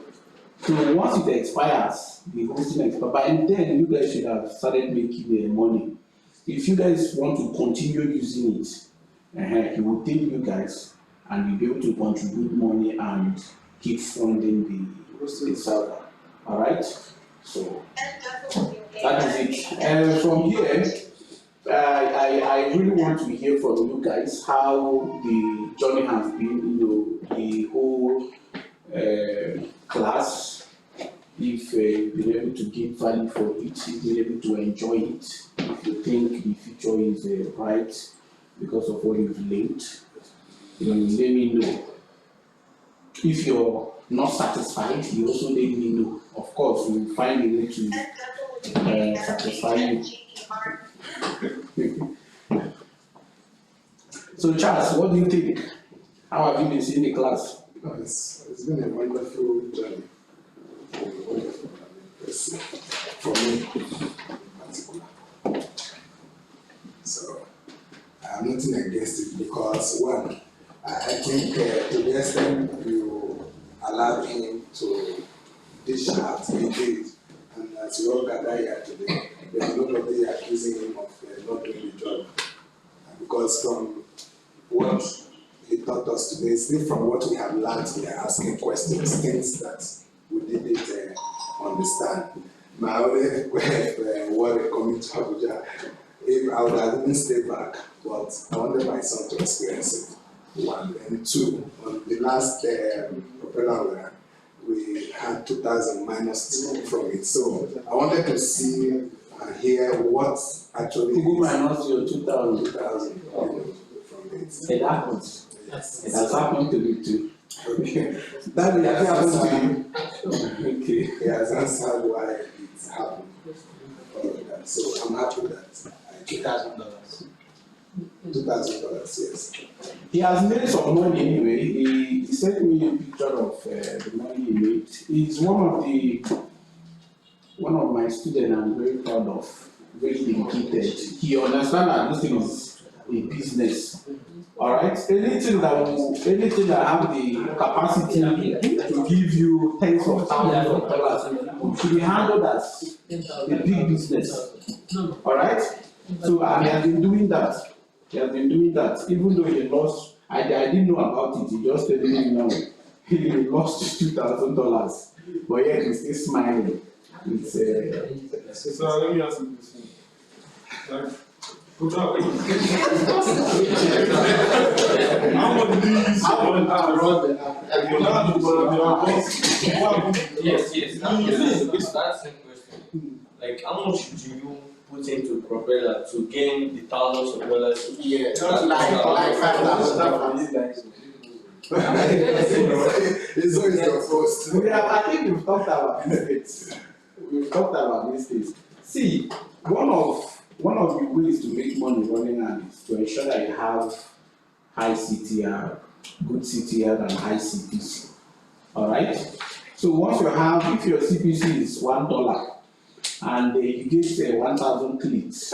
So once it expires, the hosting expires. By then you guys should have started making money. If you guys want to continue using it, he will tell you guys and you'll be able to contribute money and keep funding the server. Alright? So that is it. From here, I really want to hear from you guys how the journey has been, the whole class, if you've been able to give value for it, if you've been able to enjoy it, if you think the future is bright because of what you've learned, let me know. If you're not satisfied, you also let me know. Of course, we'll find a way to satisfy you. So Charles, what do you think? How have you been seeing the class? It's been a wonderful journey. For me, in particular. So, I have nothing against it because, one, I think to the extent you allow him to dish out, he did. And as we all gather here today, there's nobody accusing him of not doing the job. Because from what he taught us today, still from what we have learned, we are asking questions, things that we didn't understand. My only worry coming to Abuja, if I would have even stayed back, but I wanted my son to experience it. One, and two, on the last propeller we had 2,000 minus from it. So I wanted to see and hear what actually Who minus your 2,000? 2,000 from it. It happens. Yes. It has happened to me too. That will happen to you. Okay. He has answered why it happened. So I'm happy that $2,000. $2,000, yes. He has made some money anyway. He sent me a picture of the money he made. He's one of my students I'm very proud of, very dedicated. He understands that this thing is a business. Alright? Anything that have the capacity to give you tens of thousands of dollars should be handled as a big business. Alright? So and he has been doing that. Even though he lost, I didn't know about it. He just told me now he lost $2,000. But yet he's still smiling. It's So let me ask you this thing. Like, how much do you use Yes, that's the question. Like, how much do you put into propeller to gain the thousands of dollars? Yeah, like $5,000. It's always your first. I think we've talked about these things. See, one of the ways to make money running ads is to ensure that you have high CTR, good CTR, and high CPC. Alright? So once you have, if your CPC is $1 and you get 1,000 clicks,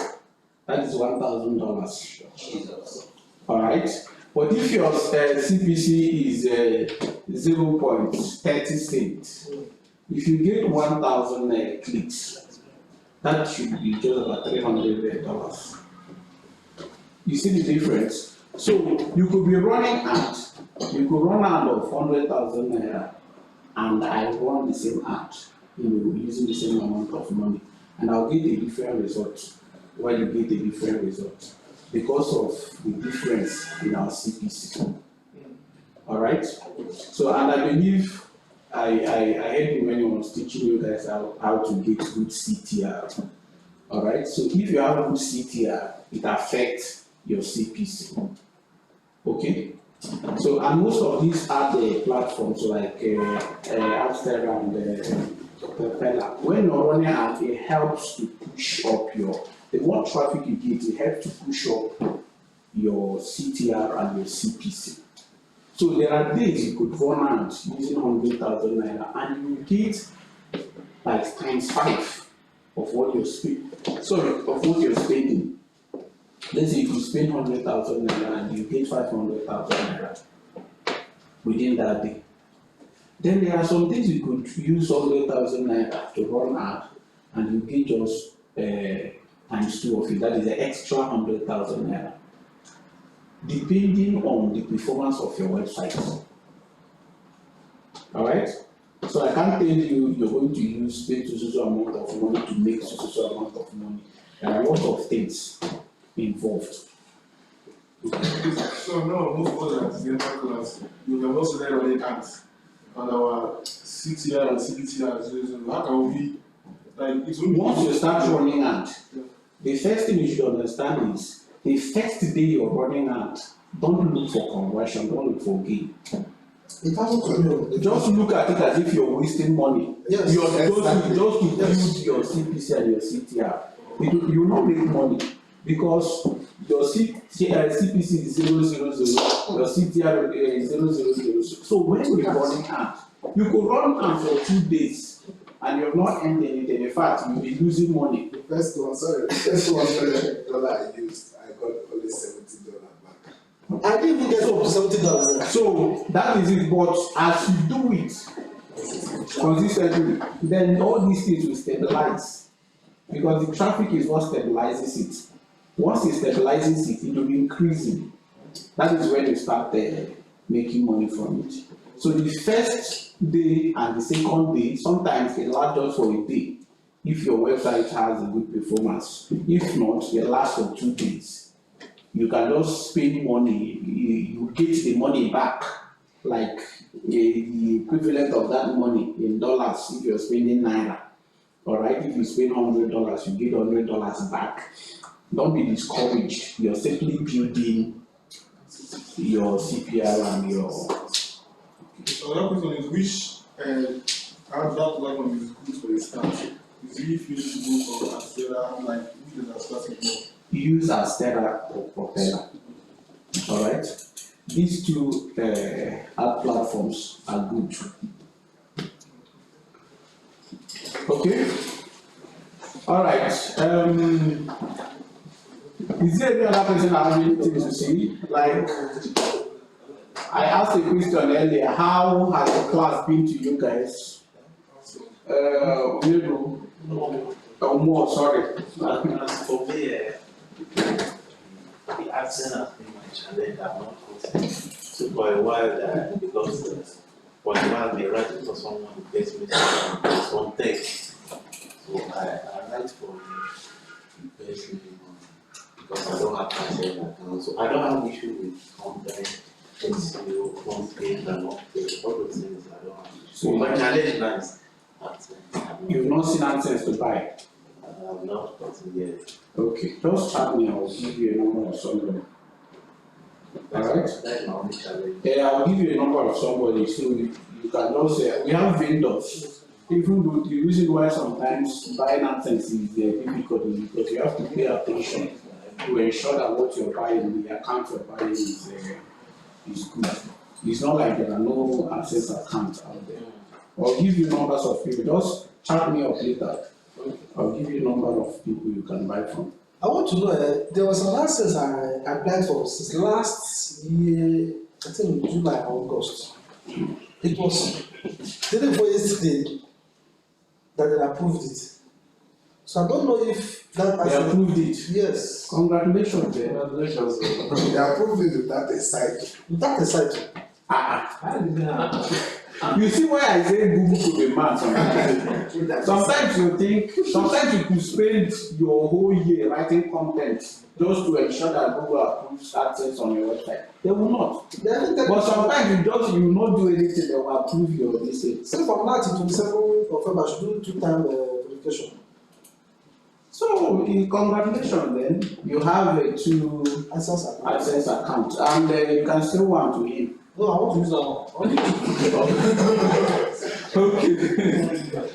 that is $1,000. Alright? But if your CPC is 0.30 cents, if you get 1,000 clicks, that should be just about $300. You see the difference? So you could be running ad, you could run ad of 100,000 naira, and I run the same ad, using the same amount of money, and I'll get a different result. While you get a different result because of the difference in our CPC. All right. So, and I believe I heard him when he was teaching you guys how to get good CTR. All right. So if you have good CTR, it affects your CPC. Okay. So and most of these are the platforms like Upstairs and Propeller. When you're running ad, it helps to push up the more traffic you get, it helps to push up your CTR and your CPC. So there are days you could run ads using 100,000 naira and you will get like ×5 of what you're spending. Of what you're spending. Let's say if you spend 100,000 naira and you get 500,000 naira within that day. Then there are some things you could use 100,000 naira to run ad and you get just ×2 of it. That is the extra 100,000 naira. Depending on the performance of your website. Alright? So I can't tell you you're going to spend so amount of money to make so amount of money. There are a lot of things involved. So now most of us at the dental class, you can also learn running ants. And our 6 year and 6 years, how can we, like, it's only. Once you start running ant, the first thing you should understand is the first day you're running ant, don't look for conversion, don't look for gain. It hasn't to me. Just look at it as if you're wasting money. Yes, You're exactly. just to build your CPC and your CTR. You will not make money because your CPC is 000, your CTR is 000. So when you're running ant, you could run ant for 2 days and you have not earned anything. In fact, you'll be losing money. The first $100 I used, I got only $70 back. I didn't even get up to $70. So that is it. But as you do it consistently, then all these things will stabilize. Because the traffic is what stabilizes it. Once it stabilizes it, it will be increasing. That is when you start making money from it. So the first day and the second day, sometimes it lasts just for a day. If your website has a good performance, if not, it lasts for 2 days. You can just spend money, you get the money back, like the equivalent of that money in dollars if you're spending naira. Alright, if you spend $100, you get $100 back. Don't be discouraged. You're simply building your CPR and your. So that question is which ad platform is good for a start? Is it feasible for Astera, like which is a starting point? Use Astera or Propeller. Alright? These two ad platforms are good. Okay? Alright. Is there any other person that has anything to say? Like, I asked a question earlier, how has the class been to you guys? More, sorry. For me, the accent has been my challenge. I'm not hosting. So for a while, because for a while they write it for someone who gets me some text. So I write for the person because I don't have accent account. So I don't have issue with content, SEO, front page, and all those things. I don't have issue. So my challenge now is accent. You've not seen access to buy? I'm not gotten yet. Okay, just chat me, I'll give you a number of somebody. Alright? That's my only challenge. Yeah, I'll give you a number of somebody so you can just say, we have vendors. Even though the reason why sometimes buying AdSense is difficult is because you have to pay attention to ensure that what you're buying, the account you're buying is good. It's not like there are no access accounts out there. I'll give you numbers of people, just chat me up later. I'll give you a number of people you can buy from. I want to know, there was an access I applied for since last year, I think July or August. It was 3 for yesterday that they approved it. So I don't know if that They approved it. Yes. Congratulations, there. Congratulations. They approved it without a site. Without a site. How did that happen? You see why I say Google could be mad sometimes. Sometimes you could spend your whole year writing content just to ensure that Google approves access on your website. They will not. But sometimes you will not do anything, they will approve your message. So from now till 27th of February, I should do 2-time verification. So, congratulations then. You have a 2 access account and you can still want to him. No, I want to use that one. Okay.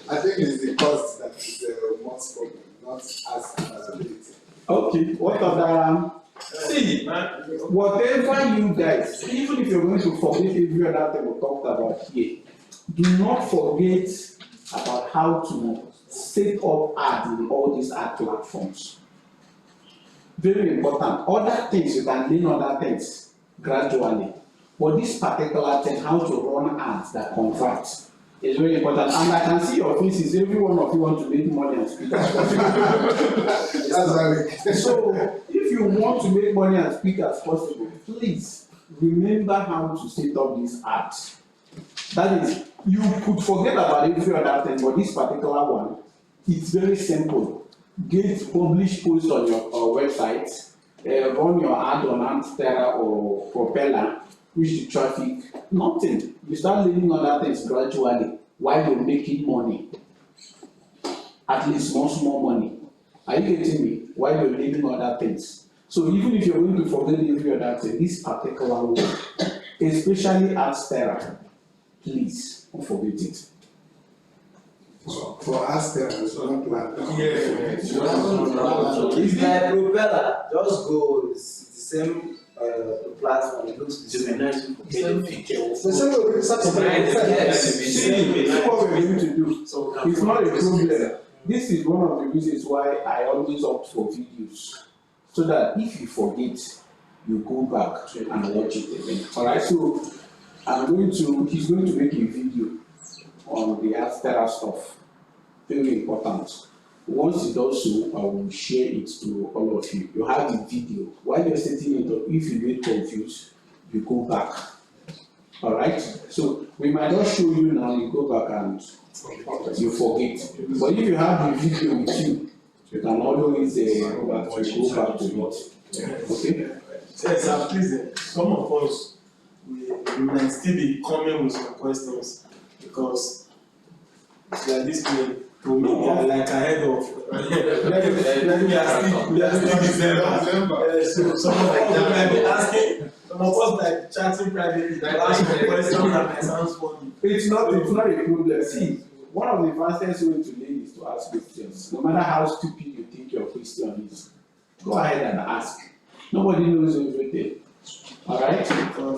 I think it's the cost that is the most problem, not as availability. Okay, what other? See, whatever you guys, even if you're going to forget every other thing we talked about here, do not forget about how to set up ads in all these ad platforms. Very important. Other things, you can learn other things gradually. But this particular thing, how to run ads that convert, is very important. And I can see your faces, every one of you want to make money and speak as possible. That's right. So, if you want to make money and speak as possible, please remember how to set up these ads. That is, you could forget about every other thing, but this particular one, it's very simple. Get publish posts on your website run your ad on Amstera or Propeller, push the traffic, nothing. You start learning other things gradually while you're making money. At least small money. Are you getting me? While you're learning other things. So even if you're going to forget every other thing, this particular one, especially Amstera, please don't forget it. For us, there is one plan. It's like Propeller, just go, it's the same platform, it looks the same. The same way we start to See what we're going to do. It's not a problem. This is one of the reasons why I always opt for videos. So that if you forget, you go back and watch it again. Alright, so he's going to make a video on the Amstera stuff. Very important. Once he does so, I will share it to all of you. You have the video. While you're setting it up, if you get confused, you go back. Alright? So we might not show you now, you go back and you forget. But if you have the video with you, you can always go back to it. Okay? Yes, sir, please, some of us, we might still be coming with some questions because it's like this thing, to me, they are like ahead of. We are still December. So some of us might be asking, some of us like chatting privately, asking questions and it sounds funny. It's not a problem. See, one of the fastest ways to learn is to ask questions. No matter how stupid you think your question is, go ahead and ask. Nobody knows everything. Alright?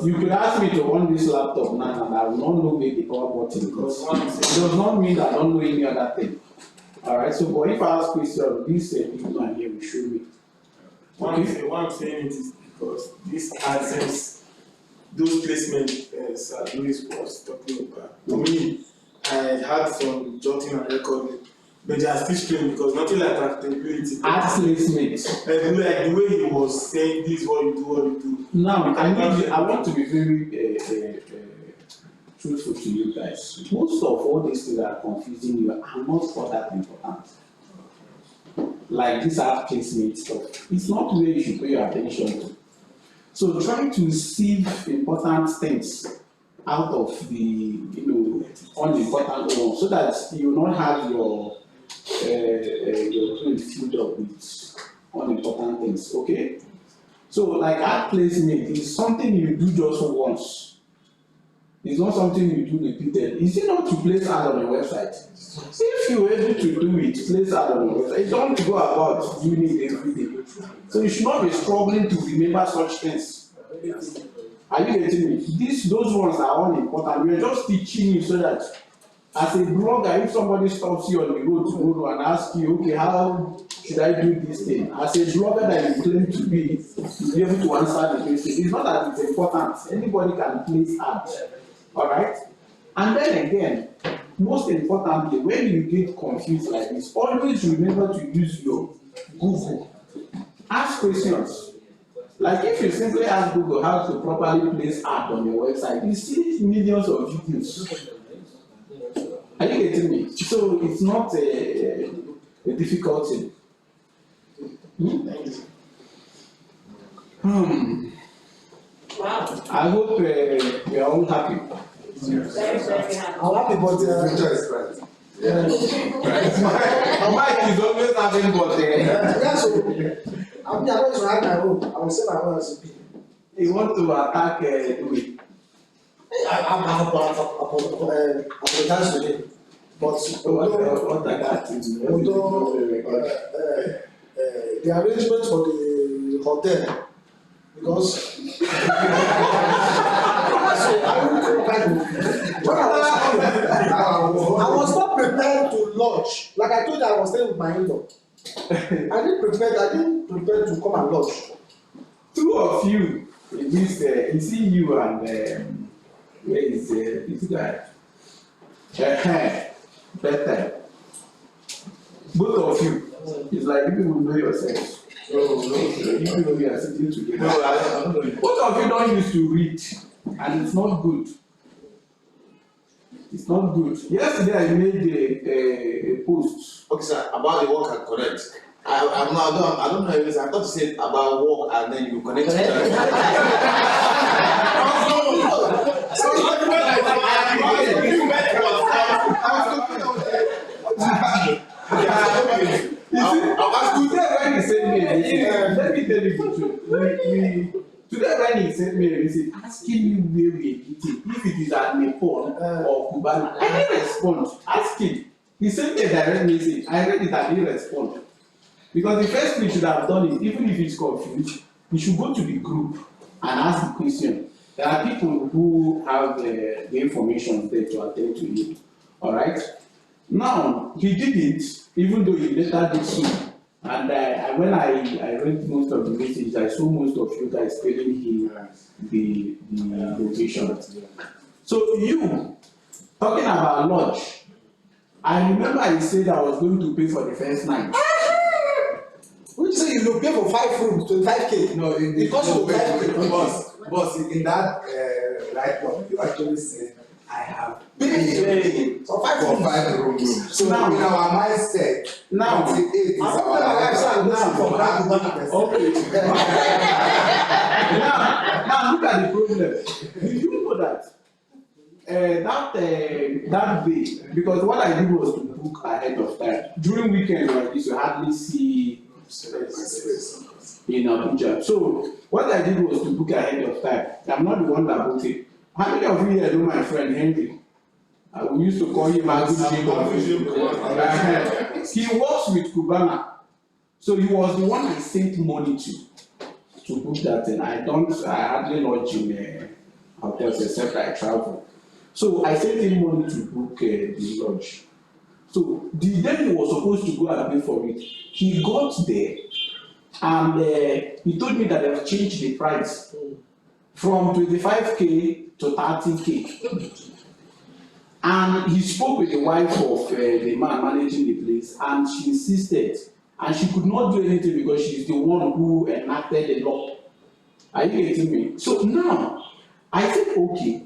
You could ask me to run this laptop now and I will not know where the power button goes. It does not mean that I don't know any other thing. Alright, so but if I ask questions, this big man here will show me. Why I'm saying it is because this AdSense, those placements Sir Louis was talking about. To me, I had some jotting and recording, but they are still strange because nothing like practicability. Ad placement. And like the way he was saying this, what you do. Now, I want to be very truthful to you guys. Most of all these things that are confusing you are not all that important. Like this ad placement stuff, it's not where you should pay your attention to. So try to sieve important things out of the unimportant ones so that you will not have your brain filled up with unimportant things, okay? So like ad placement is something you do just once. It's not something you do repeatedly. Is it not to place ad on your website? If you're able to do it, place ad on your website. You don't go about doing it every day. So you should not be struggling to remember such things. Are you getting me? Those ones are unimportant. We are just teaching you so that as a blogger, if somebody stops you on the road tomorrow and asks you, okay, how should I do this thing? As a blogger that you claim to be, you'll be able to answer the question. It's not that it's important. Anybody can place ads. Alright? And then again, most importantly, when you get confused like this, always remember to use your Google. Ask questions. Like if you simply ask Google how to properly place ad on your website, you see millions of videos. Are you getting me? So it's not a difficult thing. I hope we are all happy. I'm happy, but Future is bright. My mind is always having but yeah, so I'm not to hide my own. I will say my own as a people. you want to attack Louis. I apologize to him, but What that although the arrangement for the hotel, because I was not prepared to lodge. Like I told you, I was staying with my in-law. I didn't prepare to come and lodge. Two of you in this, you see you and where is this guy? Better. Both of you. It's like you people know yourselves. So you people we are sitting together. Both of you don't used to read, and it's not good. It's not good. Yesterday I made a post. Okay, sir, about the work and connect. I don't know everything. I thought you said about work and then you connect to each other. When he sent me a message, let me tell you the truth. Today when he sent me a message asking me where we are eating, if it is at Nepal or Cubana, I didn't respond. Ask him. He sent me a direct message. I read it and didn't respond. Because the first thing he should have done is, even if he's confused, he should go to the group and ask the question. There are people who have the information there to attend to it. All right? Now, he did it, even though he later did so. And when I read most of the messages, I saw most of you guys telling him the location. So you, talking about lodge, I remember he said I was going to pay for the first night. Which say you will pay for 5 rooms, 25K. No, It costs you 25K. Boss, in that write-up, you actually said, I have paid for 5 rooms. So now, in our mindset, now, okay. now look at the problem. Did you know that that day, because what I did was to book ahead of time. During weekends like this, you hardly see in Abuja. So what I did was to book ahead of time. I'm not the one that booked it. How many of you here know my friend Henry? We used to call him Agushi. He works with Cubana. So he was the one I sent money to book that thing. I hardly lodge in hotels except I travel. So I sent him money to book the lodge. So the day he was supposed to go and pay for it, he got there and he told me that they have changed the price from 25K to 30K. And he spoke with the wife of the man managing the place, and she insisted, and she could not do anything because she's the one who enacted the law. Are you getting me? So now, I think, okay,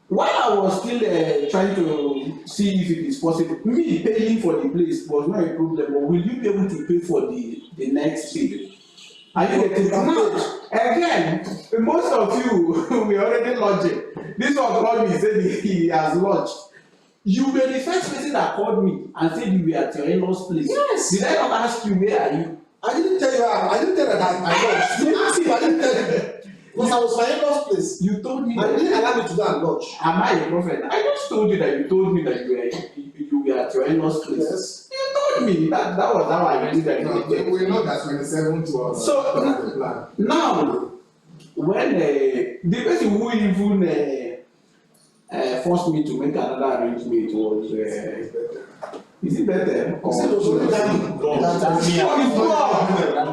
while I was still trying to see if it is possible, me paying for the place was not a problem, but will you be able to pay for the next day? Are you getting me? Now, again, most of you, we already lodging. This one called me, said he has lodged. You were the first person that called me and said you were at your in-laws place. Yes. Did I not ask you where are you? I didn't tell you. I didn't tell you that I lodged. You asked him. I didn't tell you. Because I was my in-laws place. You told me. And you didn't allow me to go and lodge. Am I a prophet? I just told you that you told me that you were at your in-laws place. Yes. You told me that was how I knew that. We know that 27th was So the plan. now, when the person who even forced me to make another arrangement was is it better? Or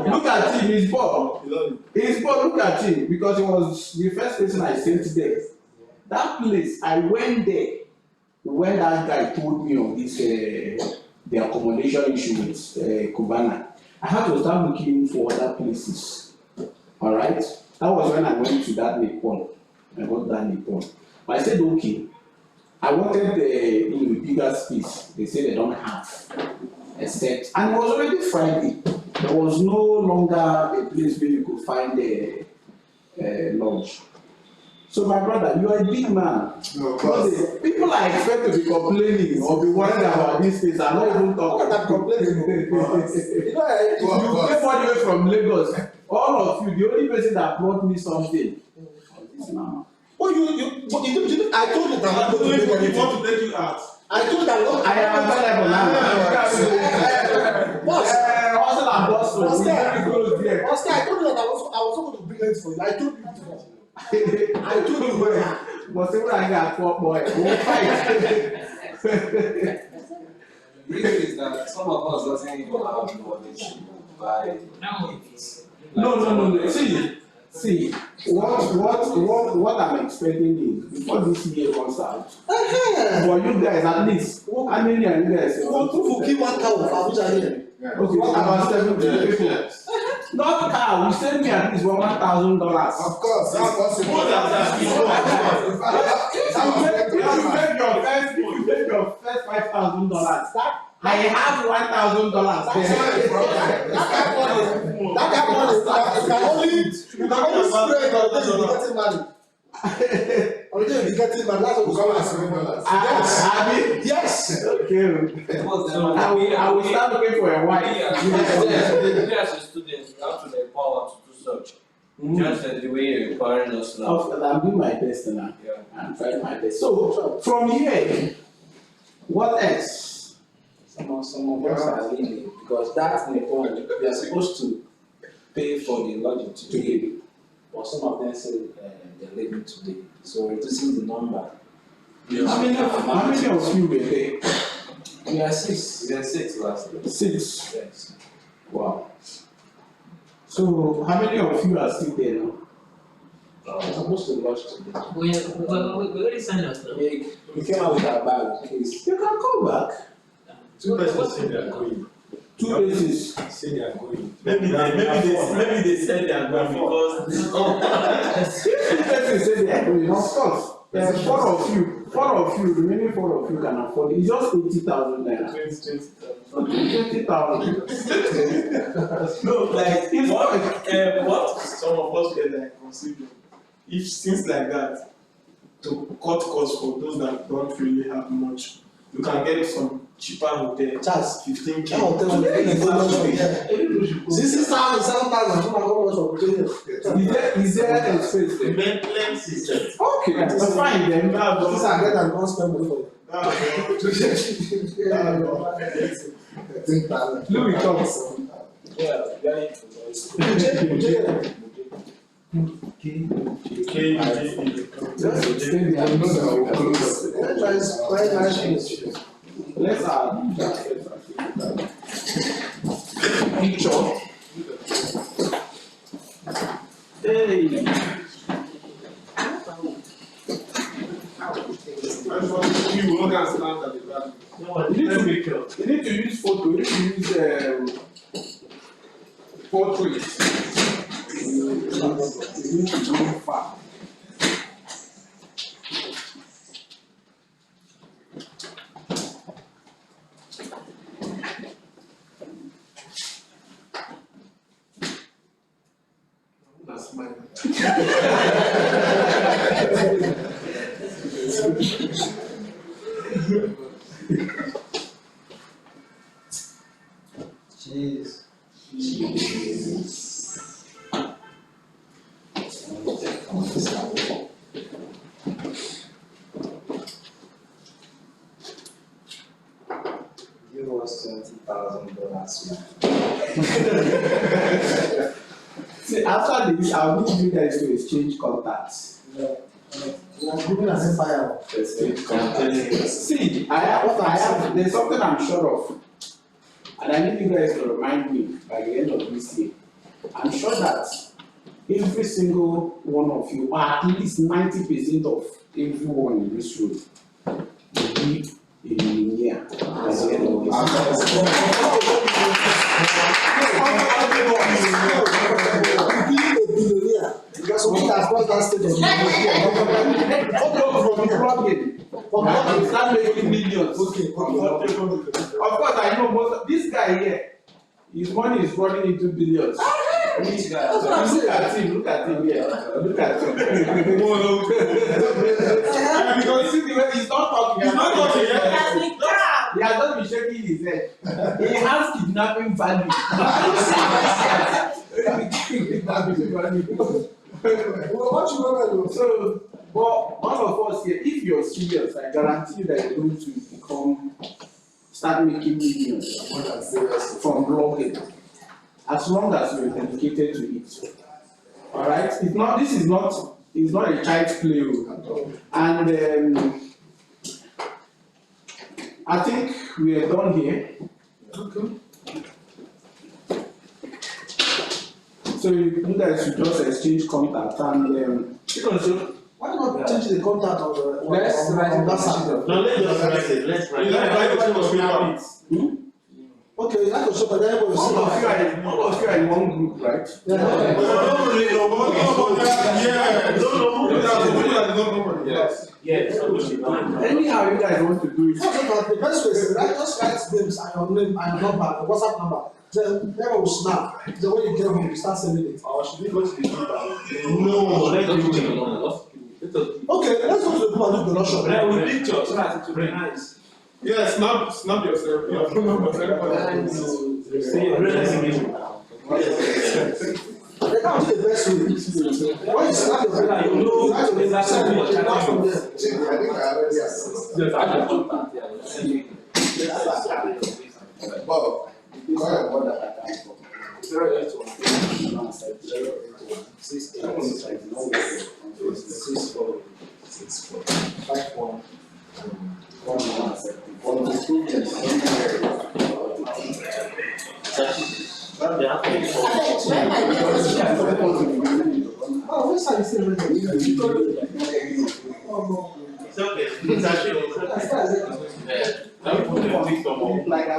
look at him, he's born. He's born, look at him, because he was the first person I sent there. That place, I went there when that guy told me of this the accommodation issue with Cubana. I had to start looking for other places. Alright? That was when I went to that Nepal. I got that Nepal. But I said, okay. I wanted the bigger space. They said they don't have. Except, and it was already Friday. There was no longer a place where you could find a lodge. So my brother, you are a big man. No, people are expected to be complaining or be worried about this place and not even talk. I'm complaining. You came all the way from Lagos. All of you, the only person that brought me something was this man. Oh, I told you that I'm going to make anything. He want to take you out. I told you that I am available now. Boss. Hustle and bustle. Oscar, I told you that I was not going to bring anything for you. I told you before. I told you. But say when I got poor boy, we'll fight. The issue is that some of us doesn't even have knowledge by it. No. See, what I'm expecting is before this year comes out, for you guys at least, how many are you guys? Who keep one cow of Abuja here? Okay, what about 70 people? Not cow, you send me at least $1,000. Of course, that's possible. If you take your first $5,000, I have $1,000 That there. kind of money, you can only spread on the day you be getting married. On the day you be getting married, that's what Come and $7. Yes. Okay. I will start looking for a wife. We as a student, we have to the power to do such. Just the way you're requiring us now. I'm doing my best now. Yeah. I'm trying my best. So from here, what else? Some of us are leaving because that's the point. We are supposed to pay for the lodging today, but some of them say they're leaving today. So reducing the number. How many of you were there? We are six. We are 6 last year. 6. Yes. Wow. So how many of you are still there now? We're supposed to lodge today. We already signed us now. We came out with our bag. Please. You can come back. 2 persons say they are going. 2 places. Say they are going. Maybe they said they are going because 2 places say they are going. Of course. There's 4 of you, remaining 4 of you can afford it. It's just 80,000 naira. 20,000. no, like what some of us get like consider if things like that to cut costs for those that don't really have much, you can get some cheaper hotel. Charles, 15K. that hotel will be in the lodge for here. 60,000, 7,000, some are going lodge for hotel. Is there a space there? Maintenance system. Okay, that's fine then. This are get and don't spend money for you. Louis talks. Yeah, very Just extend the close. Let's try this quite nice things. Let's picture. Hey. You will not stand at the back. You need to use photo, you need to use portrait. You need to go far. That's mine. Jeez. Give us $20,000. See, after this, I'll need you guys to exchange contacts. We are giving an empire. Exchange contacts. See, there's something I'm sure of. And I need you guys to remind me by the end of this year. I'm sure that every single one of you, or at least 90% of everyone in this room, will be a millionaire by the end of this Billionaire. Because we have brought that stage of You start making millions. Okay. Of course, I know most of this guy here, his money is running into billions. Which guy? Look at him here. Look at him. Because see the way he's not talking. He's not talking yet. He has not been shaking his head. He has kidnapping value. What you want to do? So, but all of us here, if you're serious, I guarantee you that you're going to start making millions from blogging. As long as you're dedicated to it. Alright? This is not a child's play. And I think we are done here. Okay. So you guys should just exchange contact and Why not change the contact of the Let's write it that side? No, let's just write it. Let's write it. Okay, you have to show, but then everybody will see. all of you are in one group, right? Yeah, Yes. Anyhow you guys want to do it. The best way is just write names and your name and your number, the WhatsApp number. Then never will snap. The way you get home, you start sending it. or should we go to the keeper? No, let's do it alone. Okay, let's go to the people and do the Russian. With pictures, so that it will be nice. Yeah, snap yourself. Your phone number. They can't do the best way. When you snap your phone, you know, you have to send it from there. I think I already assessed. Bob, go ahead. Oh, which side is it? It's okay. It's actually Like I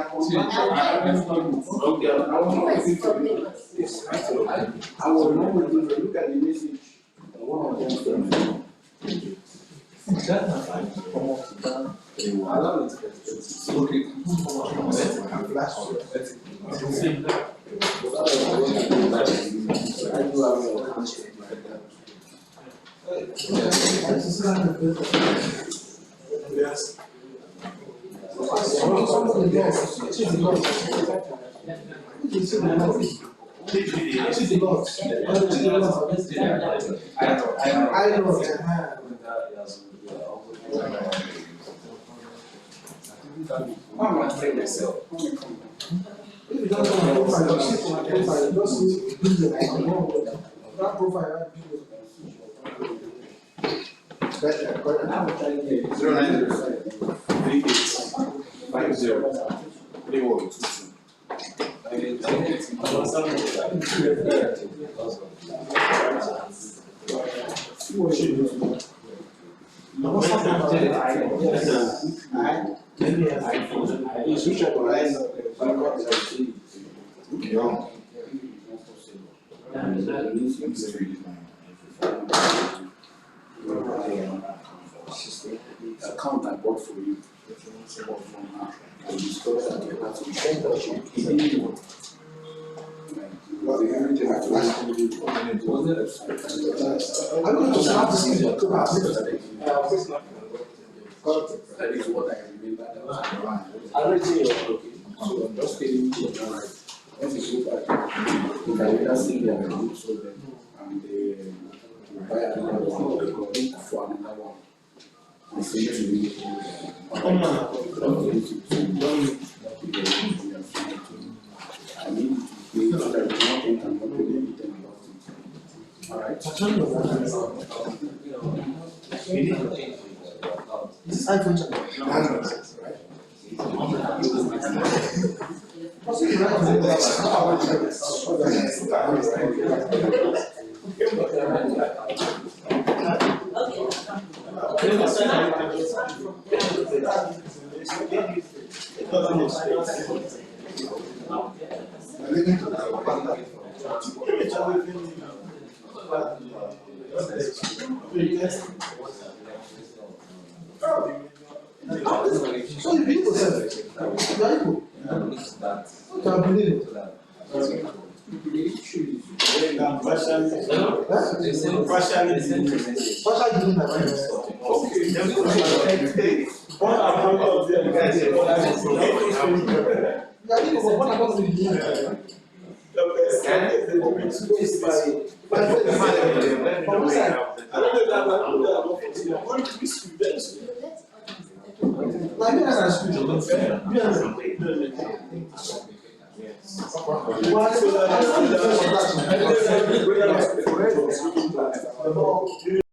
will normally look at the message. One of them. Yes. I know. I'm not playing myself. If you don't know my profile, just see my profile, just see video. That profile, video. Zero 38503122. Account I bought for you. I discovered that you have to send that you everything I flashed to you. I'm going to start to see the class. That is what I remember. I already see your okay. So I'm just telling you what right. Once you go back, you can either see their account so them and they will buy another one for another one. I say to you, I need to pay so that you don't think I'm not going to be about it. Alright. This is iPhone channel. So you people said it. You are Igbo. Okay, I believe it. Partially believe my parents. What about the guys? You are Igbo, but what about the belief? From which side? My parents are spiritual. Why?